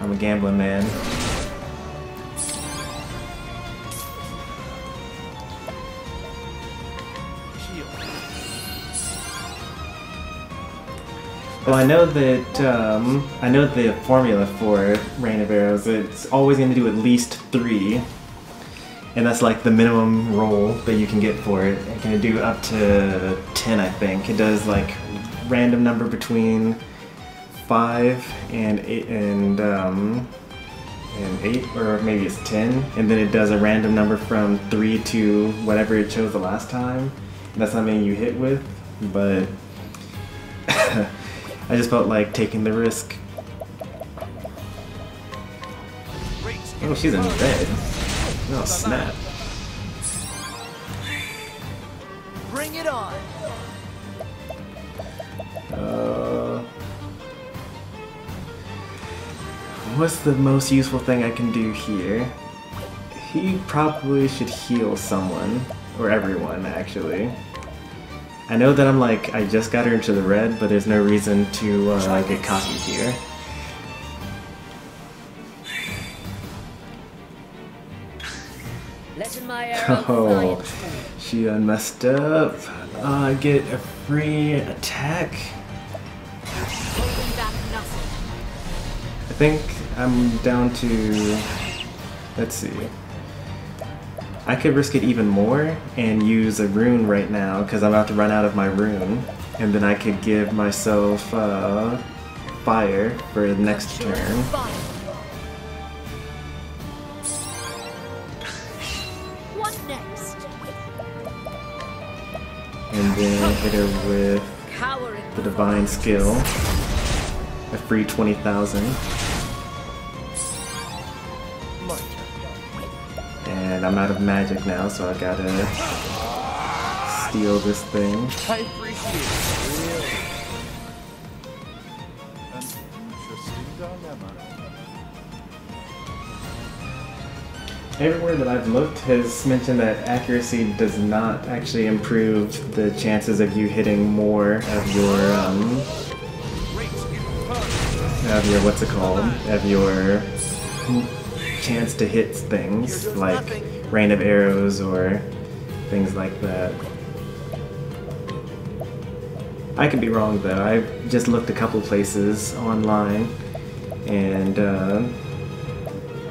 I'm a gambling man. Well, I know that I know the formula for Rain of Arrows. It's always going to do at least 3, and that's like the minimum roll that you can get for it. It can do up to 10, I think. It does like random number between 5 and 8 and 8, or maybe it's 10, and then it does a random number from 3 to whatever it chose the last time. And that's not many you hit with, but I just felt like taking the risk. Oh, she's in red. Oh, snap. Bring it on. What's the most useful thing I can do here? He probably should heal someone, or everyone actually. I know that I'm like, I just got her into the red, but there's no reason to get cocky here. Oh, she done messed up. I get a free attack. I think I'm down to, let's see. I could risk it even more and use a rune right now because I'm about to run out of my rune, and then I could give myself fire for the next turn. What next? And then hit her with the divine skill, a free 20,000. And I'm out of magic now, so I gotta steal this thing. I appreciate it. Really. An interesting dilemma. Everywhere that I've looked has mentioned that accuracy does not actually improve the chances of you hitting more of your what's it called? Of your chance to hit things like rain of arrows or things like that. I could be wrong though. I've just looked a couple places online, and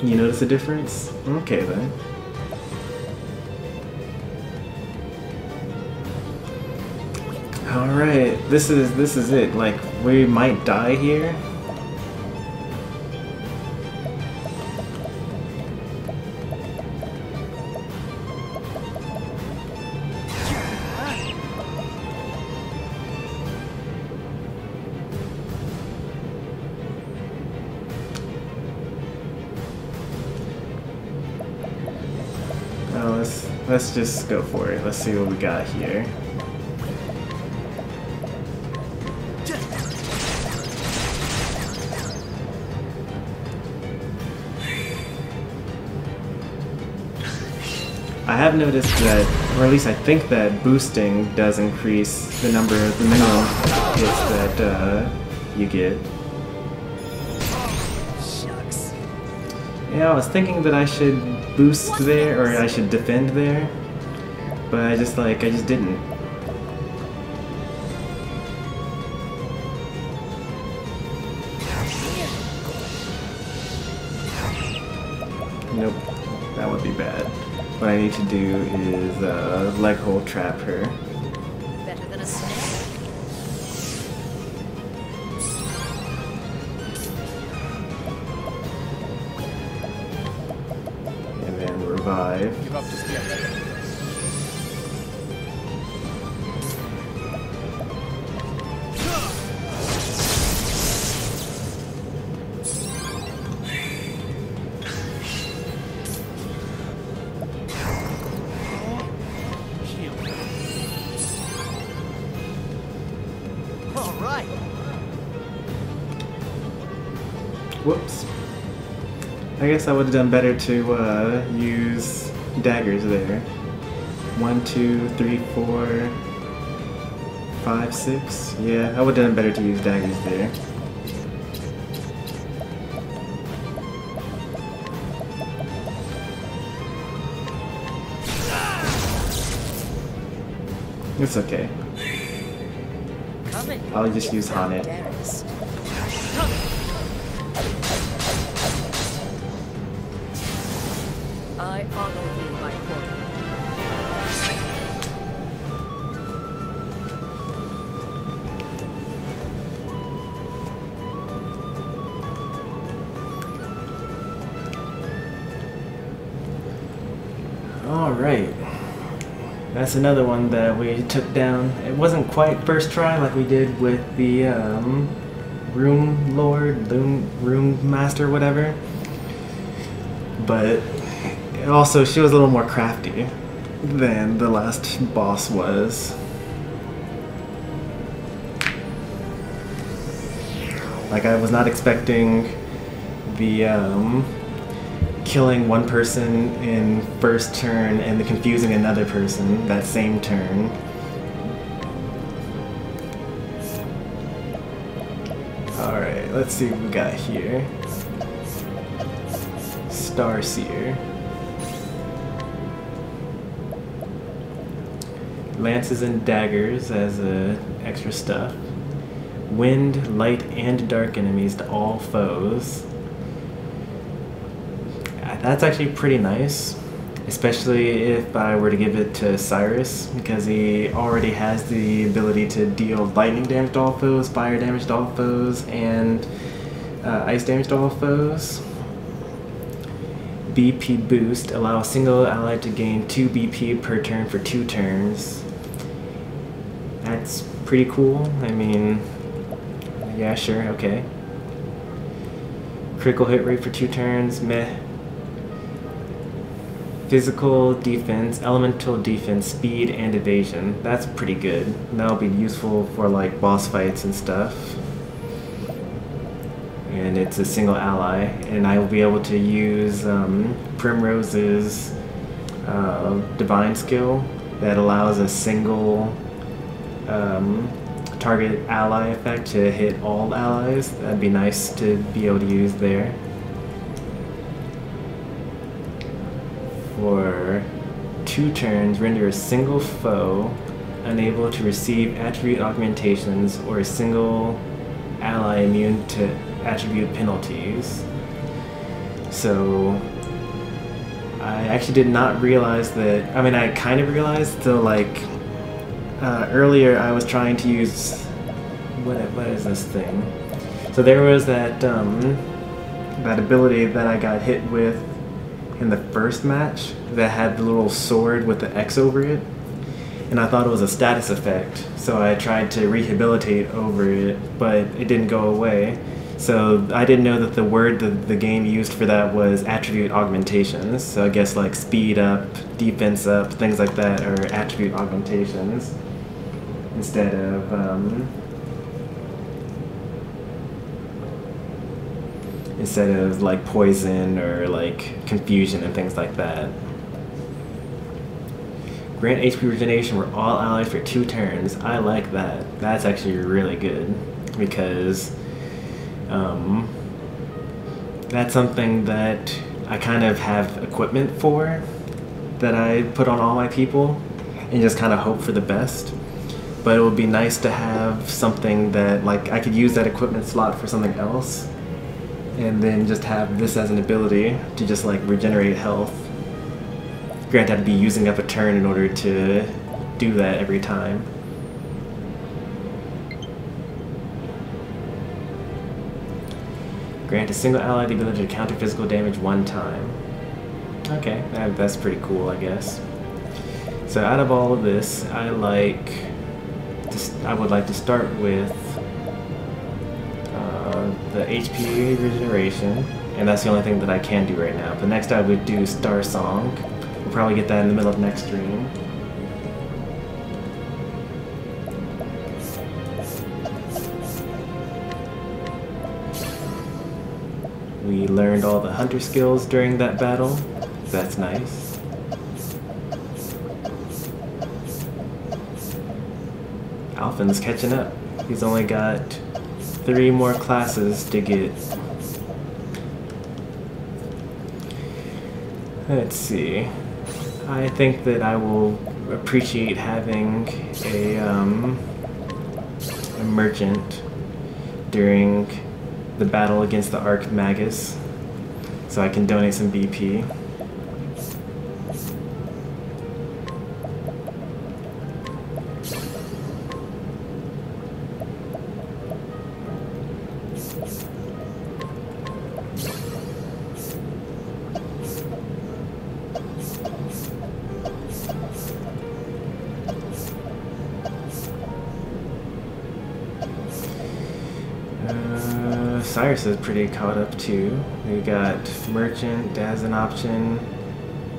you notice a difference? Okay then. Alright, this is it. Like, we might die here. Oh, let's just go for it. Let's see what we got here. I have noticed that, or at least I think that boosting does increase the number of the minimum hits that you get. Shucks. Yeah, I was thinking that I should boost there, or I should defend there, but I just didn't. Nope, that would be bad. What I need to do is leg hold trap her. Better than a snake. And then revive. Give up just yet. Whoops. I guess I would have done better to use daggers there. 1, 2, 3, 4, 5, 6. Yeah, I would have done better to use daggers there. It's okay. I'll just use Haunted. I honor thee, my portal. Alright. That's another one that we took down. It wasn't quite first try like we did with the Room Lord, Room Master, whatever. But also, she was a little more crafty than the last boss was. Like, I was not expecting the killing one person in first turn and the confusing another person that same turn. Alright, let's see what we got here. Starseer. Lances and daggers as extra stuff. Wind, light, and dark enemies to all foes. That's actually pretty nice, especially if I were to give it to Cyrus, because he already has the ability to deal lightning damage to all foes, fire damage to all foes, and ice damage to all foes. BP boost, allow a single ally to gain 2 BP per turn for 2 turns. That's pretty cool. I mean, yeah, sure, okay. Critical hit rate for 2 turns, meh. Physical defense, elemental defense, speed, and evasion. That's pretty good. That'll be useful for like boss fights and stuff. And it's a single ally, and I will be able to use Primrose's divine skill that allows a single target ally effect to hit all allies. That'd be nice to be able to use there. For 2 turns, render a single foe unable to receive attribute augmentations, or a single ally immune to attribute penalties. So I actually did not realize that. I mean, I kind of realized, so like earlier I was trying to use what is this thing? So there was that that ability that I got hit with in the first match that had the little sword with the X over it, and I thought it was a status effect, so I tried to rehabilitate over it, but it didn't go away. So I didn't know that the word that the game used for that was attribute augmentations. So I guess like speed up, defense up, things like that are attribute augmentations instead of like poison or like confusion and things like that. Grant HP regeneration for all allies for 2 turns. I like that. That's actually really good because that's something that I kind of have equipment for that I put on all my people and just kind of hope for the best. But it would be nice to have something that like I could use that equipment slot for something else and then just have this as an ability to just like regenerate health. Granted, I'd be using up a turn in order to do that every time. Grant a single ally the ability to counter physical damage 1 time. Okay, that's pretty cool, I guess. So out of all of this, I would like to start with the HP regeneration, and that's the only thing that I can do right now. But next I would do Star Song. We'll probably get that in the middle of next stream. We learned all the hunter skills during that battle. That's nice. Alphin's catching up. He's only got 3 more classes to get. Let's see. I think that I will appreciate having a merchant during the battle against the Archmagus, so I can donate some BP. Cyrus is pretty caught up too. We got Merchant as an option.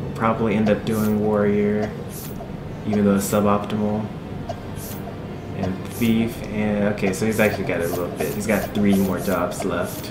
We'll probably end up doing Warrior, even though it's suboptimal. And Thief, and okay, so he's actually got a little bit. He's got 3 more jobs left.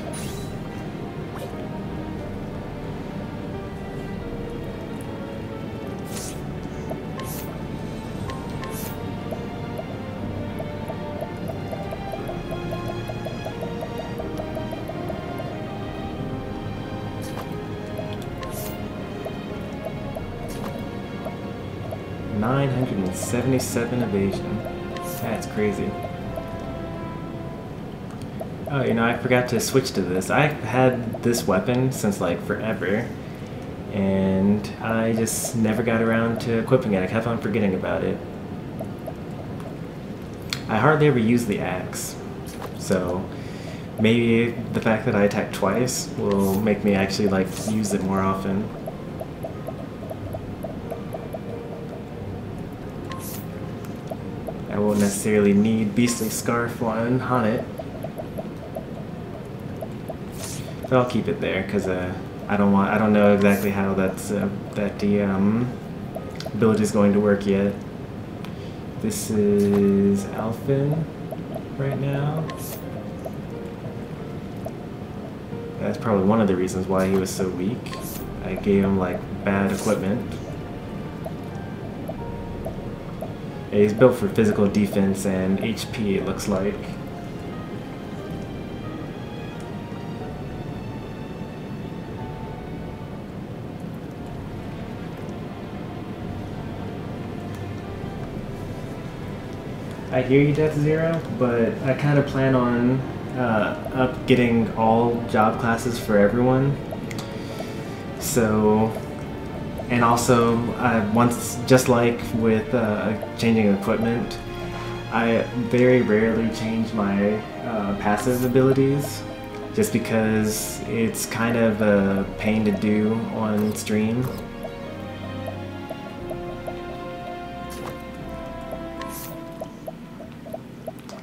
.977 evasion. That's crazy. Oh, you know, I forgot to switch to this. I've had this weapon since like forever, and I just never got around to equipping it. I kept on forgetting about it. I hardly ever use the axe, so maybe the fact that I attack twice will make me actually like use it more often. I won't necessarily need Beastly Scarf on it, but I'll keep it there because I don't know exactly how that the ability is going to work yet. This is Alphin right now. That's probably one of the reasons why he was so weak. I gave him like bad equipment. He's built for physical defense and HP, it looks like. I hear you, Death Zero, but I kind of plan on getting all job classes for everyone. So, and also, once, just like with changing equipment, I very rarely change my passive abilities, just because it's kind of a pain to do on stream.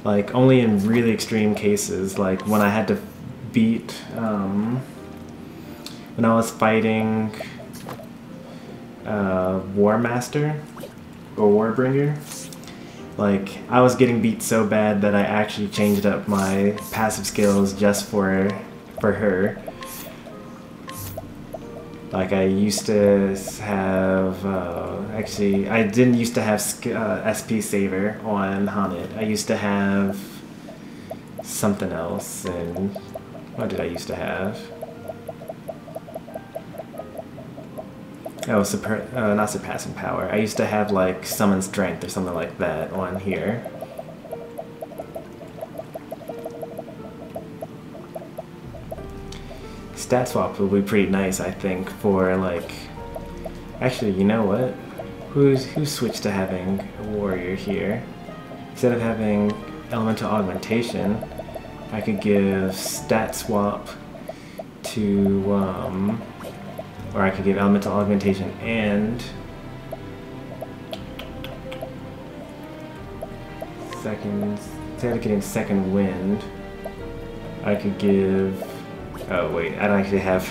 Like, only in really extreme cases, like when I had to beat, when I was fighting War Master, or Warbringer, like, I was getting beat so bad that I actually changed up my passive skills just for her. Like, I used to have, actually, I didn't used to have SP Saver on Haunted. I used to have something else, and what did I used to have? Oh, not Surpassing Power. I used to have, like, Summon Strength or something like that on here. Stat swap will be pretty nice, I think, for, like... Actually, you know what? Who switched to having a warrior here? Instead of having elemental augmentation, I could give stat swap to, or I could give elemental augmentation and instead of getting second wind, I could give, oh wait, I don't actually have,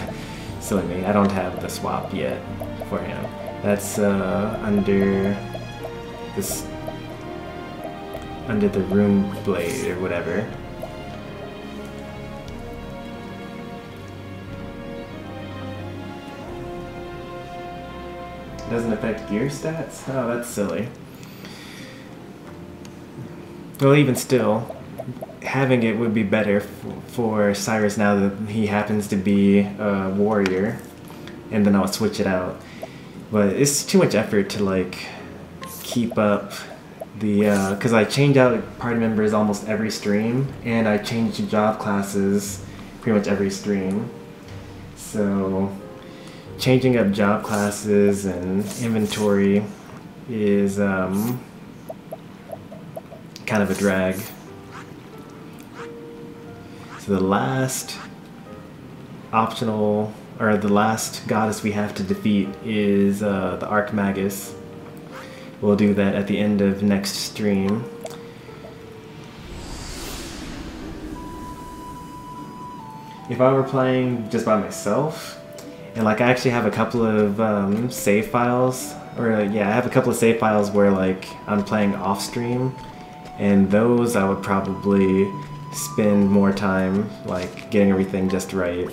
silly me, I don't have the swap yet for him. That's under this, under the rune blade or whatever. Doesn't affect gear stats? Oh, that's silly. Well, even still, having it would be better for Cyrus now that he happens to be a warrior, and then I'll switch it out. But it's too much effort to, like, keep up the, because I change out party members almost every stream, and I change job classes pretty much every stream. So changing up job classes and inventory is kind of a drag. So the last optional, or the last goddess we have to defeat is the Archmagus. We'll do that at the end of next stream. If I were playing just by myself, and like I actually have a couple of save files, or yeah, I have a couple of save files where like I'm playing off stream, and those I would probably spend more time like getting everything just right.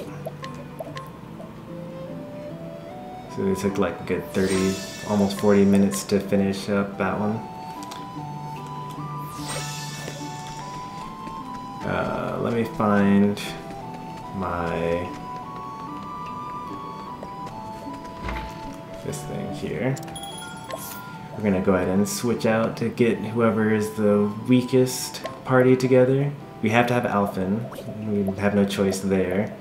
So it took like a good 30, almost 40 minutes to finish up that one. Let me find my this thing here. We're gonna go ahead and switch out to get whoever is the weakest party together. We have to have Alphen. We have no choice there.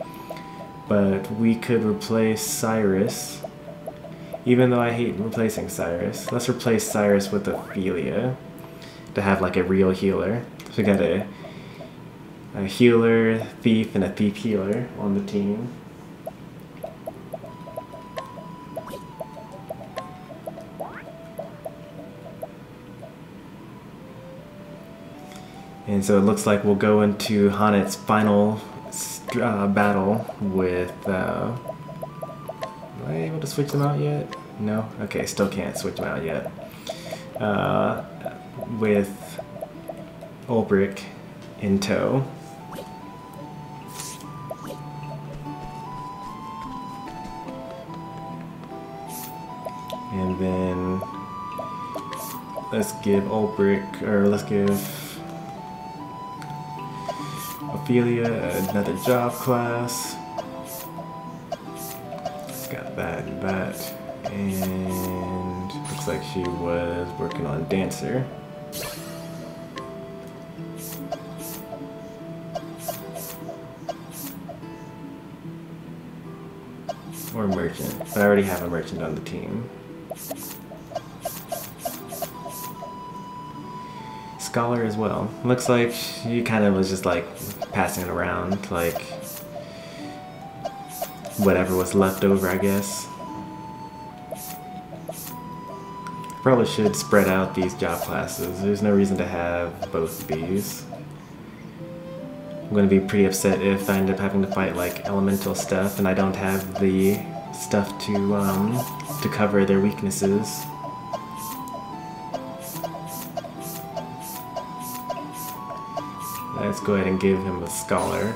But we could replace Cyrus. Even though I hate replacing Cyrus. Let's replace Cyrus with Ophilia to have like a real healer. So we got a healer, thief, and a thief healer on the team. And so it looks like we'll go into Hanet's final battle with... am I able to switch them out yet? No? Okay, still can't switch them out yet. With Ulbrich in tow. And then let's give Ulbrich, or let's give Ophilia another job class. Got that and that. And looks like she was working on Dancer. Or merchant. But I already have a merchant on the team. Scholar as well. Looks like she kind of was just like passing it around, like whatever was left over, I guess. Probably should spread out these job classes. There's no reason to have both of these. I'm going to be pretty upset if I end up having to fight like elemental stuff and I don't have the stuff to cover their weaknesses. Let's go ahead and give him a scholar.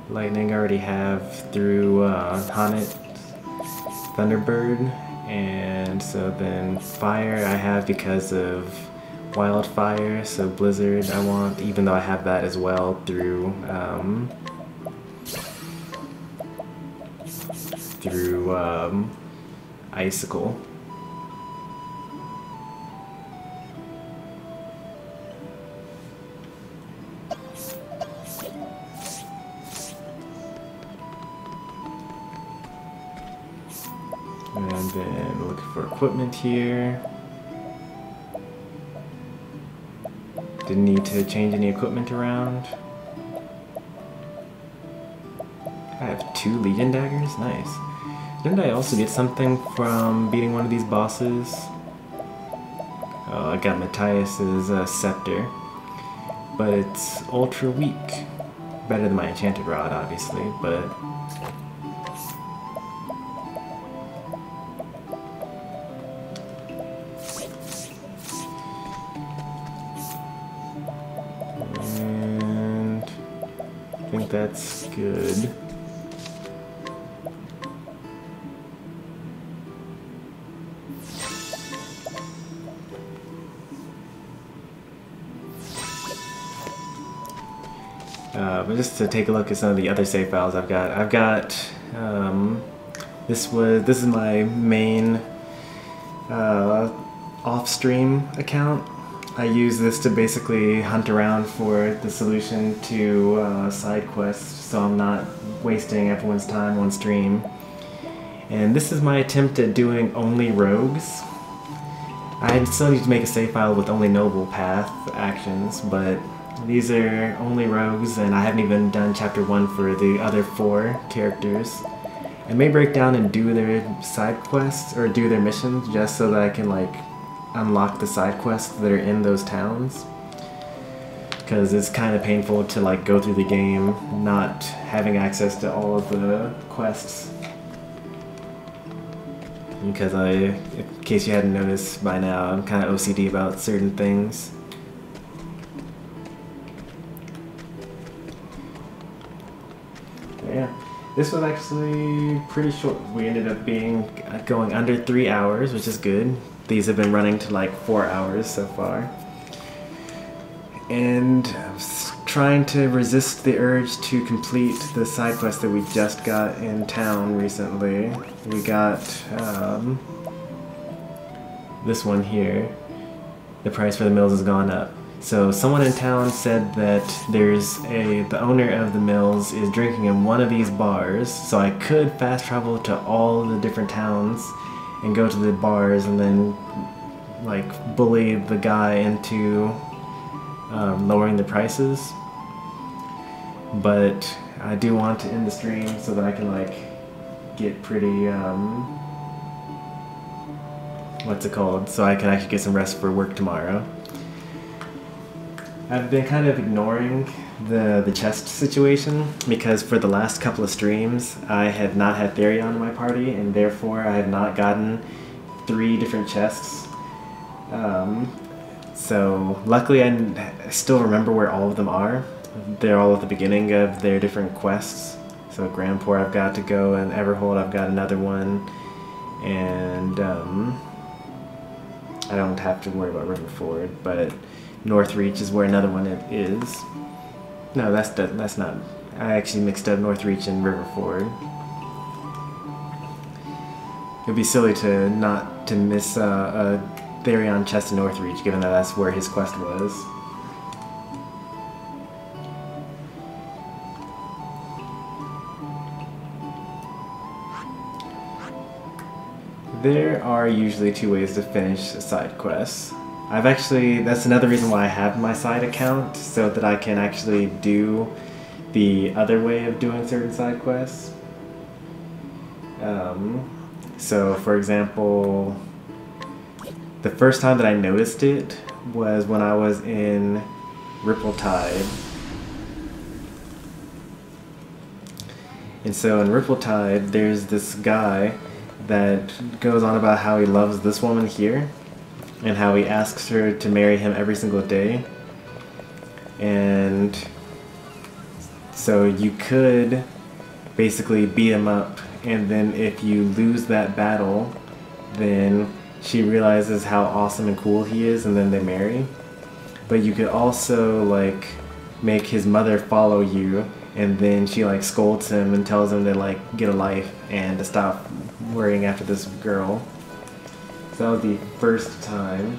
Lightning I already have through Haunted, Thunderbird, and so then Fire I have because of Wildfire, so Blizzard I want, even though I have that as well through Icicle. And then looking for equipment here. Didn't need to change any equipment around. I have 2 Legion daggers? Nice. Didn't I also get something from beating one of these bosses? Oh, I got Matthias's scepter. But it's ultra weak. Better than my enchanted rod, obviously, but... And... I think that's good. But just to take a look at some of the other save files I've got this is my main off-stream account. I use this to basically hunt around for the solution to side quests, so I'm not wasting everyone's time on stream. And this is my attempt at doing only rogues. I still need to make a save file with only noble path actions, but these are only rogues, and I haven't even done chapter 1 for the other 4 characters. I may break down and do their side quests, or do their missions, just so that I can like unlock the side quests that are in those towns. Because it's kind of painful to like go through the game not having access to all of the quests. Because in case you hadn't noticed by now, I'm kind of OCD about certain things. Yeah, this was actually pretty short. We ended up going under 3 hours, which is good. These have been running to like 4 hours so far. And I was trying to resist the urge to complete the side quest that we just got in town recently. We got this one here. The price for the mills has gone up. So someone in town said that the owner of the mills is drinking in one of these bars, so I could fast travel to all the different towns and go to the bars and then like bully the guy into lowering the prices. But I do want to end the stream so that I can like get pretty what's it called, so I can actually get some rest for work tomorrow. I've been kind of ignoring the chest situation because for the last couple of streams I had not had Therion in my party, and therefore I had not gotten 3 different chests. So luckily I still remember where all of them are. They're all at the beginning of their different quests. So Grandport I've got to go, and Everhold I've got another one, and I don't have to worry about Riverford, but Northreach is where another one is. No, that's not. I actually mixed up Northreach and Riverford. It'd be silly to not miss a Therion chest in Northreach, given that that's where his quest was. There are usually two ways to finish side quests. That's another reason why I have my side account, so that I can actually do the other way of doing certain side quests. So for example, the first time that I noticed it was when I was in Ripple-Tide. And so in Ripple-Tide, there's this guy that goes on about how he loves this woman here, and how he asks her to marry him every single day. And so you could basically beat him up, and then if you lose that battle, then she realizes how awesome and cool he is, and then they marry. But you could also like make his mother follow you, and then she like scolds him and tells him to like get a life and to stop worrying after this girl. So that was the first time.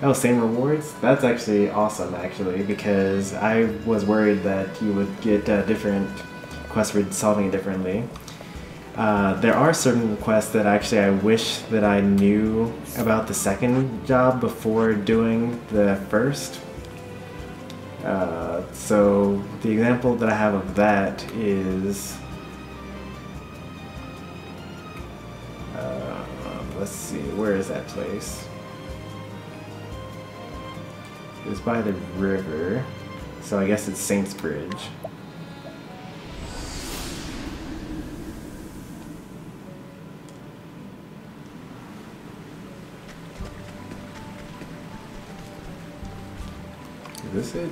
Oh, same rewards? That's actually awesome, actually, because I was worried that you would get different quests for solving it differently. There are certain quests that actually I wish that I knew about the second job before doing the first. So the example that I have of that is... let's see, where is that place? It's by the river, so I guess it's Saints Bridge. Is this it?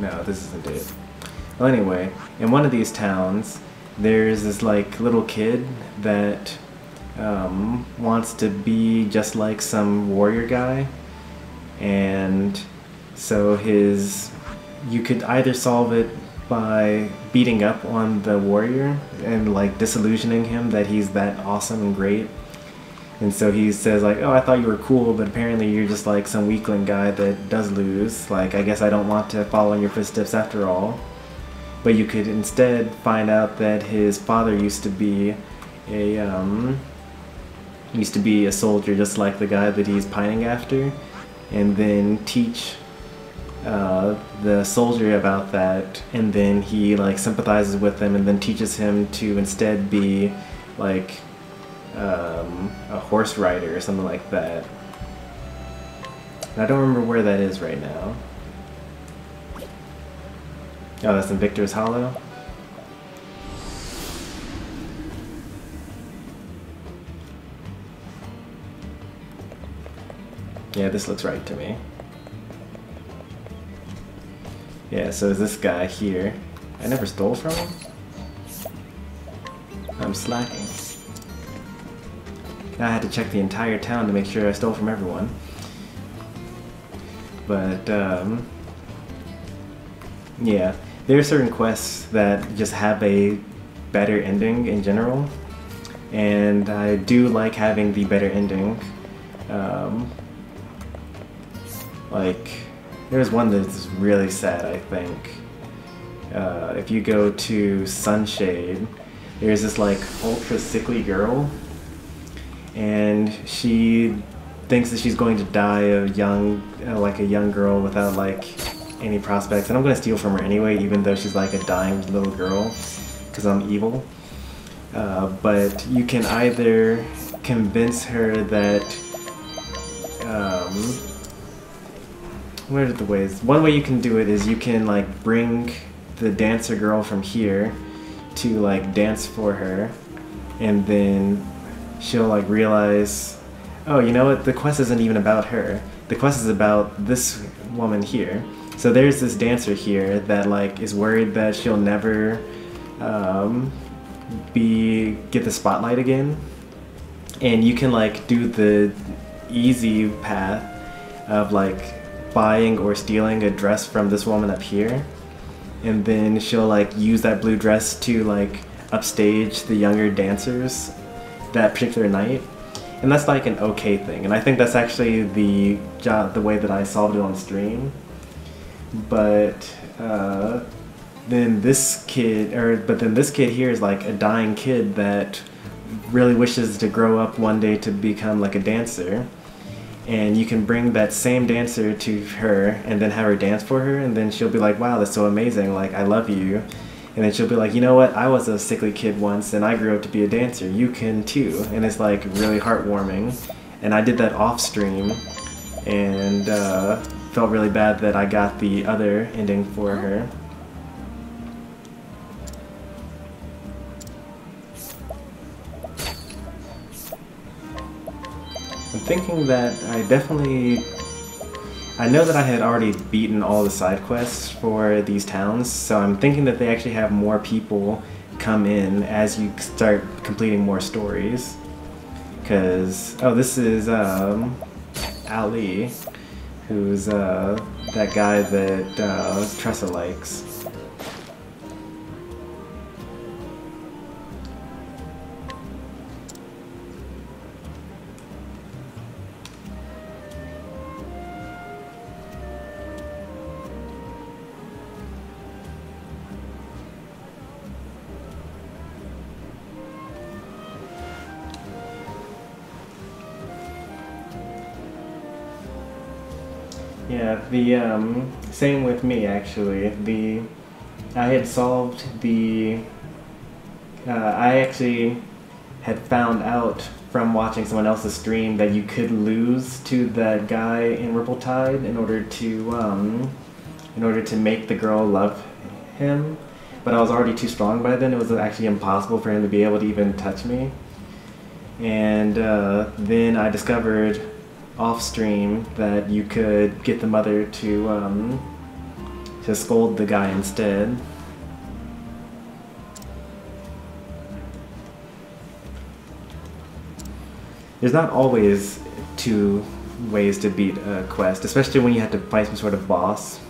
No, this isn't it. Well, anyway, in one of these towns, there's this like little kid that wants to be just like some warrior guy, and so you could either solve it by beating up on the warrior and like disillusioning him that he's that awesome and great. And so he says like, oh, I thought you were cool, but apparently you're just like some weakling guy that does lose. Like, I guess I don't want to follow in your footsteps after all. But you could instead find out that his father used to be a soldier just like the guy that he's pining after, and then teach the soldier about that, and then he like sympathizes with him and then teaches him to instead be like a horse rider or something like that. And I don't remember where that is right now. Oh, that's in Victor's Hollow? Yeah, this looks right to me. Yeah, so is this guy here. I never stole from him? I'm slacking. I had to check the entire town to make sure I stole from everyone. But, yeah. There are certain quests that just have a better ending in general. And I do like having the better ending. Like, there's one that's really sad, I think. If you go to Sunshade, there's this like ultra sickly girl, and she thinks that she's going to die a young girl without like any prospects. And I'm going to steal from her anyway, even though she's like a dying little girl, because I'm evil. But you can either convince her that what are the ways? One way you can do it is you can like bring the dancer girl from here to like dance for her, and then she'll like realize, oh, you know what, the quest isn't even about her. The quest is about this woman here. So there's this dancer here that like is worried that she'll never get the spotlight again. And you can like do the easy path of like buying or stealing a dress from this woman up here, and then she'll like use that blue dress to like upstage the younger dancers that particular night. And that's like an okay thing, and I think that's actually the way that I solved it on stream. But then this kid here is like a dying kid that really wishes to grow up one day to become like a dancer. And you can bring that same dancer to her and then have her dance for her, and then she'll be like, wow, that's so amazing, like, I love you. And then she'll be like, you know what, I was a sickly kid once and I grew up to be a dancer, you can too. And it's like really heartwarming. And I did that off stream and felt really bad that I got the other ending for her. I'm thinking that I know that I had already beaten all the side quests for these towns, so I'm thinking that they actually have more people come in as you start completing more stories. Because, oh, this is Ali, who's that guy that Tressa likes. Yeah, the same with me actually. I had solved I actually had found out from watching someone else's stream that you could lose to that guy in Ripple-Tide in order to make the girl love him. But I was already too strong by then. It was actually impossible for him to be able to even touch me. And then I discovered off stream that you could get the mother to scold the guy instead. There's not always two ways to beat a quest, especially when you have to fight some sort of boss.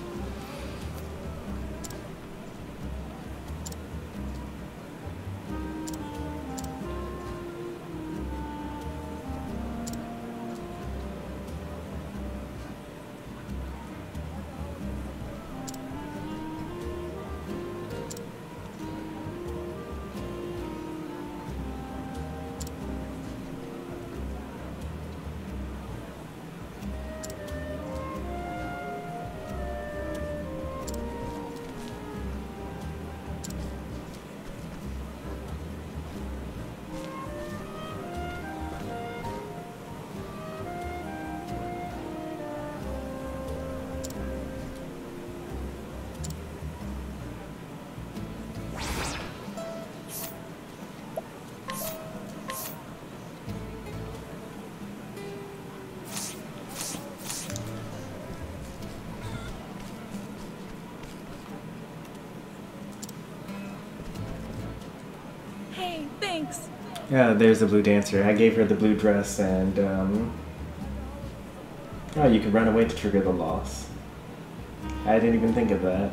Thanks. Yeah, there's the blue dancer. I gave her the blue dress and, oh, you can run away to trigger the loss. I didn't even think of that.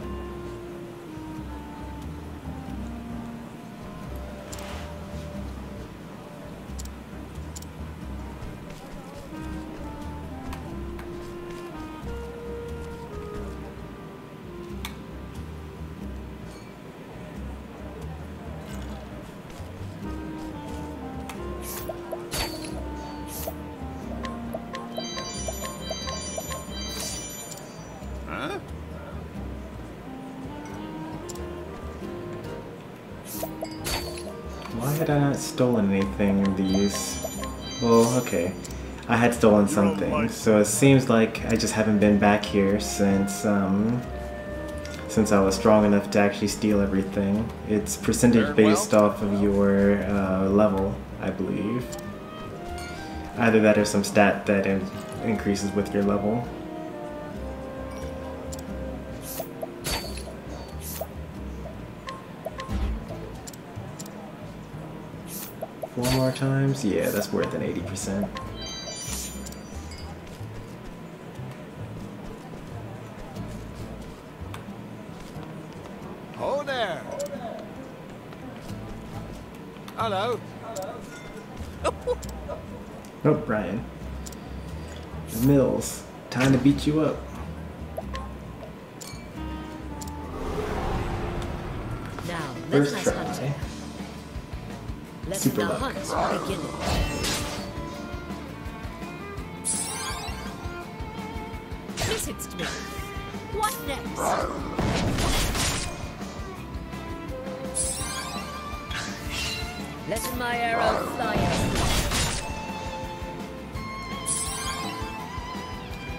Why had I not stolen anything in these? Well, okay. I had stolen something, so it seems like I just haven't been back here since I was strong enough to actually steal everything. It's percentage based off of your level, I believe. Either that or some stat that increases with your level. Four more times? Yeah, that's worth an 80%. Oh there! Hello. Oh, Brian. Mills, time to beat you up. First Let us try. hunt. Let Super the luck. hunt begin. Visits me. What next? Let my arrow fly out.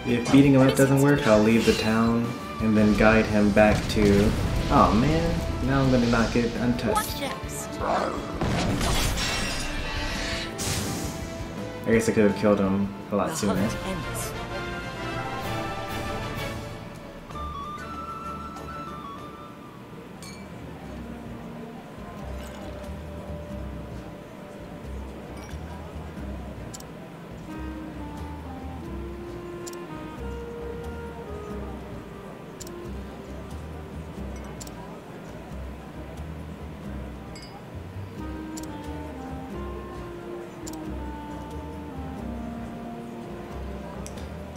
If beating him up doesn't work, I'll leave the town and then guide him back to... Oh man, now I'm gonna not get untouched. What next? I guess I could have killed him a lot The sooner. hunt ends.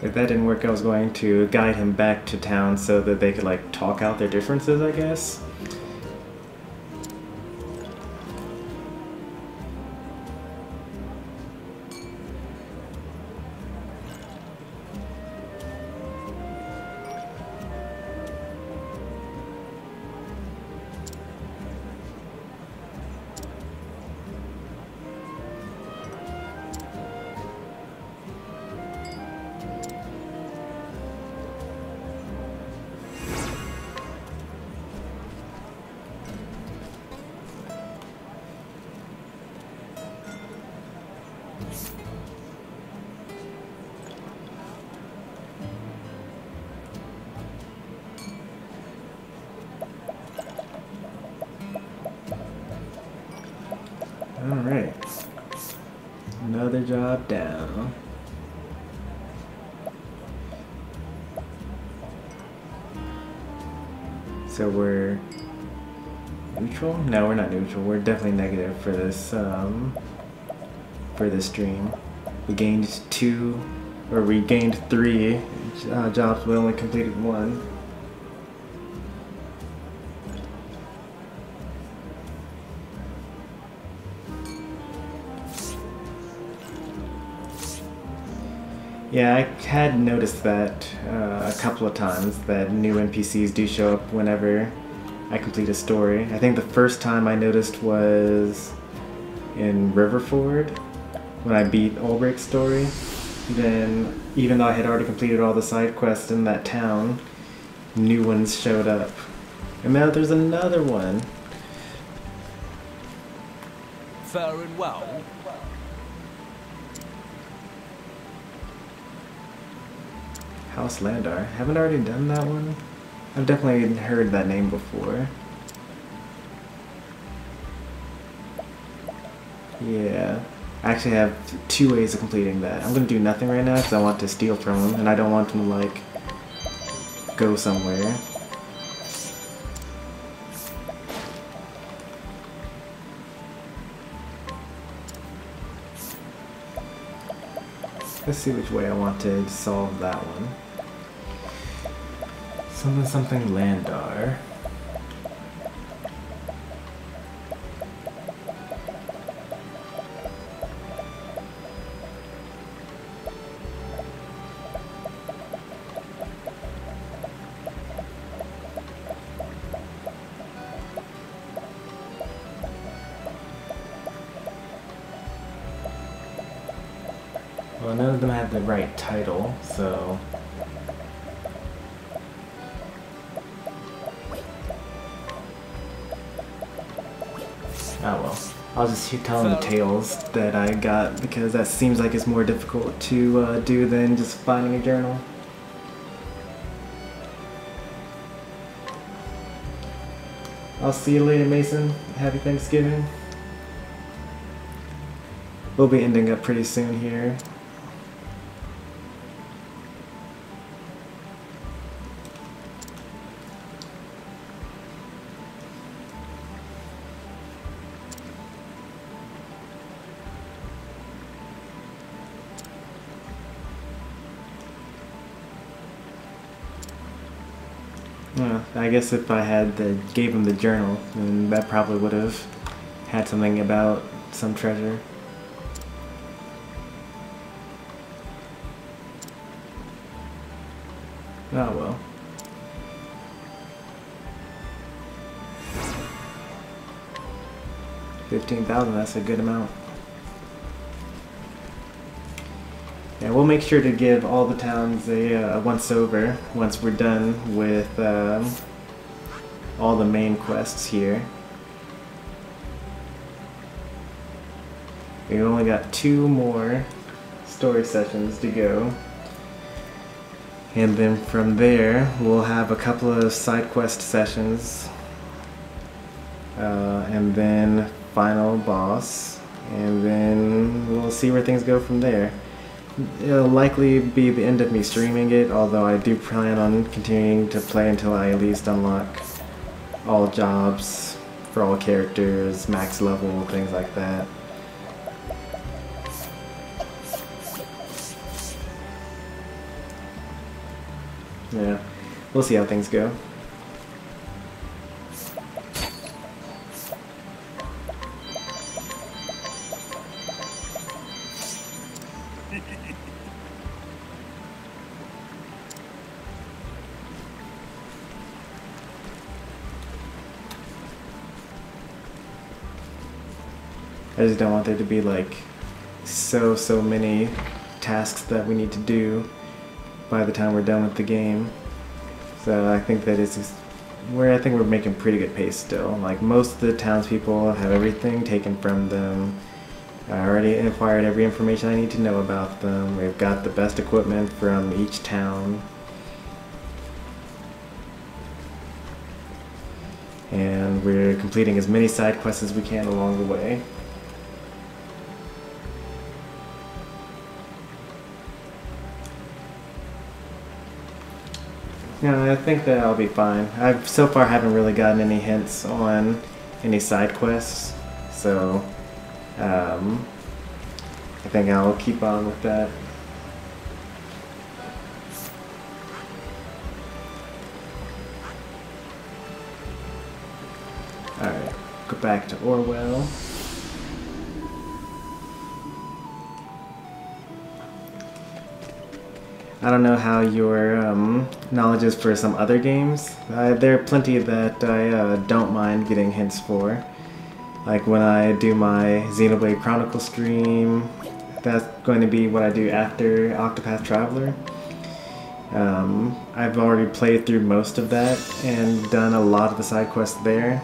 If that didn't work, I was going to guide him back to town so that they could like talk out their differences, I guess. Alright. Another job down. So we're neutral? No, we're not neutral. We're definitely negative for this stream. We gained 3 jobs, we only completed 1. Yeah, I had noticed that a couple of times, that new NPCs do show up whenever I complete a story. I think the first time I noticed was in Riverford, when I beat Ulbricht's story. Then, even though I had already completed all the side quests in that town, new ones showed up. And now there's another one. Faring well. House Landar. Haven't I already done that one? I've definitely heard that name before. Yeah. I actually have 2 ways of completing that. I'm gonna do nothing right now because I want to steal from him and I don't want him to like go somewhere. Let's see which way I want to solve that one. Something Landar. Well, none of them had the right title, so... Oh well. I'll just keep telling the tales that I got, because that seems like it's more difficult to do than just finding a journal. I'll see you later, Mason. Happy Thanksgiving. We'll be ending up pretty soon here. Well, I guess if I had gave him the journal, then that probably would have had something about some treasure. Oh well. $15,000, that's a good amount. Yeah, we'll make sure to give all the towns a once-over once we're done with all the main quests here. We've only got 2 more story sessions to go. And then from there, we'll have a couple of side quest sessions. And then final boss. And then we'll see where things go from there. It'll likely be the end of me streaming it, although I do plan on continuing to play until I at least unlock all jobs for all characters, max level, things like that. Yeah, we'll see how things go. I just don't want there to be like so many tasks that we need to do by the time we're done with the game. So I think that it's just I think we're making pretty good pace still. Like most of the townspeople have everything taken from them. I already acquired every information I need to know about them. We've got the best equipment from each town. And we're completing as many side quests as we can along the way. Yeah, I think that I'll be fine. I've so far haven't really gotten any hints on any side quests, so I think I'll keep on with that. Alright, go back to Orwell. I don't know how your knowledge is for some other games. There are plenty that I don't mind getting hints for. Like when I do my Xenoblade Chronicles stream, that's going to be what I do after Octopath Traveler. I've already played through most of that and done a lot of the side quests there.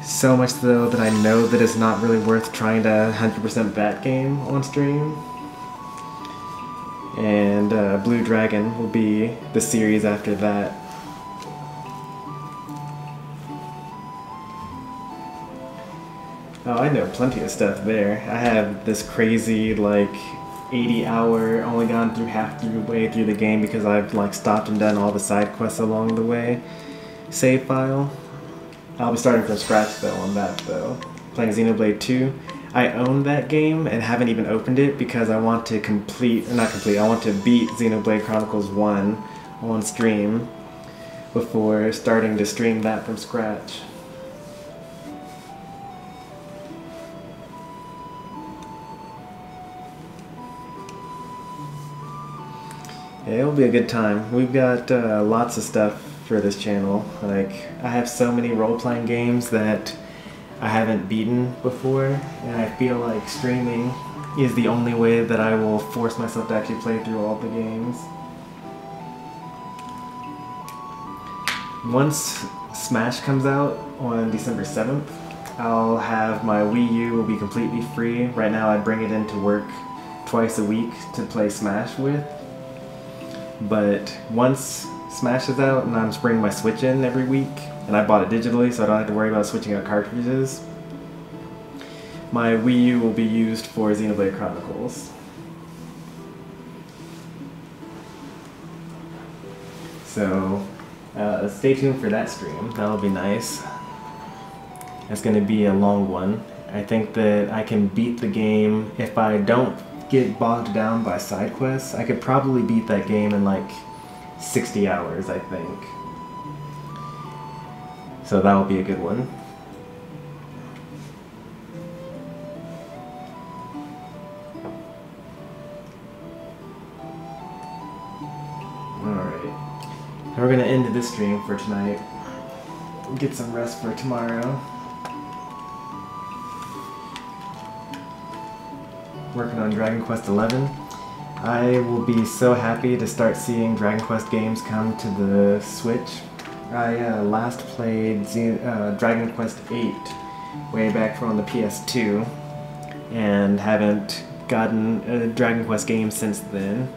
So much though that I know that it's not really worth trying to 100% that game on stream. And Blue Dragon will be the series after that. Oh, I know plenty of stuff there. I have this crazy, like, 80-hour, only gone through half the way through the game because I've, like, stopped and done all the side quests along the way. Save file. I'll be starting from scratch, though, on that, though. Playing Xenoblade 2. I own that game and haven't even opened it because I want to I want to beat Xenoblade Chronicles 1 on stream before starting to stream that from scratch. Yeah, it'll be a good time. We've got lots of stuff for this channel. Like, I have so many role-playing games that I haven't beaten before, and I feel like streaming is the only way that I will force myself to actually play through all the games. Once Smash comes out on December 7th, I'll have my Wii U will be completely free. Right now I bring it into work twice a week to play Smash with. But once Smash is out and I'm just bringing my Switch in every week, and I bought it digitally so I don't have to worry about switching out cartridges, my Wii U will be used for Xenoblade Chronicles. So stay tuned for that stream. That'll be nice. It's going to be a long one. I think that I can beat the game if I don't get bogged down by side quests. I could probably beat that game in like 60 hours, I think. So that will be a good one. Alright. Now we're going to end this stream for tonight. Get some rest for tomorrow. Working on Dragon Quest XI. I will be so happy to start seeing Dragon Quest games come to the Switch. I last played Dragon Quest VIII way back from the PS2 and haven't gotten a Dragon Quest game since then.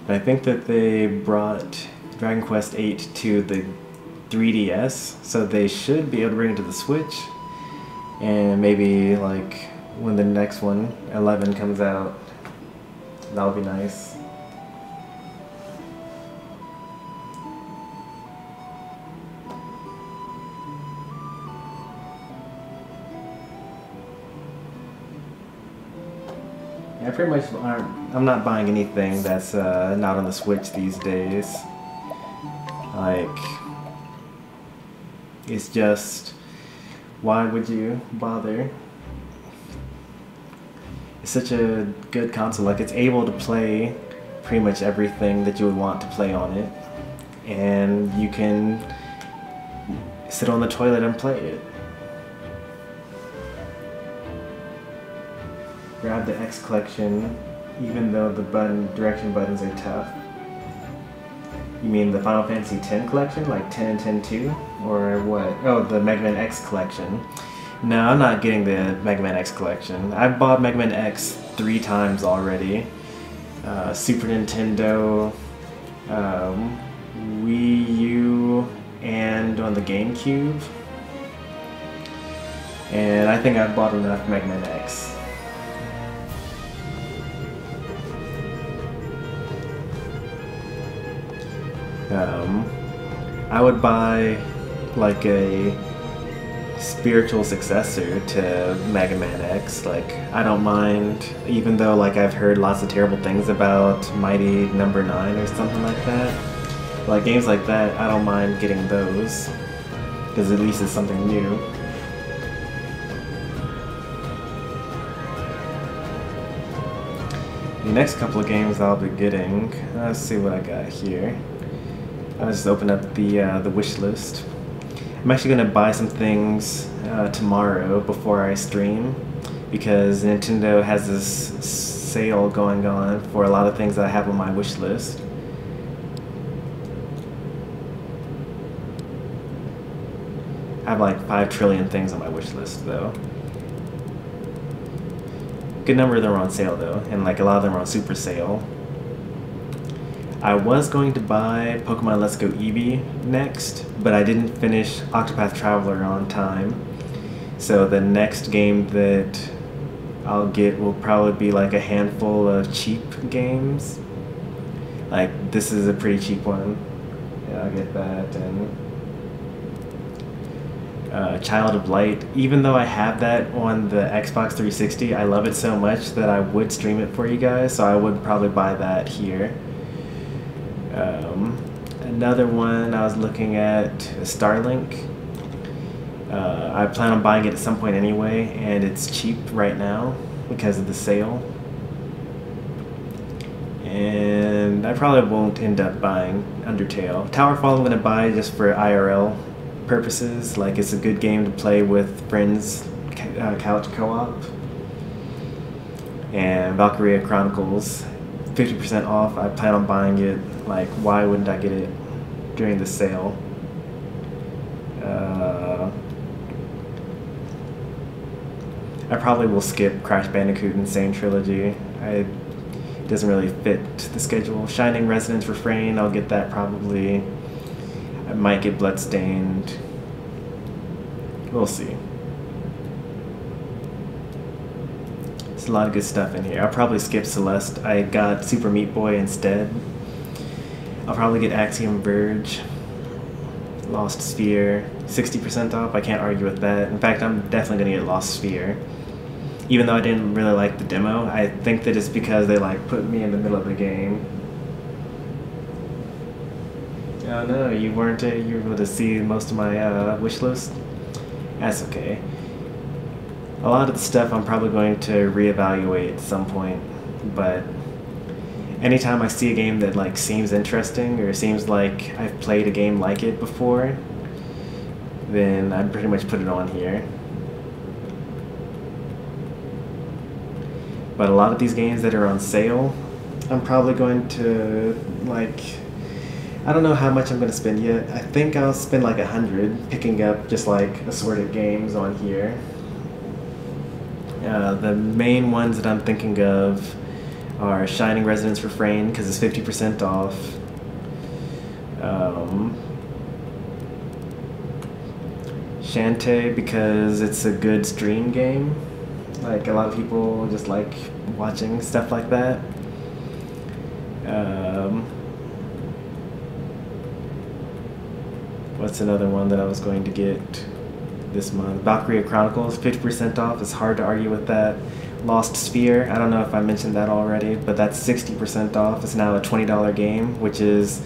But I think that they brought Dragon Quest VIII to the 3DS, so they should be able to bring it to the Switch. And maybe like when the next one, 11, comes out, that'll be nice. I pretty much I'm not buying anything that's not on the Switch these days. Like, it's just, why would you bother? It's such a good console. Like, it's able to play pretty much everything that you would want to play on it, and you can sit on the toilet and play it. Grab the X collection, even though the direction buttons are tough. You mean the Final Fantasy X collection, like 10 and 10-2? Or what? Oh, the Mega Man X collection. No, I'm not getting the Mega Man X collection. I've bought Mega Man X 3 times already. Super Nintendo, Wii U, and on the GameCube. And I think I've bought enough Mega Man X. I would buy like a spiritual successor to Mega Man X. Like, I don't mind, even though like I've heard lots of terrible things about Mighty Number 9 or something like that. Like games like that, I don't mind getting those, because at least it's something new. The next couple of games I'll be getting, let's see what I got here. I'll just open up the wish list. I'm actually going to buy some things tomorrow before I stream, because Nintendo has this sale going on for a lot of things that I have on my wish list. I have like 5 trillion things on my wish list though. Good number of them are on sale though, and like a lot of them are on super sale. I was going to buy Pokemon Let's Go Eevee next, but I didn't finish Octopath Traveler on time. So the next game that I'll get will probably be like a handful of cheap games. Like, this is a pretty cheap one. Yeah, I'll get that. And Child of Light. Even though I have that on the Xbox 360, I love it so much that I would stream it for you guys, so I would probably buy that here. Another one I was looking at, Starlink. I plan on buying it at some point anyway, and it's cheap right now because of the sale. And I probably won't end up buying Undertale. Towerfall I'm going to buy just for IRL purposes, like it's a good game to play with friends, couch co-op. And Valkyria Chronicles, 50% off. I plan on buying it. Like, why wouldn't I get it during the sale? I probably will skip Crash Bandicoot Insane Trilogy. It doesn't really fit the schedule. Shining Resonance Refrain, I'll get that probably. I might get Bloodstained. We'll see. There's a lot of good stuff in here. I'll probably skip Celeste. I got Super Meat Boy instead. I'll probably get Axiom Verge. Lost Sphere. 60% off. I can't argue with that. In fact, I'm definitely going to get Lost Sphere. Even though I didn't really like the demo, I think that it's because they like put me in the middle of the game. Oh no, you weren't you were able to see most of my wish list? That's okay. A lot of the stuff I'm probably going to reevaluate at some point, but anytime I see a game that like seems interesting or seems like I've played a game like it before, then I pretty much put it on here. But a lot of these games that are on sale, I'm probably going to, like, I don't know how much I'm going to spend yet. I think I'll spend like 100 picking up just like assorted games on here. The main ones that I'm thinking of are Shining Resonance Refrain because it's 50% off. Shantae because it's a good stream game. Like, a lot of people just like watching stuff like that. What's another one that I was going to get this month? Valkyria Chronicles, 50% off. It's hard to argue with that. Lost Sphere, I don't know if I mentioned that already, but that's 60% off. It's now a $20 game, which is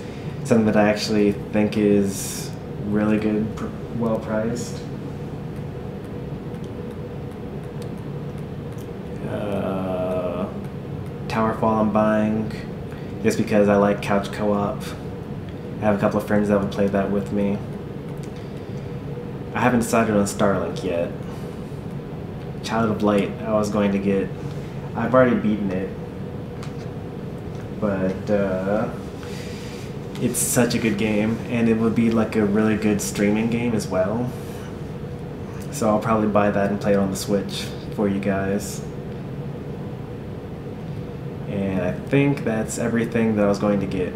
something that I actually think is really good, well priced. Towerfall I'm buying just because I like couch co-op. I have a couple of friends that would play that with me. I haven't decided on Starlink yet. Child of Light I was going to get. I've already beaten it. But it's such a good game, and it would be like a really good streaming game as well. So I'll probably buy that and play it on the Switch for you guys. And I think that's everything that I was going to get.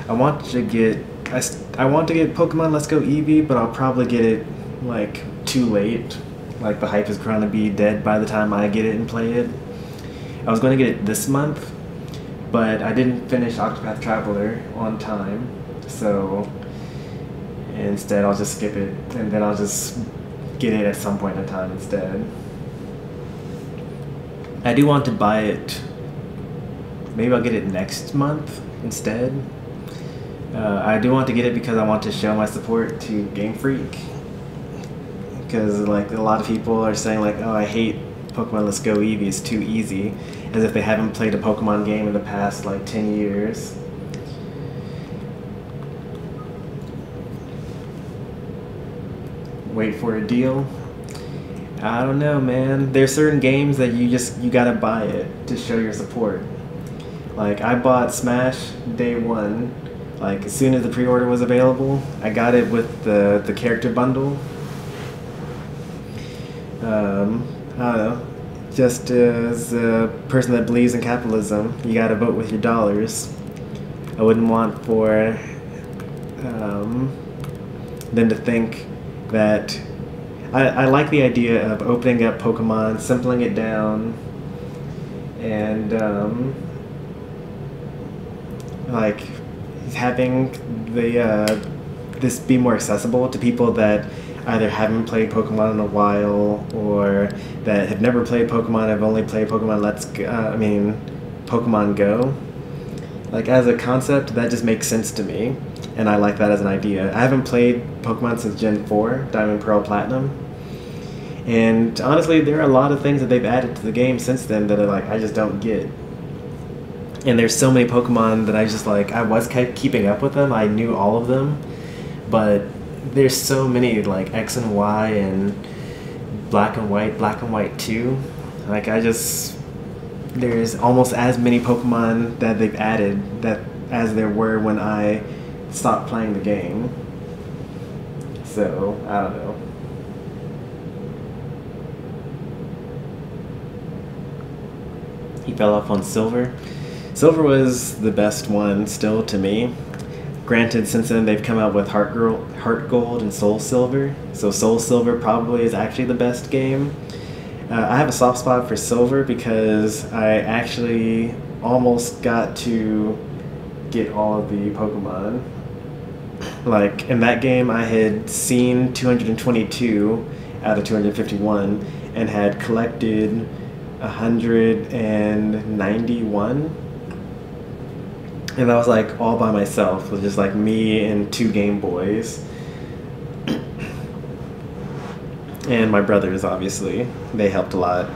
I want to get Pokemon Let's Go Eevee, but I'll probably get it like too late. Like the hype is going to be dead by the time I get it and play it. I was going to get it this month, but I didn't finish Octopath Traveler on time, so instead I'll just skip it, and then I'll just get it at some point in time instead. I do want to buy it. Maybe I'll get it next month instead. I do want to get it because I want to show my support to Game Freak. Because like a lot of people are saying like, oh, I hate Pokemon Let's Go Eevee, it's too easy, as if they haven't played a Pokemon game in the past like 10 years. Wait for a deal. I don't know, man. There's certain games that you gotta buy it to show your support. Like, I bought Smash day one. Like, as soon as the pre-order was available, I got it with the character bundle. I don't know. Just as a person that believes in capitalism, you gotta vote with your dollars. I wouldn't want for them to think that... I like the idea of opening up Pokemon, simpling it down, and like having this be more accessible to people that either haven't played Pokemon in a while or that have never played Pokemon, have only played Pokemon Pokemon Go. Like, as a concept, that just makes sense to me, and I like that as an idea. I haven't played Pokemon since Gen 4, Diamond, Pearl, Platinum, and honestly, there are a lot of things that they've added to the game since then that I just don't get. And there's so many Pokemon that I just I was keeping up with them, I knew all of them, but there's so many like X and Y and Black and White 2. Like, there's almost as many Pokemon that they've added as there were when I stopped playing the game. So, I don't know. He fell off on Silver. Silver was the best one still to me. Granted, since then they've come out with Heart Gold and Soul Silver. So Soul Silver probably is actually the best game. I have a soft spot for Silver because I actually almost got to get all of the Pokemon. Like, in that game I had seen 222 out of 251 and had collected 191. And I was like all by myself, with just like me and 2 Game Boys. And my brothers, obviously. They helped a lot.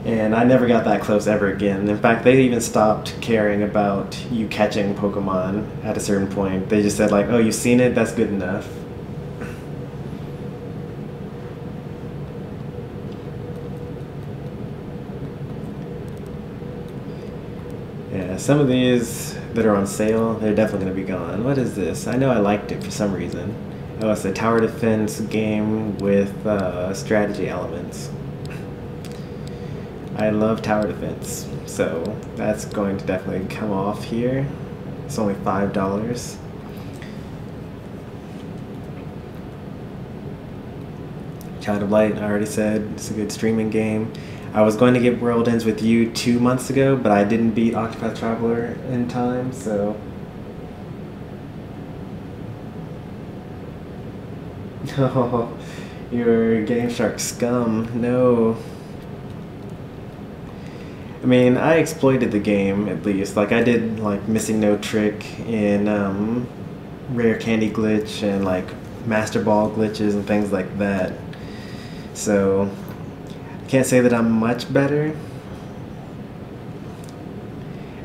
And I never got that close ever again. In fact, they even stopped caring about you catching Pokemon at a certain point. They just said like, oh, you've seen it, that's good enough. Yeah, some of these that are on sale, they're definitely going to be gone. What is this? I know I liked it for some reason. Oh, it's a tower defense game with strategy elements. I love tower defense, so that's going to definitely come off here. It's only $5. Child of Light, I already said, it's a good streaming game. I was going to get World Ends With You 2 months ago, but I didn't beat Octopath Traveler in time, so... Oh, you're Game Shark scum. No. I mean, I exploited the game, at least. Like, I did, like, Missing No Trick in Rare Candy Glitch and, like, Master Ball glitches and things like that. So, I can't say that I'm much better.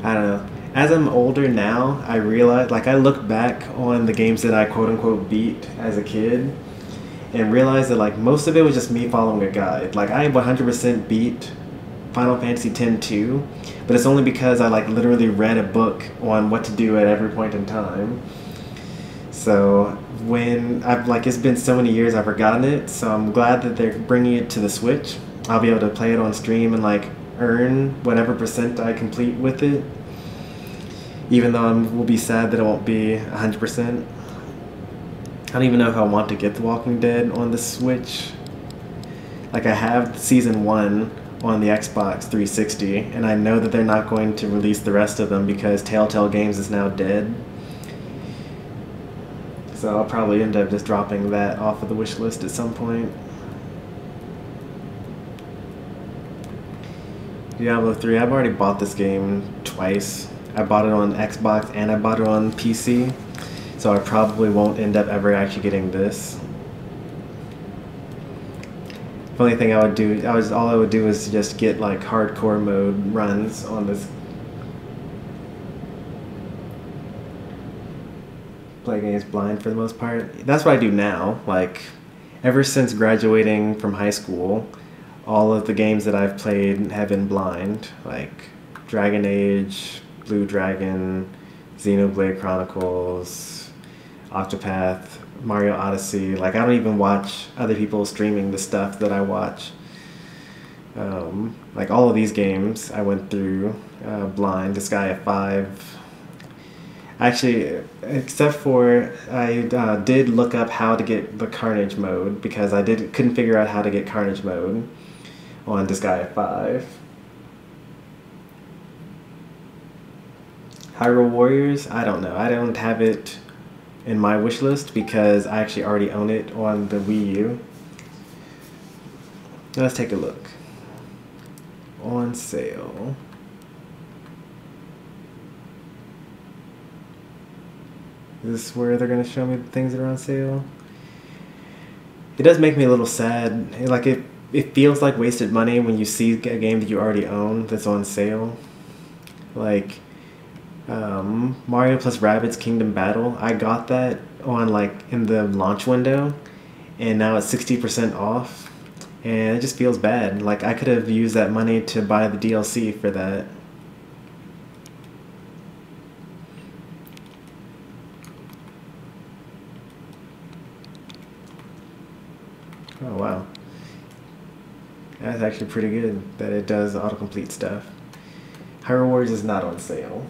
I don't know. As I'm older now, I realize, like, I look back on the games that I quote-unquote beat as a kid and realize that, like, most of it was just me following a guide. Like, I 100% beat Final Fantasy X-2, but it's only because I like literally read a book on what to do at every point in time. So when I've like it's been so many years I've forgotten it, so I'm glad that they're bringing it to the Switch. I'll be able to play it on stream and like earn whatever % I complete with it, even though will be sad that it won't be 100%. I don't even know if I want to get The Walking Dead on the Switch. Like I have Season 1 on the Xbox 360, and I know that they're not going to release the rest of them because Telltale Games is now dead. So I'll probably end up just dropping that off of the wish list at some point. Diablo 3, I've already bought this game twice. I bought it on Xbox and I bought it on PC, so I probably won't end up ever actually getting this. The only thing I would do, all I would do is just get like hardcore mode runs on this. Play games blind for the most part. That's what I do now. Like, ever since graduating from high school, all of the games that I've played have been blind. Like Dragon Age, Blue Dragon, Xenoblade Chronicles, Octopath, Mario Odyssey. Like, I don't even watch other people streaming the stuff that I watch. Like, all of these games I went through blind. Disgaea 5. Actually, except for I did look up how to get the Carnage mode because I couldn't figure out how to get Carnage mode on Disgaea 5. Hyrule Warriors, I don't know. I don't have it in my wish list because I actually already own it on the Wii U. Let's take a look. On sale. Is this where they're going to show me the things that are on sale? It does make me a little sad. Like, it feels like wasted money when you see a game that you already own that's on sale. Like, Mario plus Rabbids Kingdom Battle. I got that on, like, in the launch window, and now it's 60% off. And it just feels bad. Like, I could have used that money to buy the DLC for that. Oh, wow. That's actually pretty good that it does autocomplete stuff. Hyrule Warriors is not on sale.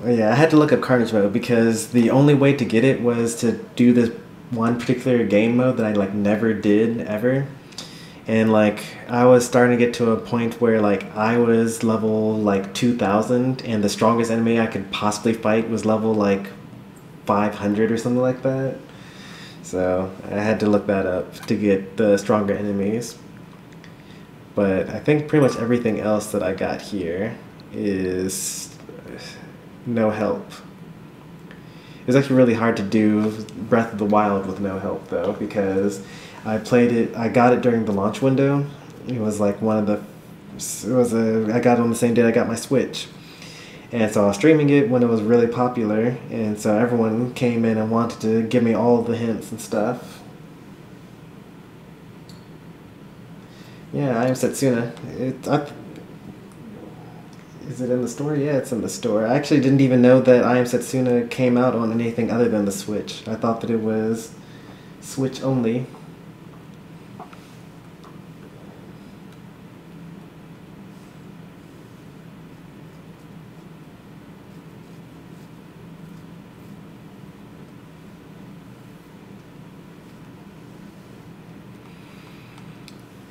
Yeah, I had to look up Carnage mode because the only way to get it was to do this one particular game mode that I like never did ever. And like I was starting to get to a point where like I was level like 2000 and the strongest enemy I could possibly fight was level like 500 or something like that. So I had to look that up to get the stronger enemies. But I think pretty much everything else that I got here is no help. It was actually really hard to do Breath of the Wild with no help though, because I got it during the launch window. It was like I got it on the same day I got my Switch. And so I was streaming it when it was really popular, and so everyone came in and wanted to give me all the hints and stuff. Yeah, I am Setsuna. Is it in the store? Yeah, it's in the store. I actually didn't even know that I Am Setsuna came out on anything other than the Switch. I thought that it was Switch only.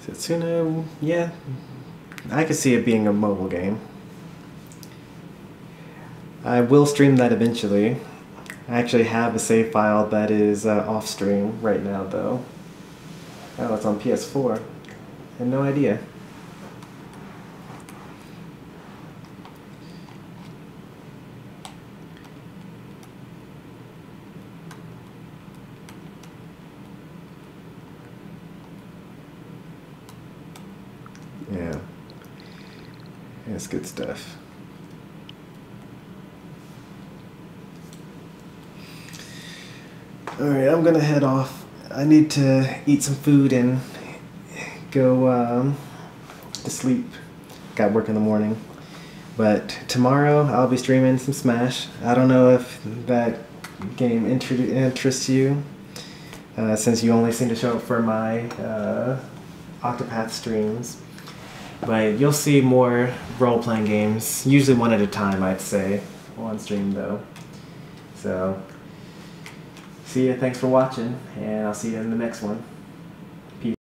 Setsuna, yeah, I could see it being a mobile game. I will stream that eventually. I actually have a save file that is off stream right now though. Oh, it's on PS4. I had no idea. Yeah. That's good stuff. Alright, I'm gonna head off. I need to eat some food and go to sleep. Got work in the morning. But tomorrow I'll be streaming some Smash. I don't know if that game interests you, since you only seem to show up for my Octopath streams. But you'll see more role-playing games, usually one at a time, I'd say, on stream though. So, see ya, thanks for watching, and I'll see you in the next one.